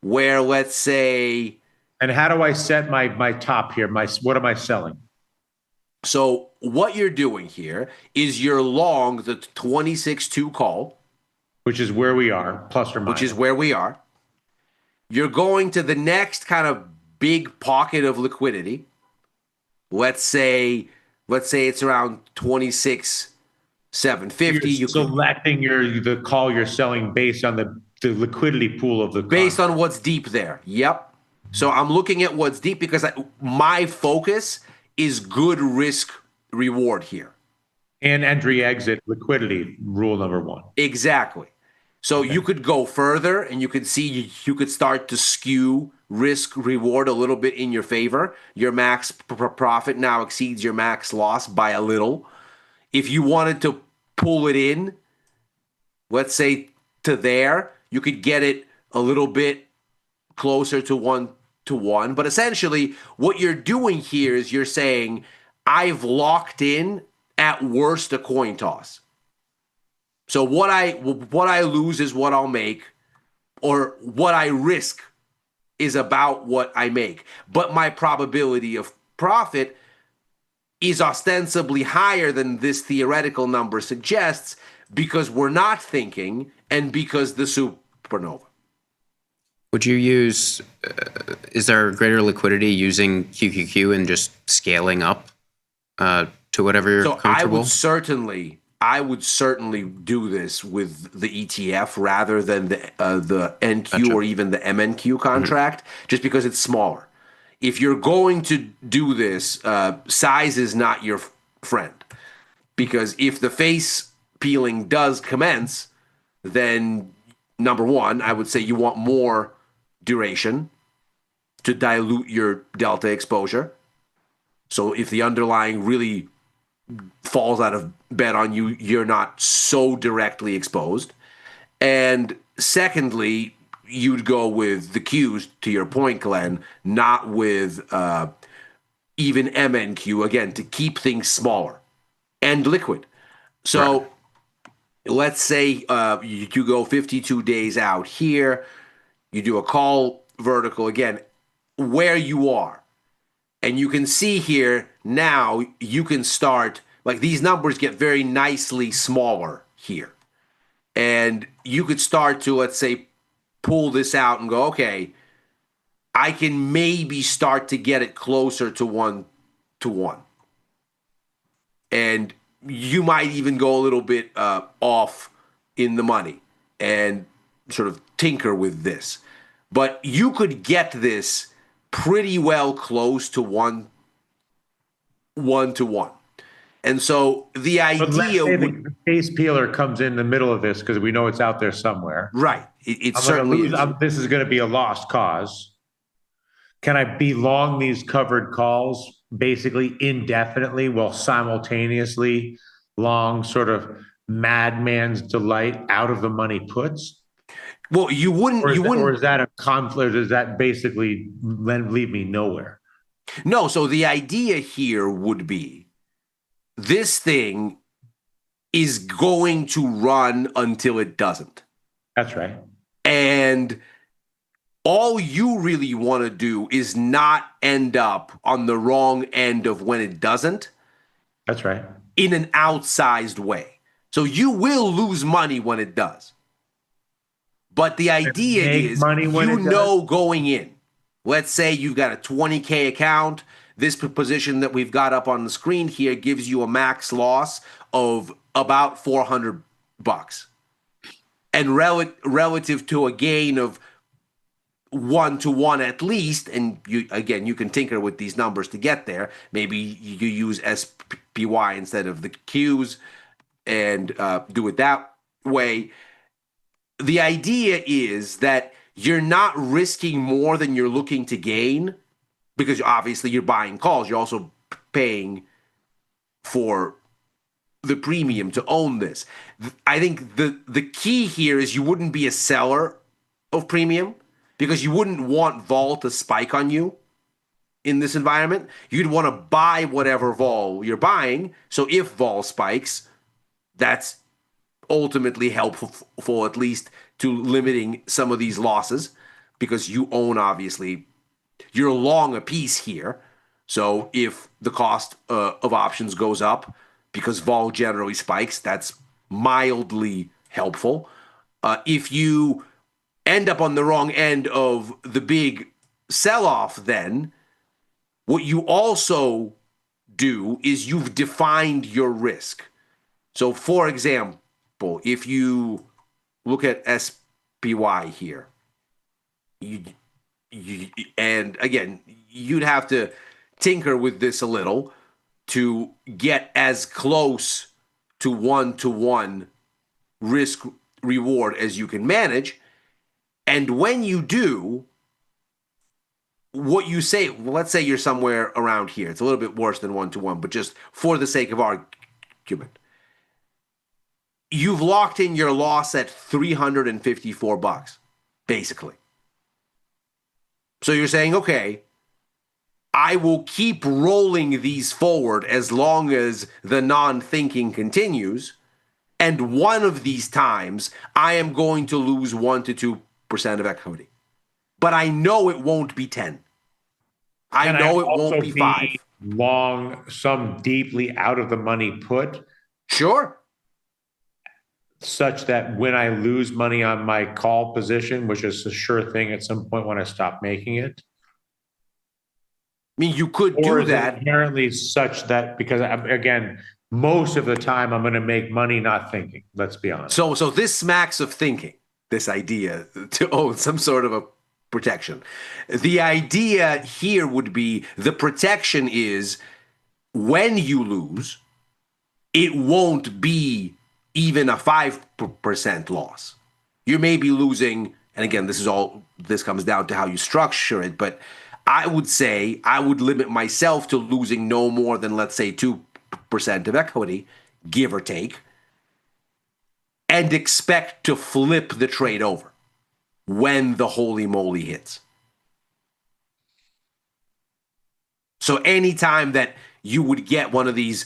S6: where, let's say,
S8: And how do I set my top here? What am I selling?
S6: so what you're doing here is you're long the 26-2 call,
S8: Which is where we are, plus or minus.
S6: which is where we are. You're going to the next kind of big pocket of liquidity. Let's say it's around 26,750.
S8: You're selecting the call you're selling based on the liquidity pool of the
S6: based
S8: contract.
S6: on what's deep there. Yep. So I'm looking at what's deep because my focus is good risk reward here.
S8: And entry exit liquidity rule number one.
S6: Exactly. So you could go further and you could see you could start to skew risk reward a little bit in your favor. Your max profit now exceeds your max loss by a little. If you wanted to pull it in, let's say to there, you could get it a little bit closer to 1-to-1. But essentially, what you're doing here is you're saying, I've locked in at worst a coin toss. So what I lose is what I'll make, or what I risk is about what I make. But my probability of profit is ostensibly higher than this theoretical number suggests because we're not thinking and because the supernova.
S7: Would you use, is there greater liquidity using QQQ and just scaling up to whatever you're comfortable?
S6: I would certainly do this with the ETF rather than the NQ
S7: Gotcha.
S6: or even the MNQ contract, just because it's smaller. If you're going to do this, size is not your friend, because if the face peeling does commence, then number one, I would say you want more duration to dilute your delta exposure. So if the underlying really falls out of bed on you, you're not so directly exposed. And secondly, you'd go with the Qs, to your point, Glenn, not with even MNQ, again, to keep things smaller and liquid. So let's say you go 52 days out here, you do a call vertical, again, where you are. And you can see here now you can start, like these numbers get very nicely smaller here. And you could start to, let's say, pull this out and go, okay, I can maybe start to get it closer to 1-to-1. And you might even go a little bit off in the money and sort of tinker with this. But you could get this pretty well close to 1-to-1. And so the
S8: But let's
S6: idea
S8: say
S6: would,
S8: the face peeler comes in the middle of this because we know it's out there somewhere.
S6: right, it
S8: I'm
S6: certainly
S8: gonna
S6: is.
S8: lose. This is going to be a lost cause. Can I be long these covered calls basically indefinitely while simultaneously long sort of madman's delight out of the money puts?
S6: Well, you wouldn't.
S8: Or
S6: You wouldn't.
S8: is that a conflict? Does that basically leave me nowhere?
S6: No. So the idea here would be this thing is going to run until it doesn't.
S8: That's right.
S6: And all you really want to do is not end up on the wrong end of when it doesn't
S8: That's right.
S6: in an outsized way. So you will lose money when it does. But the idea
S8: make
S6: is
S8: money when
S6: you
S8: it
S6: know going in. Let's say you've got a 20K account. This position that we've got up on the screen here gives you a max loss of about $400. And relative to a gain of 1-to-1 at least, and you can tinker with these numbers to get there. Maybe you use SPY instead of the Qs and do it that way. The idea is that you're not risking more than you're looking to gain, because obviously you're buying calls. You're also paying for the premium to own this. I think the key here is you wouldn't be a seller of premium, because you wouldn't want vol to spike on you in this environment. You'd want to buy whatever vol you're buying. So if vol spikes, that's ultimately helpful at least to limiting some of these losses, because you own, obviously, you're long a piece here. So if the cost of options goes up because vol generally spikes, that's mildly helpful. If you end up on the wrong end of the big sell-off, then what you also do is you've defined your risk. So for example, if you look at SPY here, and again, you'd have to tinker with this a little to get as close to 1-to-1 risk reward as you can manage. And when you do, what you say, well, let's say you're somewhere around here. It's a little bit worse than 1-to-1, but just for the sake of argument, you've locked in your loss at $354, basically. So you're saying, okay, I will keep rolling these forward as long as the non-thinking continues. And one of these times, I am going to lose 1-to-2% of equity. But I know it won't be 10. I know it won't be 5.
S8: Long some deeply out of the money put.
S6: Sure.
S8: Such that when I lose money on my call position, which is a sure thing at some point when I stop making it.
S6: I mean, you could
S8: Or
S6: do
S8: is
S6: that.
S8: it inherently such that, because again, most of the time I'm going to make money not thinking. Let's be honest.
S6: So this smacks of thinking, this idea to own some sort of a protection. The idea here would be the protection is when you lose, it won't be even a 5% loss. You may be losing, and again, this comes down to how you structure it, but I would say I would limit myself to losing no more than, let's say, 2% of equity, give or take, and expect to flip the trade over when the holy moly hits. So anytime that you would get one of these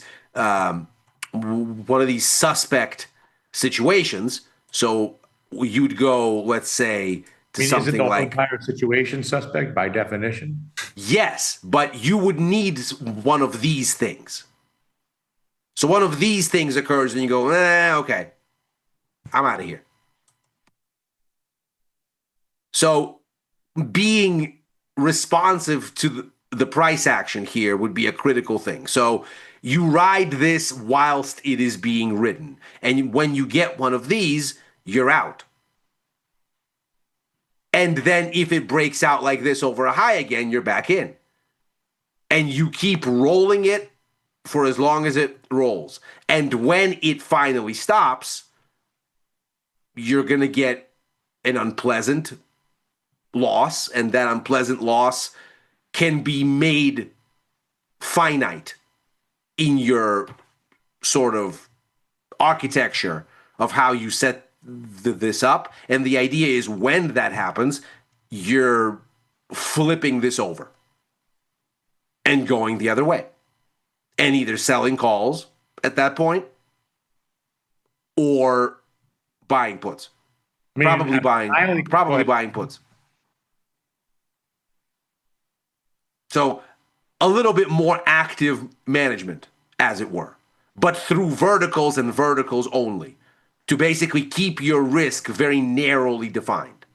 S6: suspect situations, so you'd go, let's say, to something
S8: isn't the
S6: like
S8: entire situation suspect by definition?
S6: Yes, but you would need one of these things. So one of these things occurs and you go, okay, I'm out of here. So being responsive to the price action here would be a critical thing. So you ride this whilst it is being ridden. And when you get one of these, you're out. And then if it breaks out like this over a high again, you're back in. And you keep rolling it for as long as it rolls. And when it finally stops, you're going to get an unpleasant loss. And that unpleasant loss can be made finite in your sort of architecture of how you set this up. And the idea is when that happens, you're flipping this over and going the other way, and either selling calls at that point or buying puts. Probably buying puts. So a little bit more active management, as it were, but through verticals and verticals only, to basically keep your risk very narrowly defined,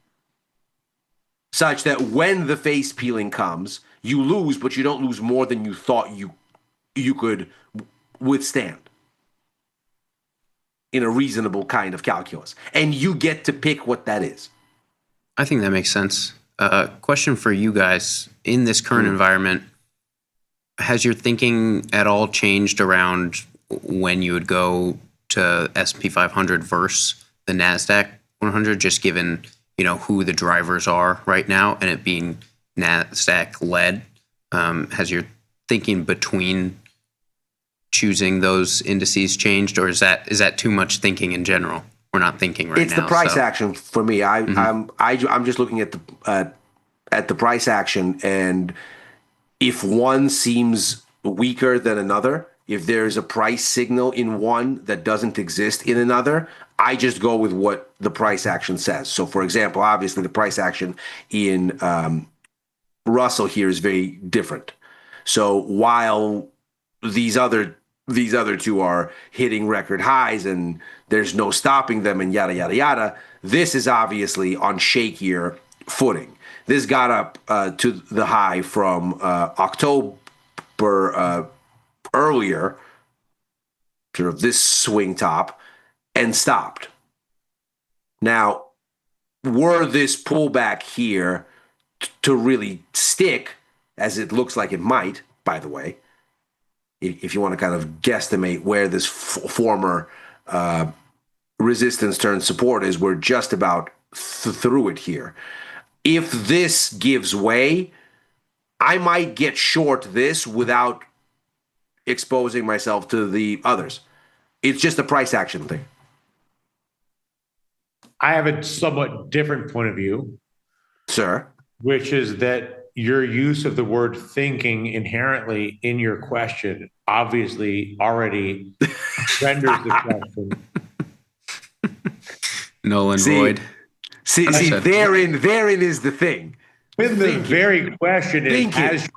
S6: such that when the face peeling comes, you lose, but you don't lose more than you thought you could withstand in a reasonable kind of calculus. And you get to pick what that is.
S7: I think that makes sense. Question for you guys. In this current environment, has your thinking at all changed around when you would go to S&P 500 versus the NASDAQ 100, just given, who the drivers are right now and it being NASDAQ led? Has your thinking between choosing those indices changed, or is that too much thinking in general? We're not thinking right now.
S6: It's the price action for me. I'm just looking at the price action, and if one seems weaker than another, if there's a price signal in one that doesn't exist in another, I just go with what the price action says. So, for example, obviously the price action in Russell here is very different. So while these other two are hitting record highs and there's no stopping them and yada, yada, yada, this is obviously on shakier footing. This got up to the high from October earlier, sort of this swing top, and stopped. Now, were this pullback here to really stick, as it looks like it might, by the way, if you want to kind of guesstimate where this former resistance turn support is, we're just about through it here. If this gives way, I might get short this without exposing myself to the others. It's just a price action thing.
S8: I have a somewhat different point of view,
S6: Sir.
S8: which is that your use of the word thinking inherently in your question obviously already renders the question.
S7: Null and void.
S6: See, therein is the thing.
S8: With the very question is, has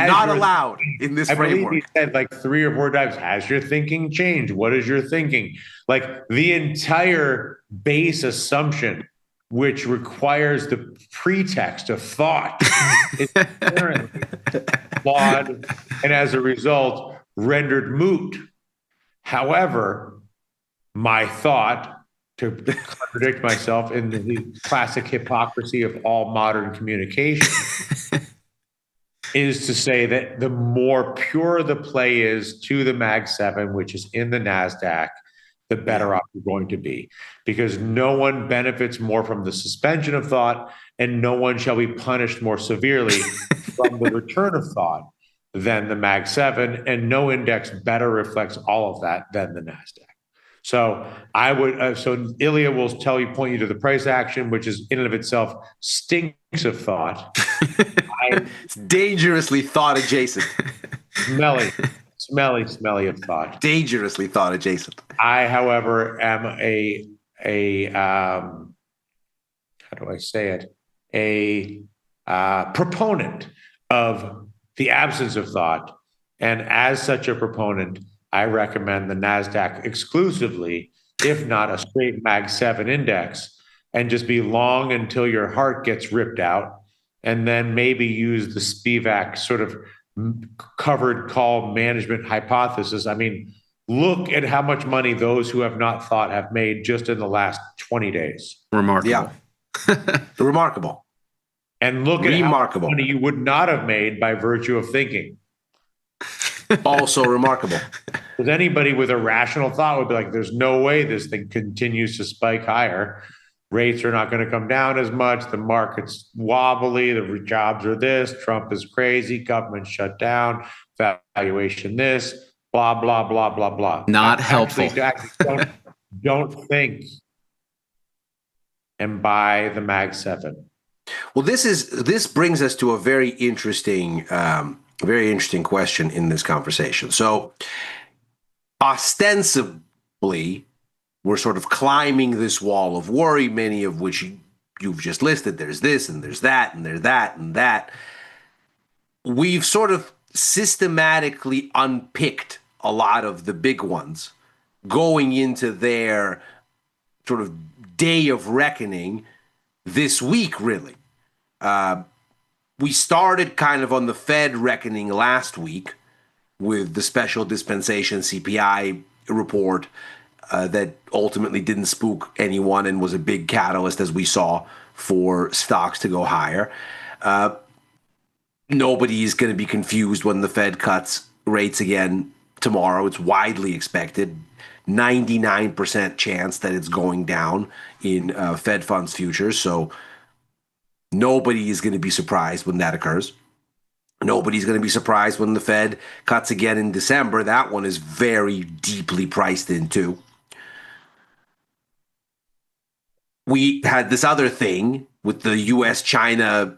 S6: not
S8: your
S6: allowed in this framework.
S8: I believe he said like 3 or 4 times, has your thinking changed? What is your thinking? Like the entire base assumption, which requires the pretext of thought, is apparently flawed and as a result rendered moot. However, my thought, to contradict myself in the classic hypocrisy of all modern communication, is to say that the more pure the play is to the Mag 7, which is in the NASDAQ, the better off you're going to be. Because no one benefits more from the suspension of thought, and no one shall be punished more severely from the return of thought than the Mag 7, and no index better reflects all of that than the NASDAQ. So I would, Ilya will point you to the price action, which is in and of itself stinks of thought.
S6: It's dangerously thought adjacent.
S8: Smelly of thought.
S6: Dangerously thought adjacent.
S8: I, however, am a how do I say it? A proponent of the absence of thought, and as such a proponent, I recommend the NASDAQ exclusively, if not a straight Mag 7 index, and just be long until your heart gets ripped out, and then maybe use the Spivak sort of covered call management hypothesis. I mean, look at how much money those who have not thought have made just in the last 20 days.
S7: Remarkable.
S6: Yeah. Remarkable.
S8: And look at how much money you would not have made by virtue of thinking.
S6: Also remarkable.
S8: Because anybody with a rational thought would be like, there's no way this thing continues to spike higher. Rates are not going to come down as much. The market's wobbly. The jobs are this. Trump is crazy. Government shut down. Valuation this. Blah, blah, blah, blah, blah.
S7: Not helpful.
S8: Don't think. and buy the Mag 7.
S6: Well, this brings us to a very interesting question in this conversation. So, ostensibly, we're sort of climbing this wall of worry, many of which you've just listed. There's this and there's that and there's that and that. We've sort of systematically unpicked a lot of the big ones going into their sort of day of reckoning this week, really. We started kind of on the Fed reckoning last week with the special dispensation CPI report that ultimately didn't spook anyone and was a big catalyst, as we saw, for stocks to go higher. Nobody is going to be confused when the Fed cuts rates again tomorrow. It's widely expected. 99% chance that it's going down in Fed funds futures. So nobody is going to be surprised when that occurs. Nobody's going to be surprised when the Fed cuts again in December. That one is very deeply priced in too. We had this other thing with the U.S.-China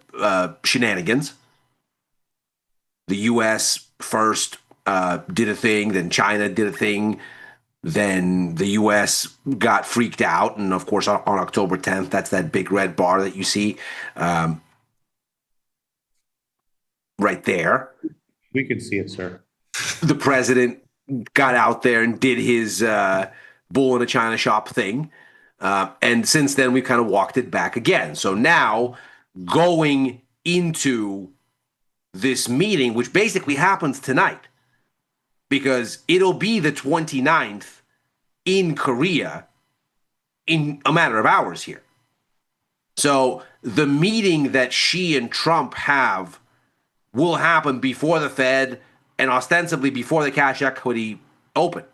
S6: shenanigans. The U.S. first did a thing, then China did a thing, then the U.S. got freaked out, and of course on October 10th, that's that big red bar that you see right there.
S8: We can see it, sir.
S6: The president got out there and did his bull in a china shop thing, and since then we've kind of walked it back again. So now going into this meeting, which basically happens tonight, because it'll be the 29th in Korea in a matter of hours here. So the meeting that Xi and Trump have will happen before the Fed and ostensibly before the cash equity open.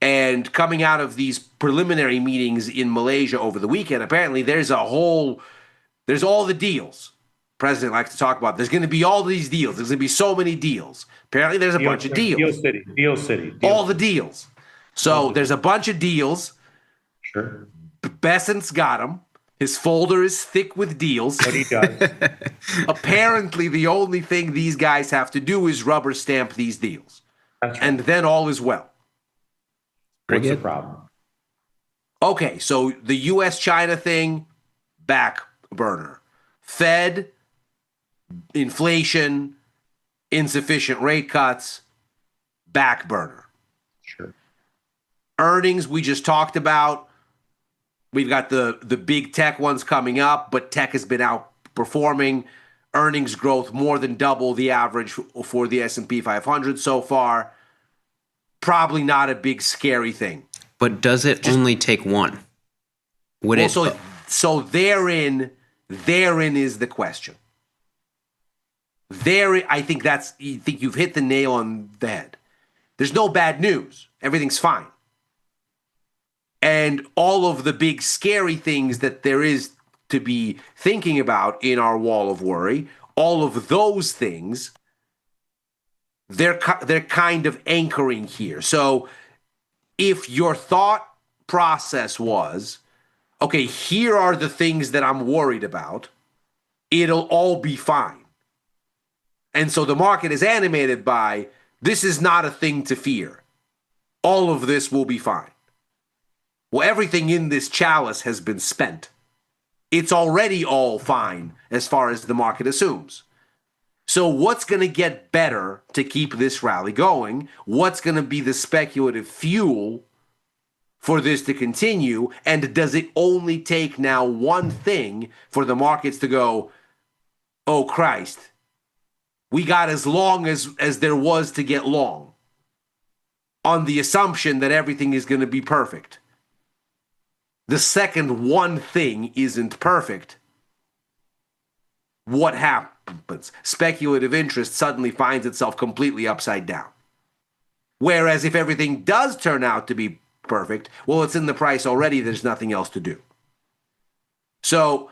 S6: And coming out of these preliminary meetings in Malaysia over the weekend, apparently there's all the deals. President likes to talk about. There's going to be all these deals. There's going to be so many deals. Apparently, there's a bunch of deals.
S8: Deal City.
S6: All the deals. So there's a bunch of deals.
S8: Sure.
S6: Bessent's got them. His folder is thick with deals.
S8: But he does.
S6: Apparently, the only thing these guys have to do is rubber stamp these deals.
S8: That's right.
S6: And then all is well.
S8: What's the problem?
S6: Okay, so the U.S.-China thing, back burner. Fed, inflation, insufficient rate cuts, back burner.
S8: Sure.
S6: Earnings we just talked about. We've got the big tech ones coming up, but tech has been outperforming. Earnings growth more than double the average for the S&P 500 so far. Probably not a big scary thing.
S7: But does it only take one?
S6: So therein is the question. I think you've hit the nail on the head. There's no bad news. Everything's fine. And all of the big scary things that there is to be thinking about in our wall of worry, all of those things, they're kind of anchoring here. So if your thought process was, okay, here are the things that I'm worried about, it'll all be fine. And so the market is animated by, this is not a thing to fear. All of this will be fine. Well, everything in this chalice has been spent. It's already all fine as far as the market assumes. So what's going to get better to keep this rally going? What's going to be the speculative fuel for this to continue? And does it only take now one thing for the markets to go, oh Christ, we got as long as there was to get long on the assumption that everything is going to be perfect. The second one thing isn't perfect. What happens? Speculative interest suddenly finds itself completely upside down. Whereas if everything does turn out to be perfect, well, it's in the price already. There's nothing else to do. So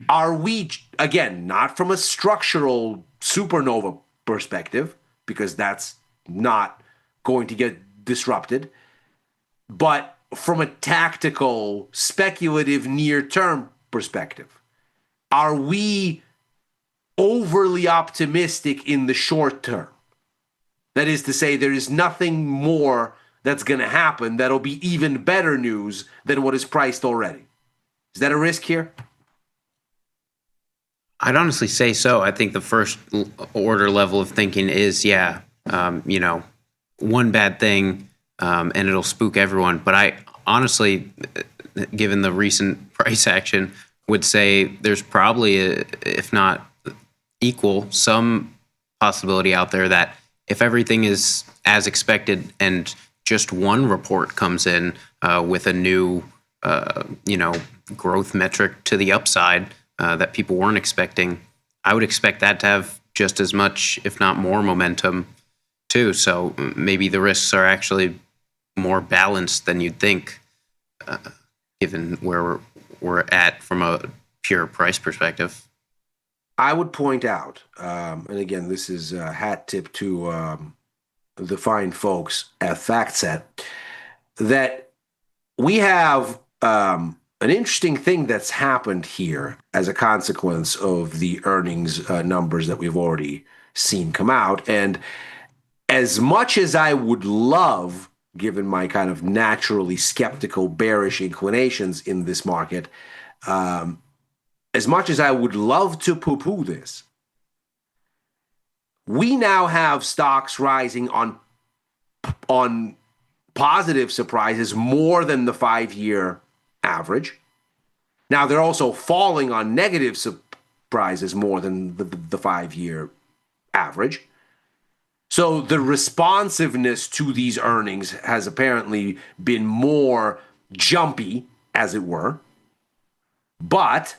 S6: are we, again, not from a structural supernova perspective, because that's not going to get disrupted, but from a tactical, speculative, near-term perspective? Are we overly optimistic in the short term? That is to say, there is nothing more that's going to happen that'll be even better news than what is priced already. Is that a risk here?
S7: I'd honestly say so. I think the first order level of thinking is, one bad thing, and it'll spook everyone. But I honestly, given the recent price action, would say there's probably, if not equal, some possibility out there that if everything is as expected and just one report comes in with a new, growth metric to the upside that people weren't expecting, I would expect that to have just as much, if not more, momentum too. So maybe the risks are actually more balanced than you'd think, given where we're at from a pure price perspective.
S6: I would point out, and again, this is a hat tip to the fine folks at FactSet, that we have an interesting thing that's happened here as a consequence of the earnings numbers that we've already seen come out. And as much as I would love, given my kind of naturally skeptical, bearish inclinations in this market, as much as I would love to poo-poo this, we now have stocks rising on positive surprises more than the 5-year average. Now, they're also falling on negative surprises more than the 5-year average. So the responsiveness to these earnings has apparently been more jumpy, as it were. But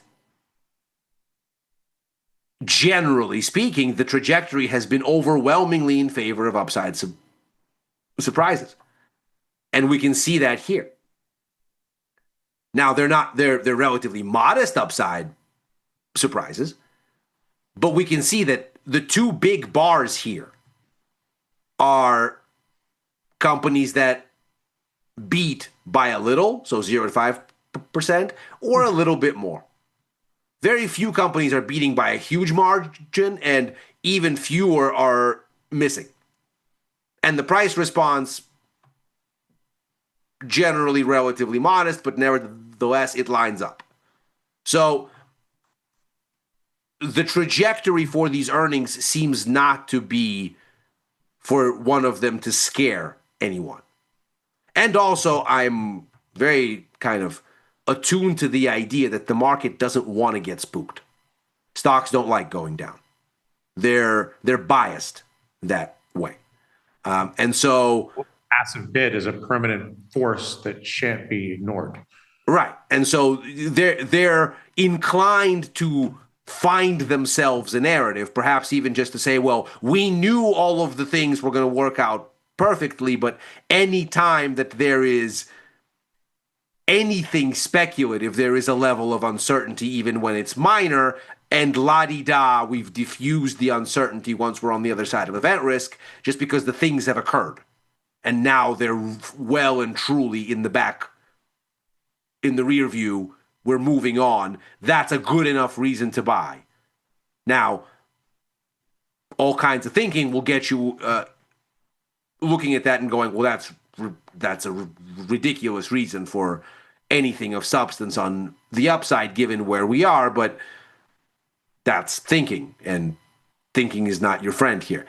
S6: generally speaking, the trajectory has been overwhelmingly in favor of upside surprises. And we can see that here. Now, they're relatively modest upside surprises, but we can see that the two big bars here are companies that beat by a little, so 0 to 5%, or a little bit more. Very few companies are beating by a huge margin, and even fewer are missing. And the price response, generally relatively modest, but nevertheless, it lines up. So the trajectory for these earnings seems not to be for one of them to scare anyone. And also, I'm very kind of attuned to the idea that the market doesn't want to get spooked. Stocks don't like going down. They're biased that way. And so
S8: Massive bid is a permanent force that shan't be ignored.
S6: right. And so they're inclined to find themselves a narrative, perhaps even just to say, well, we knew all of the things were going to work out perfectly, but any time that there is anything speculative, there is a level of uncertainty, even when it's minor, and la-di-da, we've diffused the uncertainty once we're on the other side of event risk, just because the things have occurred. And now they're well and truly in the back, in the rear view, we're moving on. That's a good enough reason to buy. Now, all kinds of thinking will get you looking at that and going, well, that's a ridiculous reason for anything of substance on the upside, given where we are. But that's thinking, and thinking is not your friend here.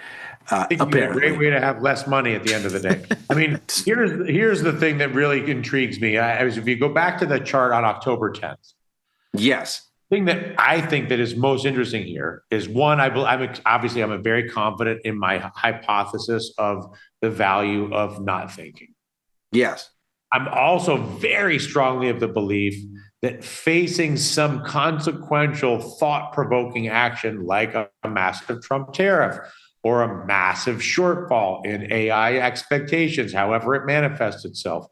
S8: Apparently, a great way to have less money at the end of the day. I mean, here's the thing that really intrigues me. If you go back to the chart on October 10th,
S6: yes,
S8: the thing that I think that is most interesting here is one. I'm very confident in my hypothesis of the value of not thinking.
S6: Yes,
S8: I'm also very strongly of the belief that facing some consequential, thought-provoking action like a massive Trump tariff, or a massive shortfall in AI expectations, however it manifests itself,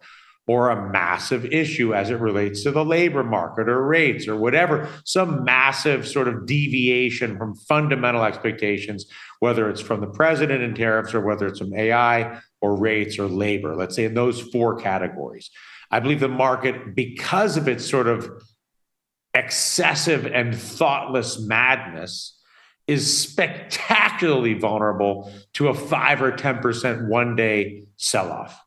S8: or a massive issue as it relates to the labor market or rates or whatever, some massive sort of deviation from fundamental expectations, whether it's from the president and tariffs or whether it's from AI or rates or labor, let's say in those four categories. I believe the market, because of its sort of excessive and thoughtless madness, is spectacularly vulnerable to a 5 or 10% one-day sell-off.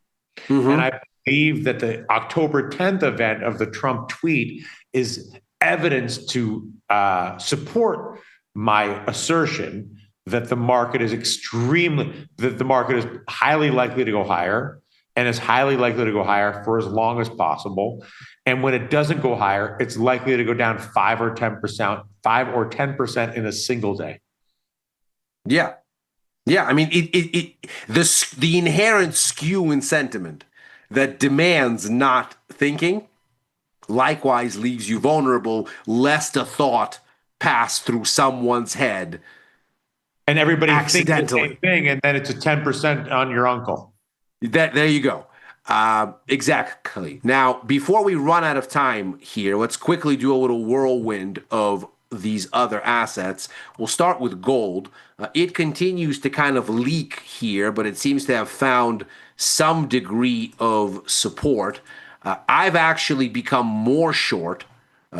S8: And I believe that the October 10th event of the Trump tweet is evidence to support my assertion that the market is highly likely to go higher, and is highly likely to go higher for as long as possible. And when it doesn't go higher, it's likely to go down 5 or 10% in a single day.
S6: Yeah. Yeah. I mean, the inherent skew in sentiment that demands not thinking likewise leaves you vulnerable lest a thought pass through someone's head.
S8: And everybody thinks the
S6: Accidentally.
S8: same thing, and then it's a 10% on your uncle.
S6: There you go. Exactly. Now, before we run out of time here, let's quickly do a little whirlwind of these other assets. We'll start with gold. It continues to kind of leak here, but it seems to have found some degree of support. I've actually become more short.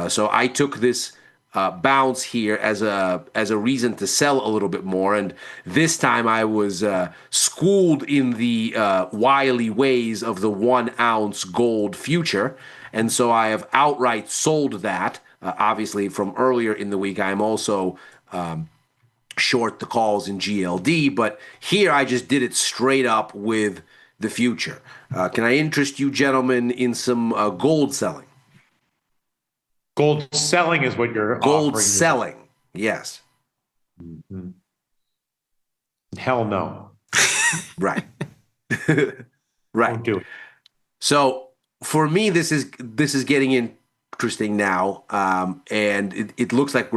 S6: So I took this bounce here as a reason to sell a little bit more, and this time I was schooled in the wily ways of the 1 ounce gold future, and so I have outright sold that. Obviously, from earlier in the week, I'm also short the calls in GLD, but here I just did it straight up with the future. Can I interest you gentlemen in some gold selling?
S8: Gold selling is what you're
S6: Gold
S8: offering.
S6: selling, yes.
S8: Mm-hmm. Hell no.
S6: Right. Right.
S8: Don't do it.
S6: So for me, this is getting interesting now, and it looks like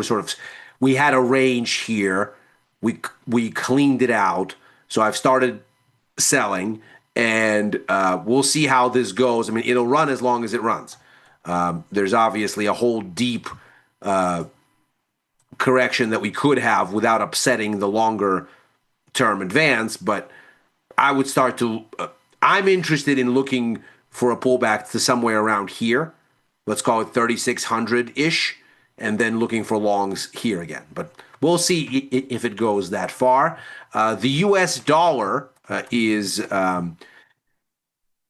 S6: we had a range here. We cleaned it out, so I've started selling, and we'll see how this goes. I mean, it'll run as long as it runs. There's obviously a whole deep correction that we could have without upsetting the longer term advance, but I would start to I'm interested in looking for a pullback to somewhere around here. Let's call it 3,600-ish, and then looking for longs here again. But we'll see if it goes that far. The US dollar is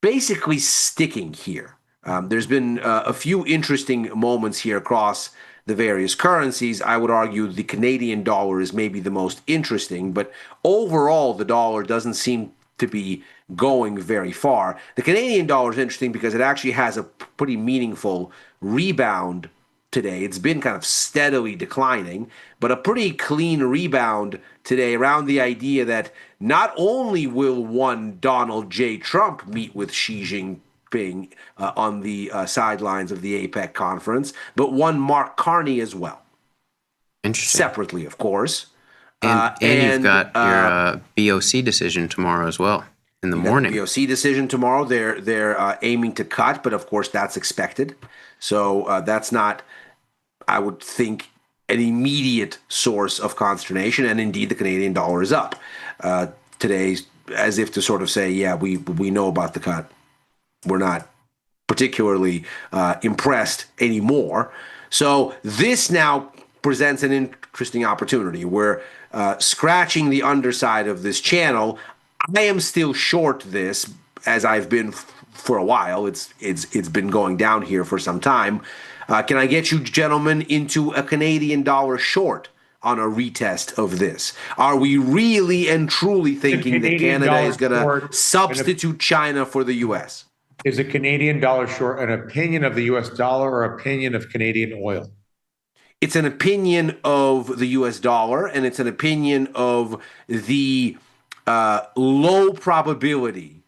S6: basically sticking here. There's been a few interesting moments here across the various currencies. I would argue the Canadian dollar is maybe the most interesting, but overall the dollar doesn't seem to be going very far. The Canadian dollar is interesting because it actually has a pretty meaningful rebound today. It's been kind of steadily declining, but a pretty clean rebound today around the idea that not only will one Donald J. Trump meet with Xi Jinping on the sidelines of the APEC conference, but one Mark Carney as well.
S7: Interesting.
S6: Separately, of course.
S7: And you've got your BOC decision tomorrow as well in the morning.
S6: BOC decision tomorrow. They're aiming to cut, but of course that's expected. So that's not, I would think, an immediate source of consternation. And indeed, the Canadian dollar is up today, as if to sort of say, yeah, we know about the cut. We're not particularly impressed anymore. So this now presents an interesting opportunity. We're scratching the underside of this channel. I am still short this, as I've been for a while. It's been going down here for some time. Can I get you gentlemen into a Canadian dollar short on a retest of this? Are we really and truly thinking that Canada is going to substitute China for the U.S.?
S8: Is a Canadian dollar short an opinion of the U.S. dollar or opinion of Canadian oil?
S6: It's an opinion of the U.S. dollar, and it's an opinion of the low probability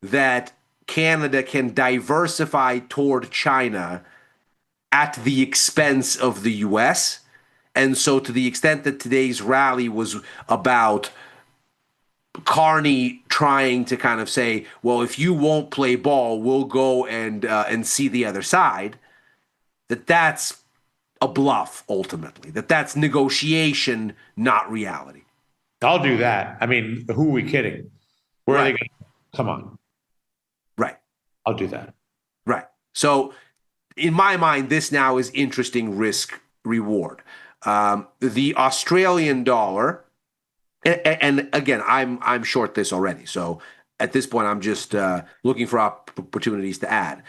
S6: that Canada can diversify toward China at the expense of the U.S. And so to the extent that today's rally was about Carney trying to kind of say, well, if you won't play ball, we'll go and see the other side, that's a bluff, ultimately, that's negotiation, not reality.
S8: I'll do that. I mean, who are we kidding? Where are they going to come on?
S6: Right.
S8: I'll do that.
S6: Right. So in my mind, this now is interesting risk reward. The Australian dollar, and again, I'm short this already. So at this point, I'm just looking for opportunities to add.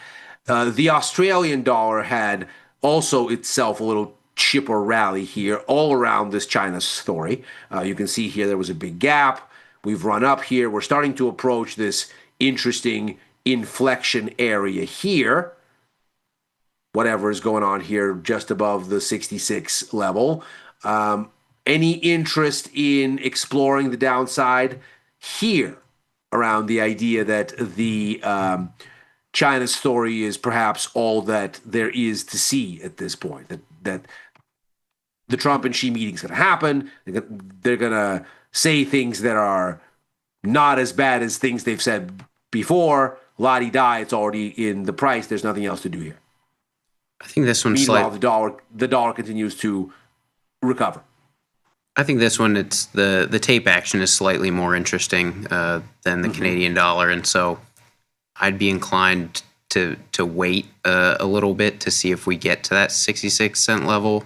S6: The Australian dollar had also itself a little chipper rally here all around this China story. You can see here there was a big gap. We've run up here. We're starting to approach this interesting inflection area here. Whatever is going on here just above the 66 level. Any interest in exploring the downside here around the idea that the China story is perhaps all that there is to see at this point, that the Trump and Xi meeting is going to happen. They're going to say things that are not as bad as things they've said before. La-di-da, it's already in the price. There's nothing else to do here.
S7: I think this one's
S6: Meanwhile, the dollar continues to recover.
S7: I think this one, it's the tape action is slightly more interesting than the Canadian dollar, and so I'd be inclined to wait a little bit to see if we get to that 66-cent level,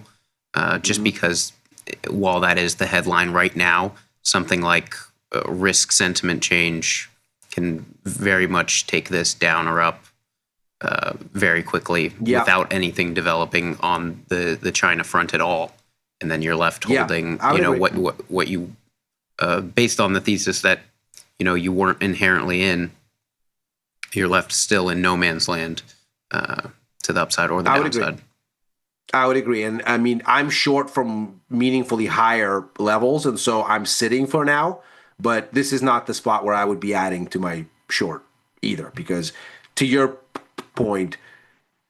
S7: just because while that is the headline right now, something like risk sentiment change can very much take this down or up very quickly without anything developing on the China front at all. And then you're left holding, what you, based on the thesis that, you weren't inherently in, you're left still in no man's land to the upside or the downside.
S6: I would agree. And I mean, I'm short from meaningfully higher levels, and so I'm sitting for now. But this is not the spot where I would be adding to my short either, because to your point,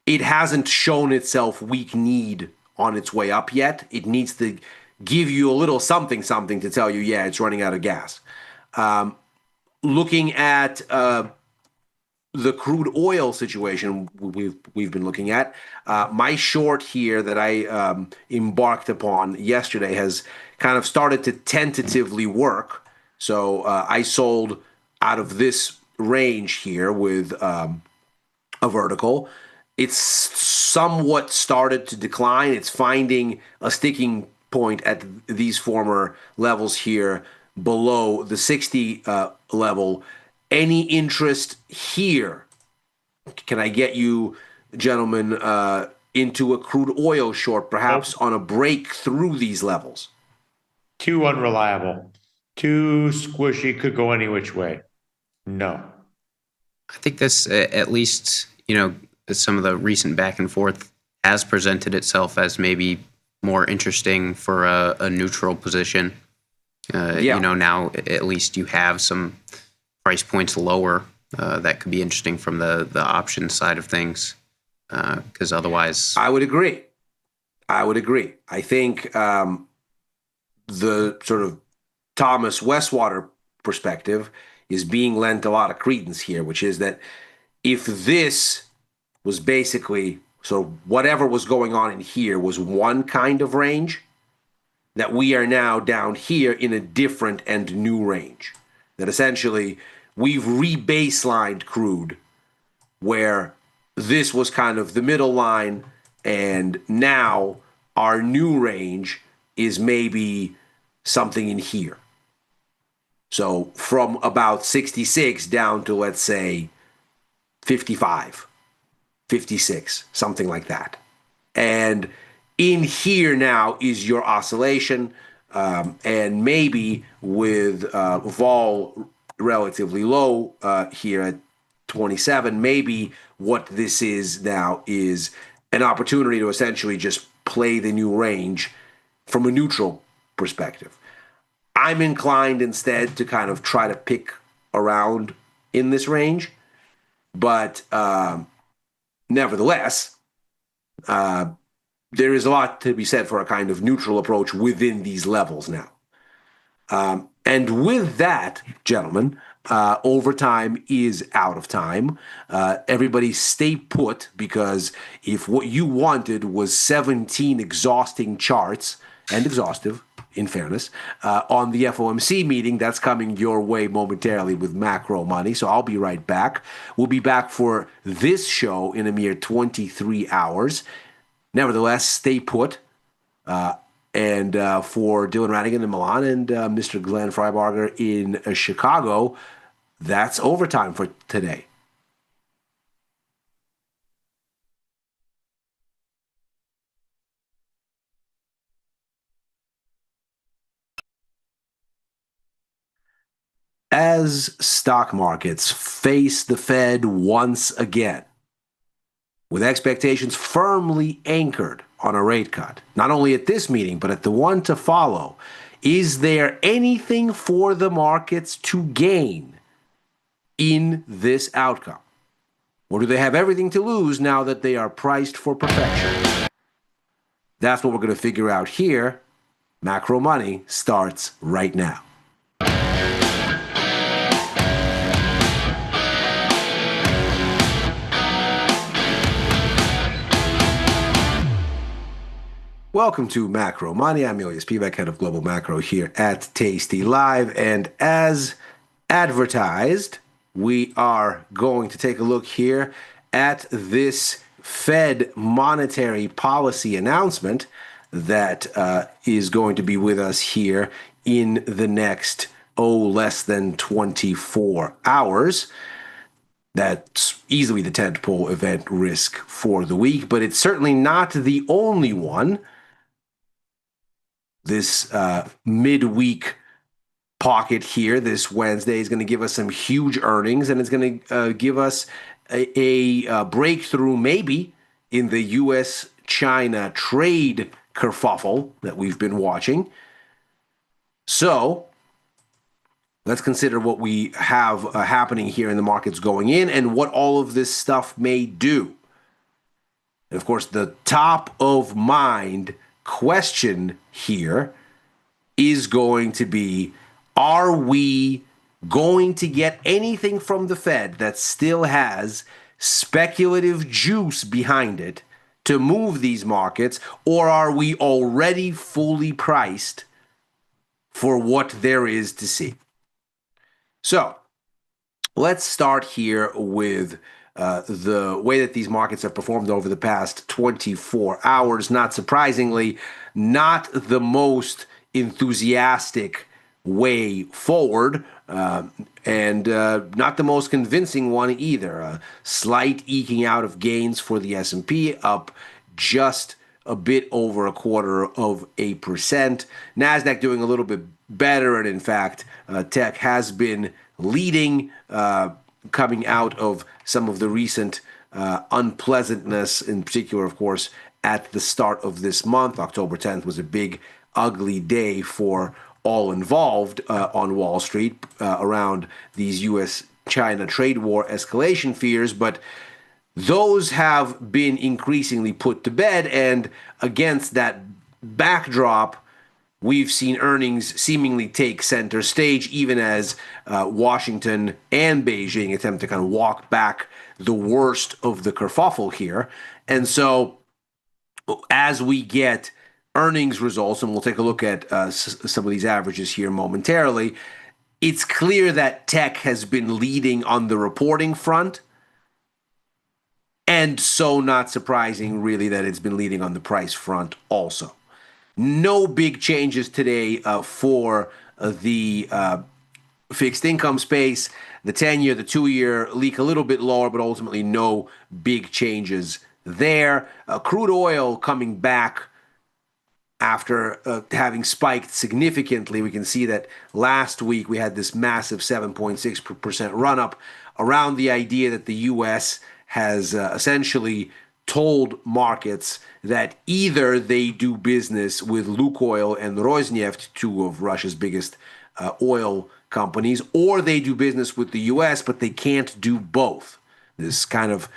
S6: it hasn't shown itself weak need on its way up yet. It needs to give you a little something to tell you, yeah, it's running out of gas. Looking at the crude oil situation we've been looking at, my short here that I embarked upon yesterday has kind of started to tentatively work. So I sold out of this range here with a vertical. It's somewhat started to decline. It's finding a sticking point at these former levels here below the 60 level. Any interest here? Can I get you, gentlemen, into a crude oil short, perhaps on a break through these levels?
S8: Too unreliable, too squishy, could go any which way. No.
S7: I think this, at least, some of the recent back and forth has presented itself as maybe more interesting for a neutral position. Now at least you have some price points lower that could be interesting from the option side of things, because otherwise...
S6: I would agree. I think the sort of Thomas Westwater perspective is being lent a lot of credence here, which is that if this was basically, so whatever was going on in here was one kind of range, that we are now down here in a different and new range. That essentially we've re-baselined crude, where this was kind of the middle line, and now our new range is maybe something in here. So from about 66 down to, let's say, 55, 56, something like that. And in here now is your oscillation, and maybe with vol relatively low here at 27, maybe what this is now is an opportunity to essentially just play the new range from a neutral perspective. I'm inclined instead to kind of try to pick around in this range, but nevertheless, there is a lot to be said for a kind of neutral approach within these levels now. And with that, gentlemen, overtime is out of time. Everybody stay put, because if what you wanted was 17 exhausting charts, and exhaustive, in fairness, on the FOMC meeting. That's coming your way momentarily with Macro Money. So I'll be right back. We'll be back for this show in a mere 23 hours. Nevertheless, stay put. And for Dylan Radigan in Milan and Mr. Glenn Freibarger in Chicago, that's overtime for today. As stock markets face the Fed once again, with expectations firmly anchored on a rate cut, not only at this meeting, but at the one to follow, is there anything for the markets to gain in this outcome? Or do they have everything to lose now that they are priced for perfection? That's what we're going to figure out here. Macro Money starts right now. Welcome to Macro Money. I'm Ilya Spivak, head of Global Macro here at tastylive. And as advertised, we are going to take a look here at this Fed monetary policy announcement that is going to be with us here in the next, less than 24 hours. That's easily the tentpole event risk for the week, but it's certainly not the only one. This midweek pocket here this Wednesday is going to give us some huge earnings, and it's going to give us a breakthrough maybe in the U.S.-China trade kerfuffle that we've been watching. So let's consider what we have happening here in the markets going in and what all of this stuff may do. And of course, the top of mind question here is going to be, are we going to get anything from the Fed that still has speculative juice behind it to move these markets, or are we already fully priced for what there is to see? So let's start here with the way that these markets have performed over the past 24 hours. Not surprisingly, not the most enthusiastic way forward, and not the most convincing one either. A slight eking out of gains for the S&P, up just a bit over 0.25%. NASDAQ doing a little bit better, and in fact, tech has been leading, coming out of some of the recent unpleasantness, in particular, of course, at the start of this month. October 10th was a big, ugly day for all involved on Wall Street around these U.S.-China trade war escalation fears, but those have been increasingly put to bed, and against that backdrop, we've seen earnings seemingly take center stage, even as Washington and Beijing attempt to kind of walk back the worst of the kerfuffle here. And so as we get earnings results, and we'll take a look at some of these averages here momentarily, it's clear that tech has been leading on the reporting front. And so not surprising, really, that it's been leading on the price front also. No big changes today for the fixed income space. The 10-year, the 2-year leak a little bit lower, but ultimately no big changes there. Crude oil coming back after having spiked significantly. We can see that last week we had this massive 7.6% run-up around the idea that the U.S. has essentially told markets that either they do business with Lukoil and Rosneft, two of Russia's biggest oil companies, or they do business with the U.S., but they can't do both. This kind of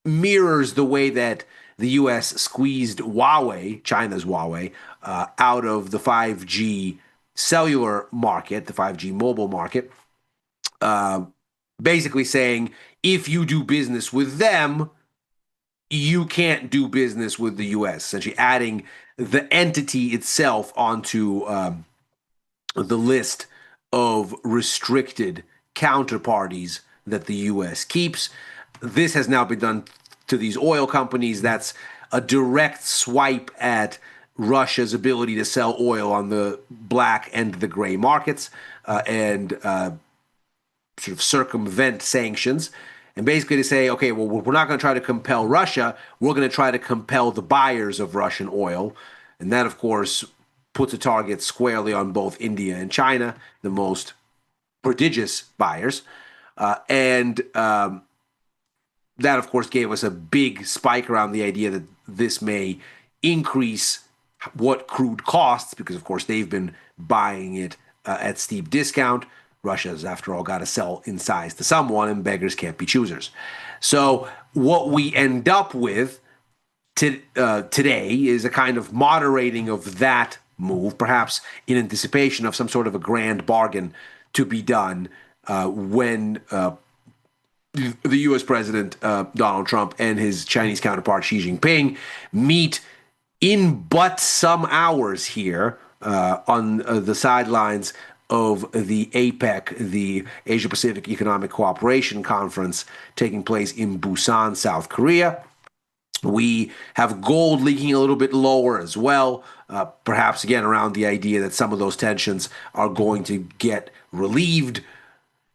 S6: mirrors the way that the U.S. squeezed Huawei, China's Huawei, out of the 5G cellular market, the 5G mobile market, basically saying, if you do business with them, you can't do business with the U.S., essentially adding the entity itself onto the list of restricted counterparties that the U.S. keeps. This has now been done to these oil companies. That's a direct swipe at Russia's ability to sell oil on the black and the gray markets and sort of circumvent sanctions. And basically to say, okay, well, we're not going to try to compel Russia. We're going to try to compel the buyers of Russian oil. And that, of course, puts a target squarely on both India and China, the most prodigious buyers. That, of course, gave us a big spike around the idea that this may increase what crude costs, because, of course, they've been buying it at steep discount. Russia's, after all, got to sell in size to someone, and beggars can't be choosers. So what we end up with today is a kind of moderating of that move, perhaps in anticipation of some sort of a grand bargain to be done when the U.S. President Donald Trump and his Chinese counterpart Xi Jinping meet in but some hours here on the sidelines of the APEC, the Asia Pacific Economic Cooperation Conference, taking place in Busan, South Korea. We have gold leaking a little bit lower as well, perhaps again around the idea that some of those tensions are going to get relieved.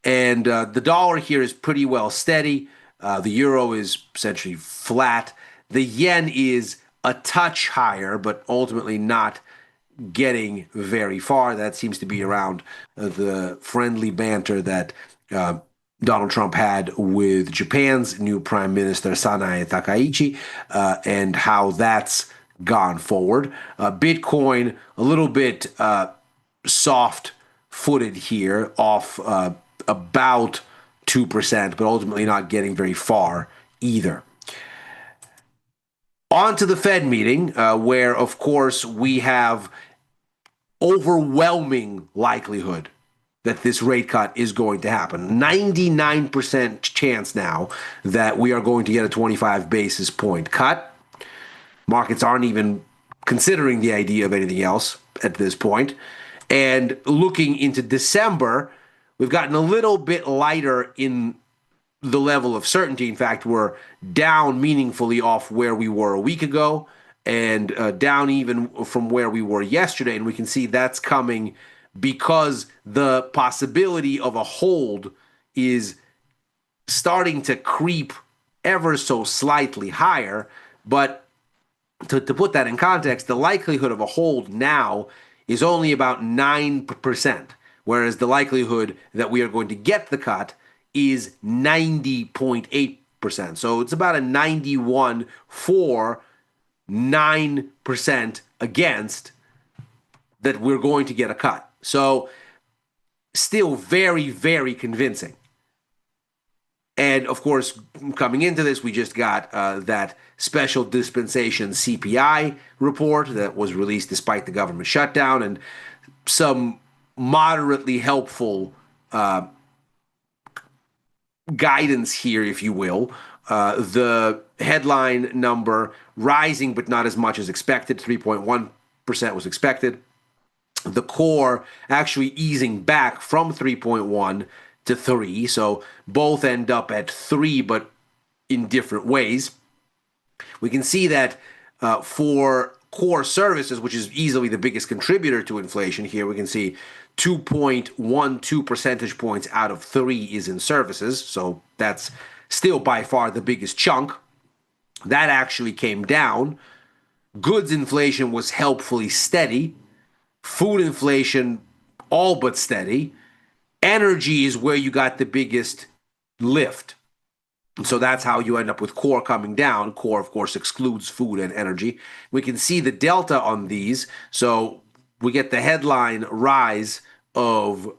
S6: And the dollar here is pretty well steady. The euro is essentially flat. The yen is a touch higher, but ultimately not getting very far. That seems to be around the friendly banter that Donald Trump had with Japan's new Prime Minister Sanae Takaichi and how that's gone forward. Bitcoin, a little bit soft-footed here, off about 2%, but ultimately not getting very far either. On to the Fed meeting, where, of course, we have overwhelming likelihood that this rate cut is going to happen. 99% chance now that we are going to get a 25 basis point cut. Markets aren't even considering the idea of anything else at this point. And looking into December, we've gotten a little bit lighter in the level of certainty. In fact, we're down meaningfully off where we were a week ago and down even from where we were yesterday. And we can see that's coming because the possibility of a hold is starting to creep ever so slightly higher. But to put that in context, the likelihood of a hold now is only about 9%, whereas the likelihood that we are going to get the cut is 90.8%. So it's about a 91 for 9% against that we're going to get a cut. So still very, very convincing. And of course, coming into this, we just got that special dispensation CPI report that was released despite the government shutdown, and some moderately helpful guidance here, if you will. The headline number rising, but not as much as expected. 3.1% was expected. The core actually easing back from 3.1 to 3. So both end up at 3, but in different ways. We can see that for core services, which is easily the biggest contributor to inflation here, we can see 2.12 percentage points out of 3 is in services. So that's still by far the biggest chunk. That actually came down. Goods inflation was helpfully steady. Food inflation, all but steady. Energy is where you got the biggest lift. And so that's how you end up with core coming down. Core, of course, excludes food and energy. We can see the delta on these. So we get the headline rise of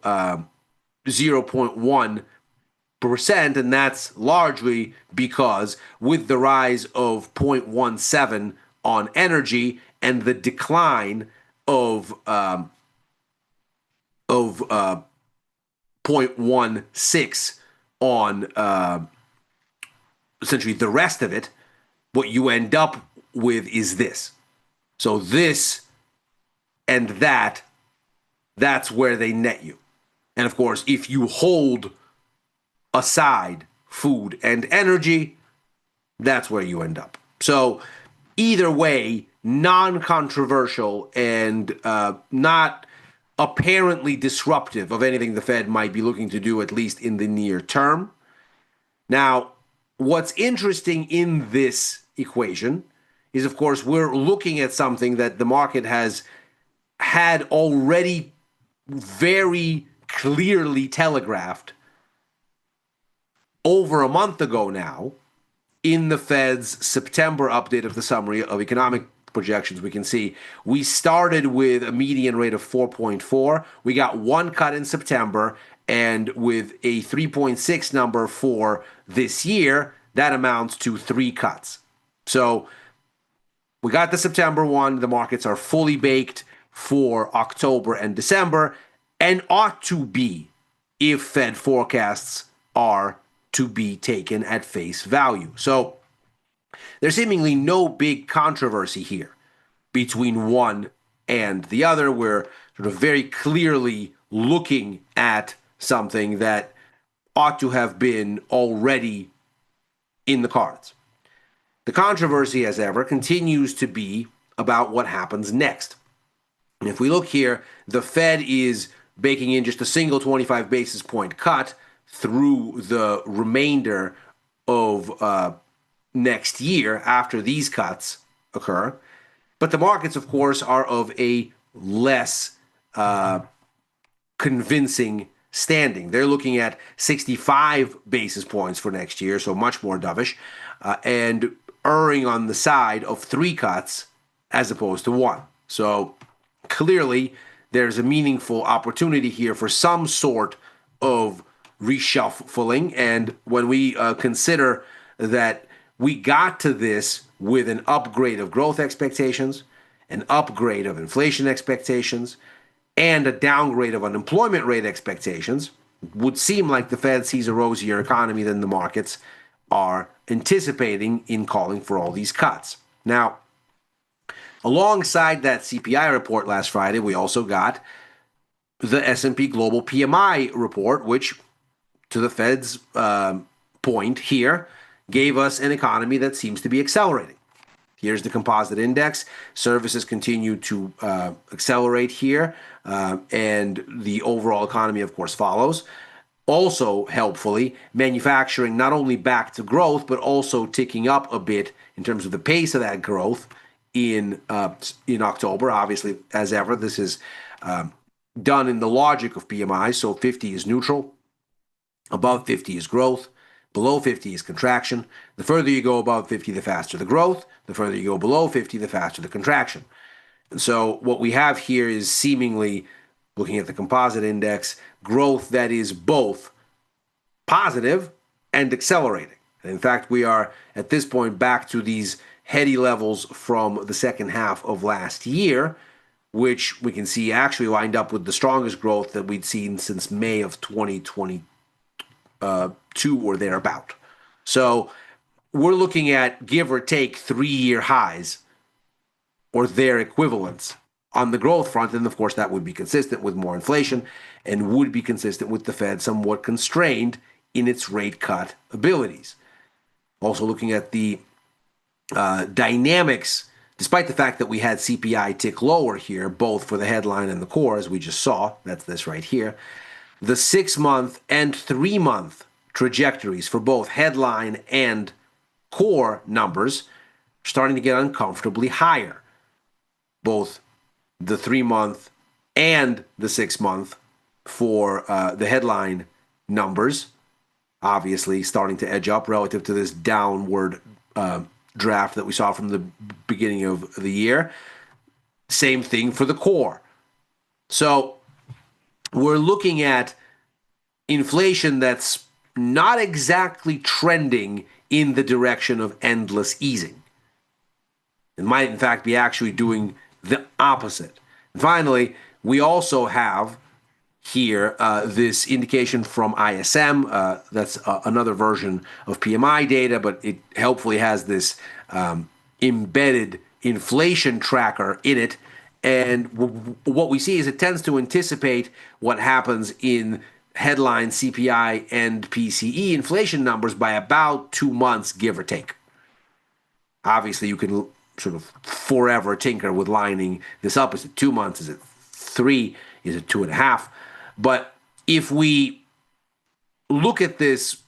S6: 0.1%, and that's largely because with the rise of 0.17 on energy and the decline of 0.16 on essentially the rest of it, what you end up with is this. So this and that's where they net you. And of course, if you hold aside food and energy, that's where you end up. So either way, non-controversial and not apparently disruptive of anything the Fed might be looking to do, at least in the near term. Now, what's interesting in this equation is, of course, we're looking at something that the market has had already very clearly telegraphed over a month ago now in the Fed's September update of the summary of economic projections. We can see we started with a median rate of 4.4. We got one cut in September, and with a 3.6 number for this year, that amounts to 3 cuts. So we got the September one. The markets are fully baked for October and December, and ought to be if Fed forecasts are to be taken at face value. So there's seemingly no big controversy here between one and the other. We're sort of very clearly looking at something that ought to have been already in the cards. The controversy, as ever, continues to be about what happens next. And if we look here, the Fed is baking in just a single 25 basis point cut through the remainder of next year after these cuts occur. But the markets, of course, are of a less convincing standing. They're looking at 65 basis points for next year, so much more dovish, and erring on the side of 3 cuts as opposed to 1. So clearly, there's a meaningful opportunity here for some sort of reshuffling. And when we consider that we got to this with an upgrade of growth expectations, an upgrade of inflation expectations, and a downgrade of unemployment rate expectations, it would seem like the Fed sees a rosier economy than the markets are anticipating in calling for all these cuts. Now, alongside that CPI report last Friday, we also got the S&P Global PMI report, which, to the Fed's point here, gave us an economy that seems to be accelerating. Here's the composite index. Services continue to accelerate here, and the overall economy, of course, follows. Also, helpfully, manufacturing not only back to growth, but also ticking up a bit in terms of the pace of that growth in October. Obviously, as ever, this is done in the logic of PMI. So 50 is neutral, above 50 is growth, below 50 is contraction. The further you go above 50, the faster the growth. The further you go below 50, the faster the contraction. And so what we have here is seemingly, looking at the composite index, growth that is both positive and accelerating. And in fact, we are at this point back to these heady levels from the second half of last year, which we can see actually lined up with the strongest growth that we'd seen since May of 2022 or thereabout. So we're looking at, give or take, 3-year highs or their equivalents on the growth front. And of course, that would be consistent with more inflation and would be consistent with the Fed somewhat constrained in its rate cut abilities. Also looking at the dynamics, despite the fact that we had CPI tick lower here, both for the headline and the core, as we just saw, that's this right here, the 6-month and 3-month trajectories for both headline and core numbers are starting to get uncomfortably higher. Both the 3-month and the 6-month for the headline numbers, obviously starting to edge up relative to this downward draft that we saw from the beginning of the year. Same thing for the core. So we're looking at inflation that's not exactly trending in the direction of endless easing. It might, in fact, be actually doing the opposite. And finally, we also have here this indication from ISM. That's another version of PMI data, but it helpfully has this embedded inflation tracker in it. And what we see is it tends to anticipate what happens in headline CPI and PCE inflation numbers by about 2 months, give or take. Obviously, you can sort of forever tinker with lining this up. Is it 2 months? Is it 3? Is it 2.5? But if we look at this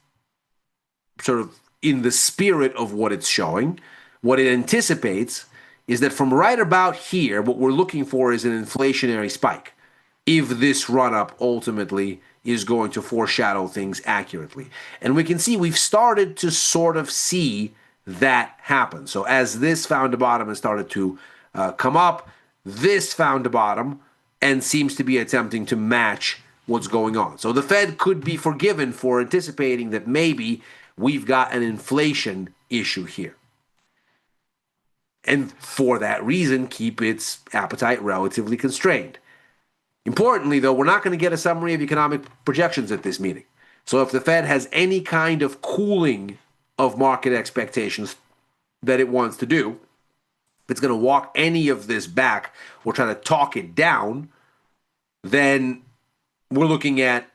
S6: sort of in the spirit of what it's showing, what it anticipates is that from right about here, what we're looking for is an inflationary spike, if this run-up ultimately is going to foreshadow things accurately. And we can see we've started to sort of see that happen. So as this found a bottom and started to come up, this found a bottom and seems to be attempting to match what's going on. So the Fed could be forgiven for anticipating that maybe we've got an inflation issue here. And for that reason, keep its appetite relatively constrained. Importantly, though, we're not going to get a summary of economic projections at this meeting. So if the Fed has any kind of cooling of market expectations that it wants to do, if it's going to walk any of this back or try to talk it down, then we're looking at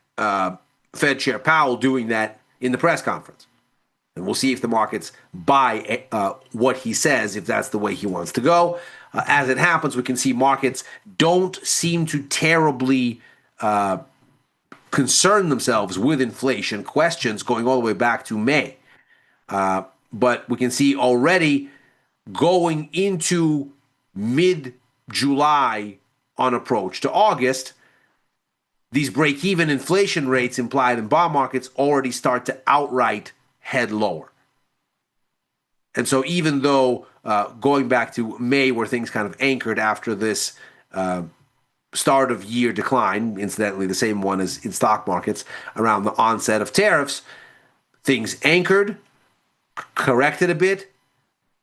S6: Fed Chair Powell doing that in the press conference. And we'll see if the markets buy what he says, if that's the way he wants to go. As it happens, we can see markets don't seem to terribly concern themselves with inflation questions going all the way back to May. But we can see already going into mid-July on approach to August, these break-even inflation rates implied in bond markets already start to outright head lower. And so even though going back to May, where things kind of anchored after this start of year decline, incidentally the same one as in stock markets around the onset of tariffs, things anchored, corrected a bit,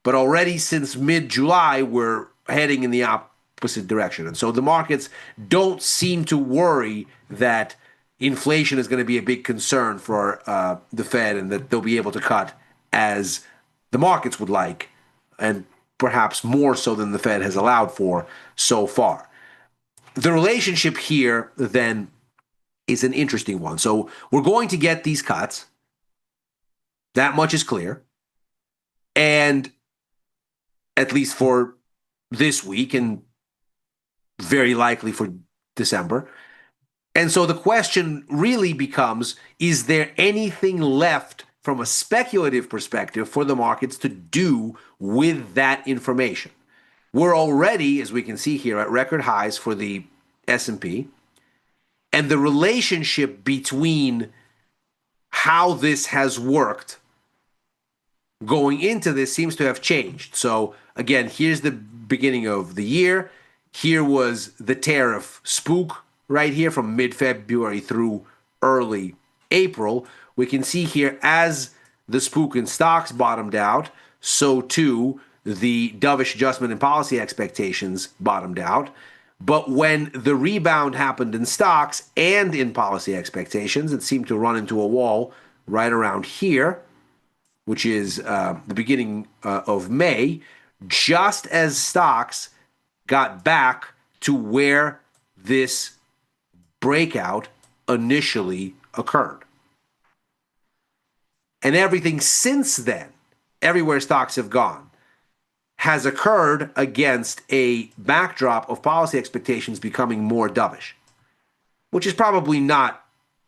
S6: but already since mid-July, we're heading in the opposite direction. And so the markets don't seem to worry that inflation is going to be a big concern for the Fed and that they'll be able to cut as the markets would like, and perhaps more so than the Fed has allowed for so far. The relationship here, then, is an interesting one. So we're going to get these cuts. That much is clear. And at least for this week and very likely for December. And so the question really becomes, is there anything left from a speculative perspective for the markets to do with that information? We're already, as we can see here, at record highs for the S&P. And the relationship between how this has worked going into this seems to have changed. So again, here's the beginning of the year. Here was the tariff spook right here from mid-February through early April. We can see here as the spook in stocks bottomed out, so too the dovish adjustment in policy expectations bottomed out. But when the rebound happened in stocks and in policy expectations, it seemed to run into a wall right around here, which is the beginning of May, just as stocks got back to where this breakout initially occurred. And everything since then, everywhere stocks have gone, has occurred against a backdrop of policy expectations becoming more dovish, which is probably not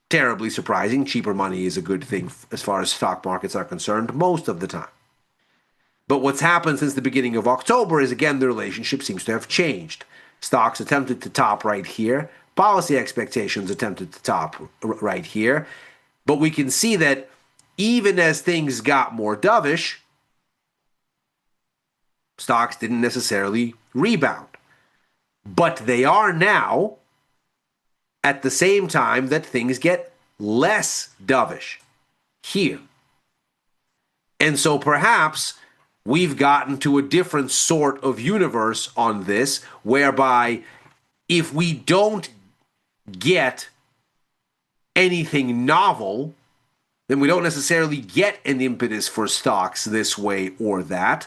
S6: terribly surprising. Cheaper money is a good thing as far as stock markets are concerned most of the time. But what's happened since the beginning of October is, again, the relationship seems to have changed. Stocks attempted to top right here. Policy expectations attempted to top right here. But we can see that even as things got more dovish, stocks didn't necessarily rebound. But they are now at the same time that things get less dovish here. And so perhaps we've gotten to a different sort of universe on this, whereby if we don't get anything novel, then we don't necessarily get an impetus for stocks this way or that.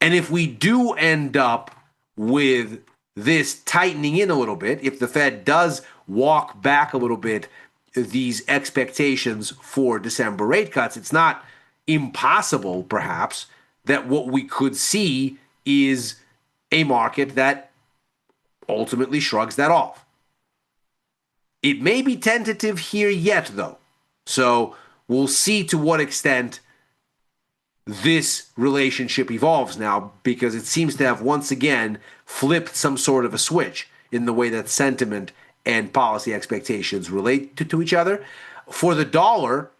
S6: And if we do end up with this tightening in a little bit, if the Fed does walk back a little bit these expectations for December rate cuts, it's not impossible, perhaps, that what we could see is a market that ultimately shrugs that off. It may be tentative here yet, though. So we'll see to what extent this relationship evolves now, because it seems to have once again flipped some sort of a switch in the way that sentiment and policy expectations relate to each other. For the dollar,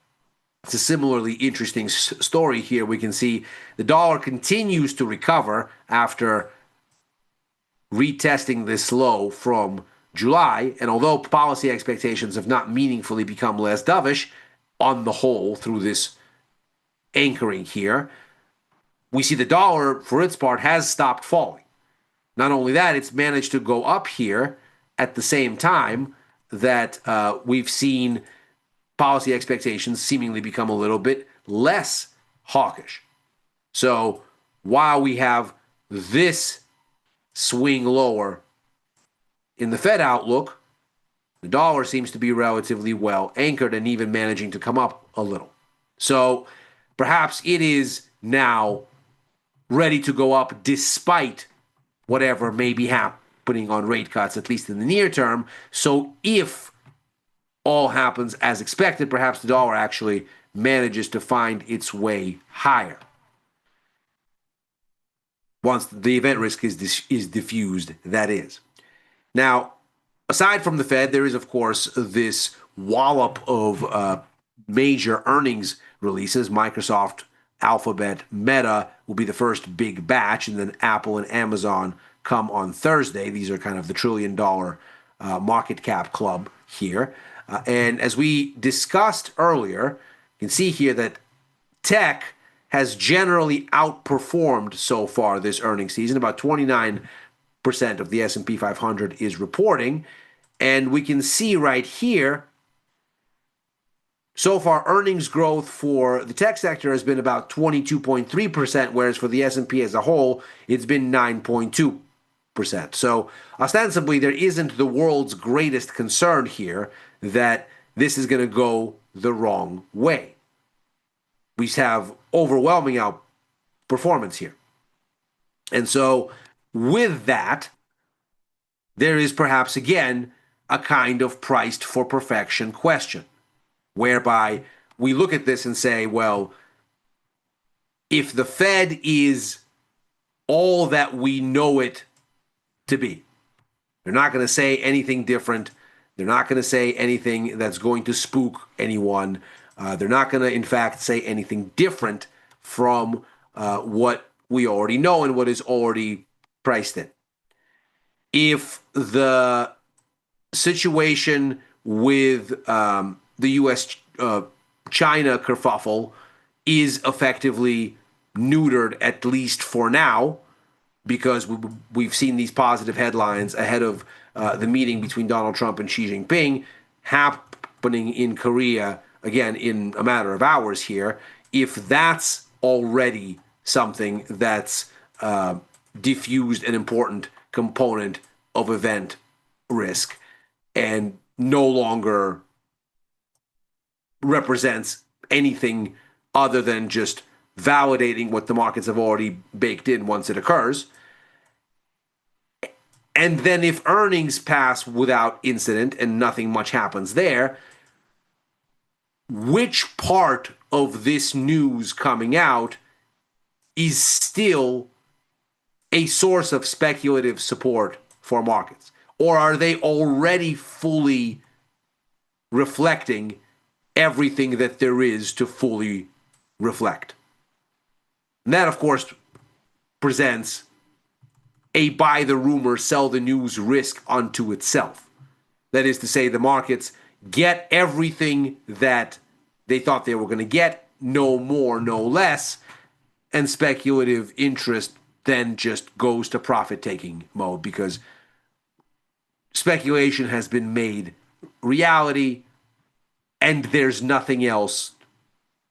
S6: it's a similarly interesting story here. We can see the dollar continues to recover after retesting this low from July. And although policy expectations have not meaningfully become less dovish on the whole through this anchoring here, we see the dollar, for its part, has stopped falling. Not only that, it's managed to go up here at the same time that we've seen policy expectations seemingly become a little bit less hawkish. So while we have this swing lower in the Fed outlook, the dollar seems to be relatively well anchored and even managing to come up a little. So perhaps it is now ready to go up despite whatever may be happening on rate cuts, at least in the near term. So if all happens as expected, perhaps the dollar actually manages to find its way higher once the event risk is diffused, that is. Now, aside from the Fed, there is, of course, this wallop of major earnings releases. Microsoft, Alphabet, Meta will be the first big batch, and then Apple and Amazon come on Thursday. These are kind of the trillion-dollar market cap club here. And as we discussed earlier, you can see here that tech has generally outperformed so far this earnings season. About 29% of the S&P 500 is reporting. And we can see right here, so far earnings growth for the tech sector has been about 22.3%, whereas for the S&P as a whole, it's been 9.2%. So ostensibly, there isn't the world's greatest concern here that this is going to go the wrong way. We have overwhelming outperformance here. And so with that, there is perhaps, again, a kind of priced for perfection question, whereby we look at this and say, well, if the Fed is all that we know it to be, they're not going to say anything different. They're not going to say anything that's going to spook anyone. They're not going to, in fact, say anything different from what we already know and what is already priced in. If the situation with the U.S.-China kerfuffle is effectively neutered, at least for now, because we've seen these positive headlines ahead of the meeting between Donald Trump and Xi Jinping happening in Korea, again, in a matter of hours here. If that's already something that's diffused an important component of event risk and no longer represents anything other than just validating what the markets have already baked in once it occurs. And then if earnings pass without incident and nothing much happens there, which part of this news coming out is still a source of speculative support for markets? Or are they already fully reflecting everything that there is to fully reflect? And that, of course, presents a buy the rumor, sell the news risk unto itself. That is to say, the markets get everything that they thought they were going to get, no more, no less, and speculative interest then just goes to profit-taking mode because speculation has been made reality and there's nothing else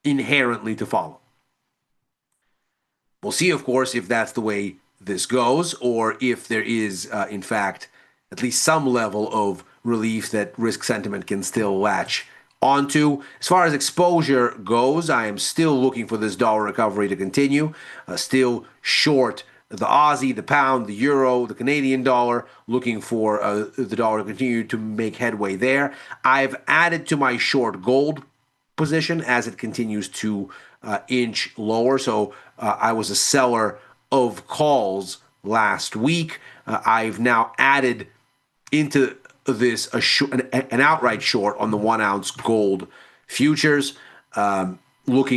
S6: inherently to follow. We'll see, of course, if that's the way this goes, or if there is, in fact, at least some level of relief that risk sentiment can still latch onto. As far as exposure goes, I am still looking for this dollar recovery to continue, still short the Aussie, the pound, the euro, the Canadian dollar, looking for the dollar to continue to make headway there. I've added to my short gold position as it continues to inch lower. So I was a seller of calls last week. I've now added into this an outright short on the 1 ounce gold futures, looking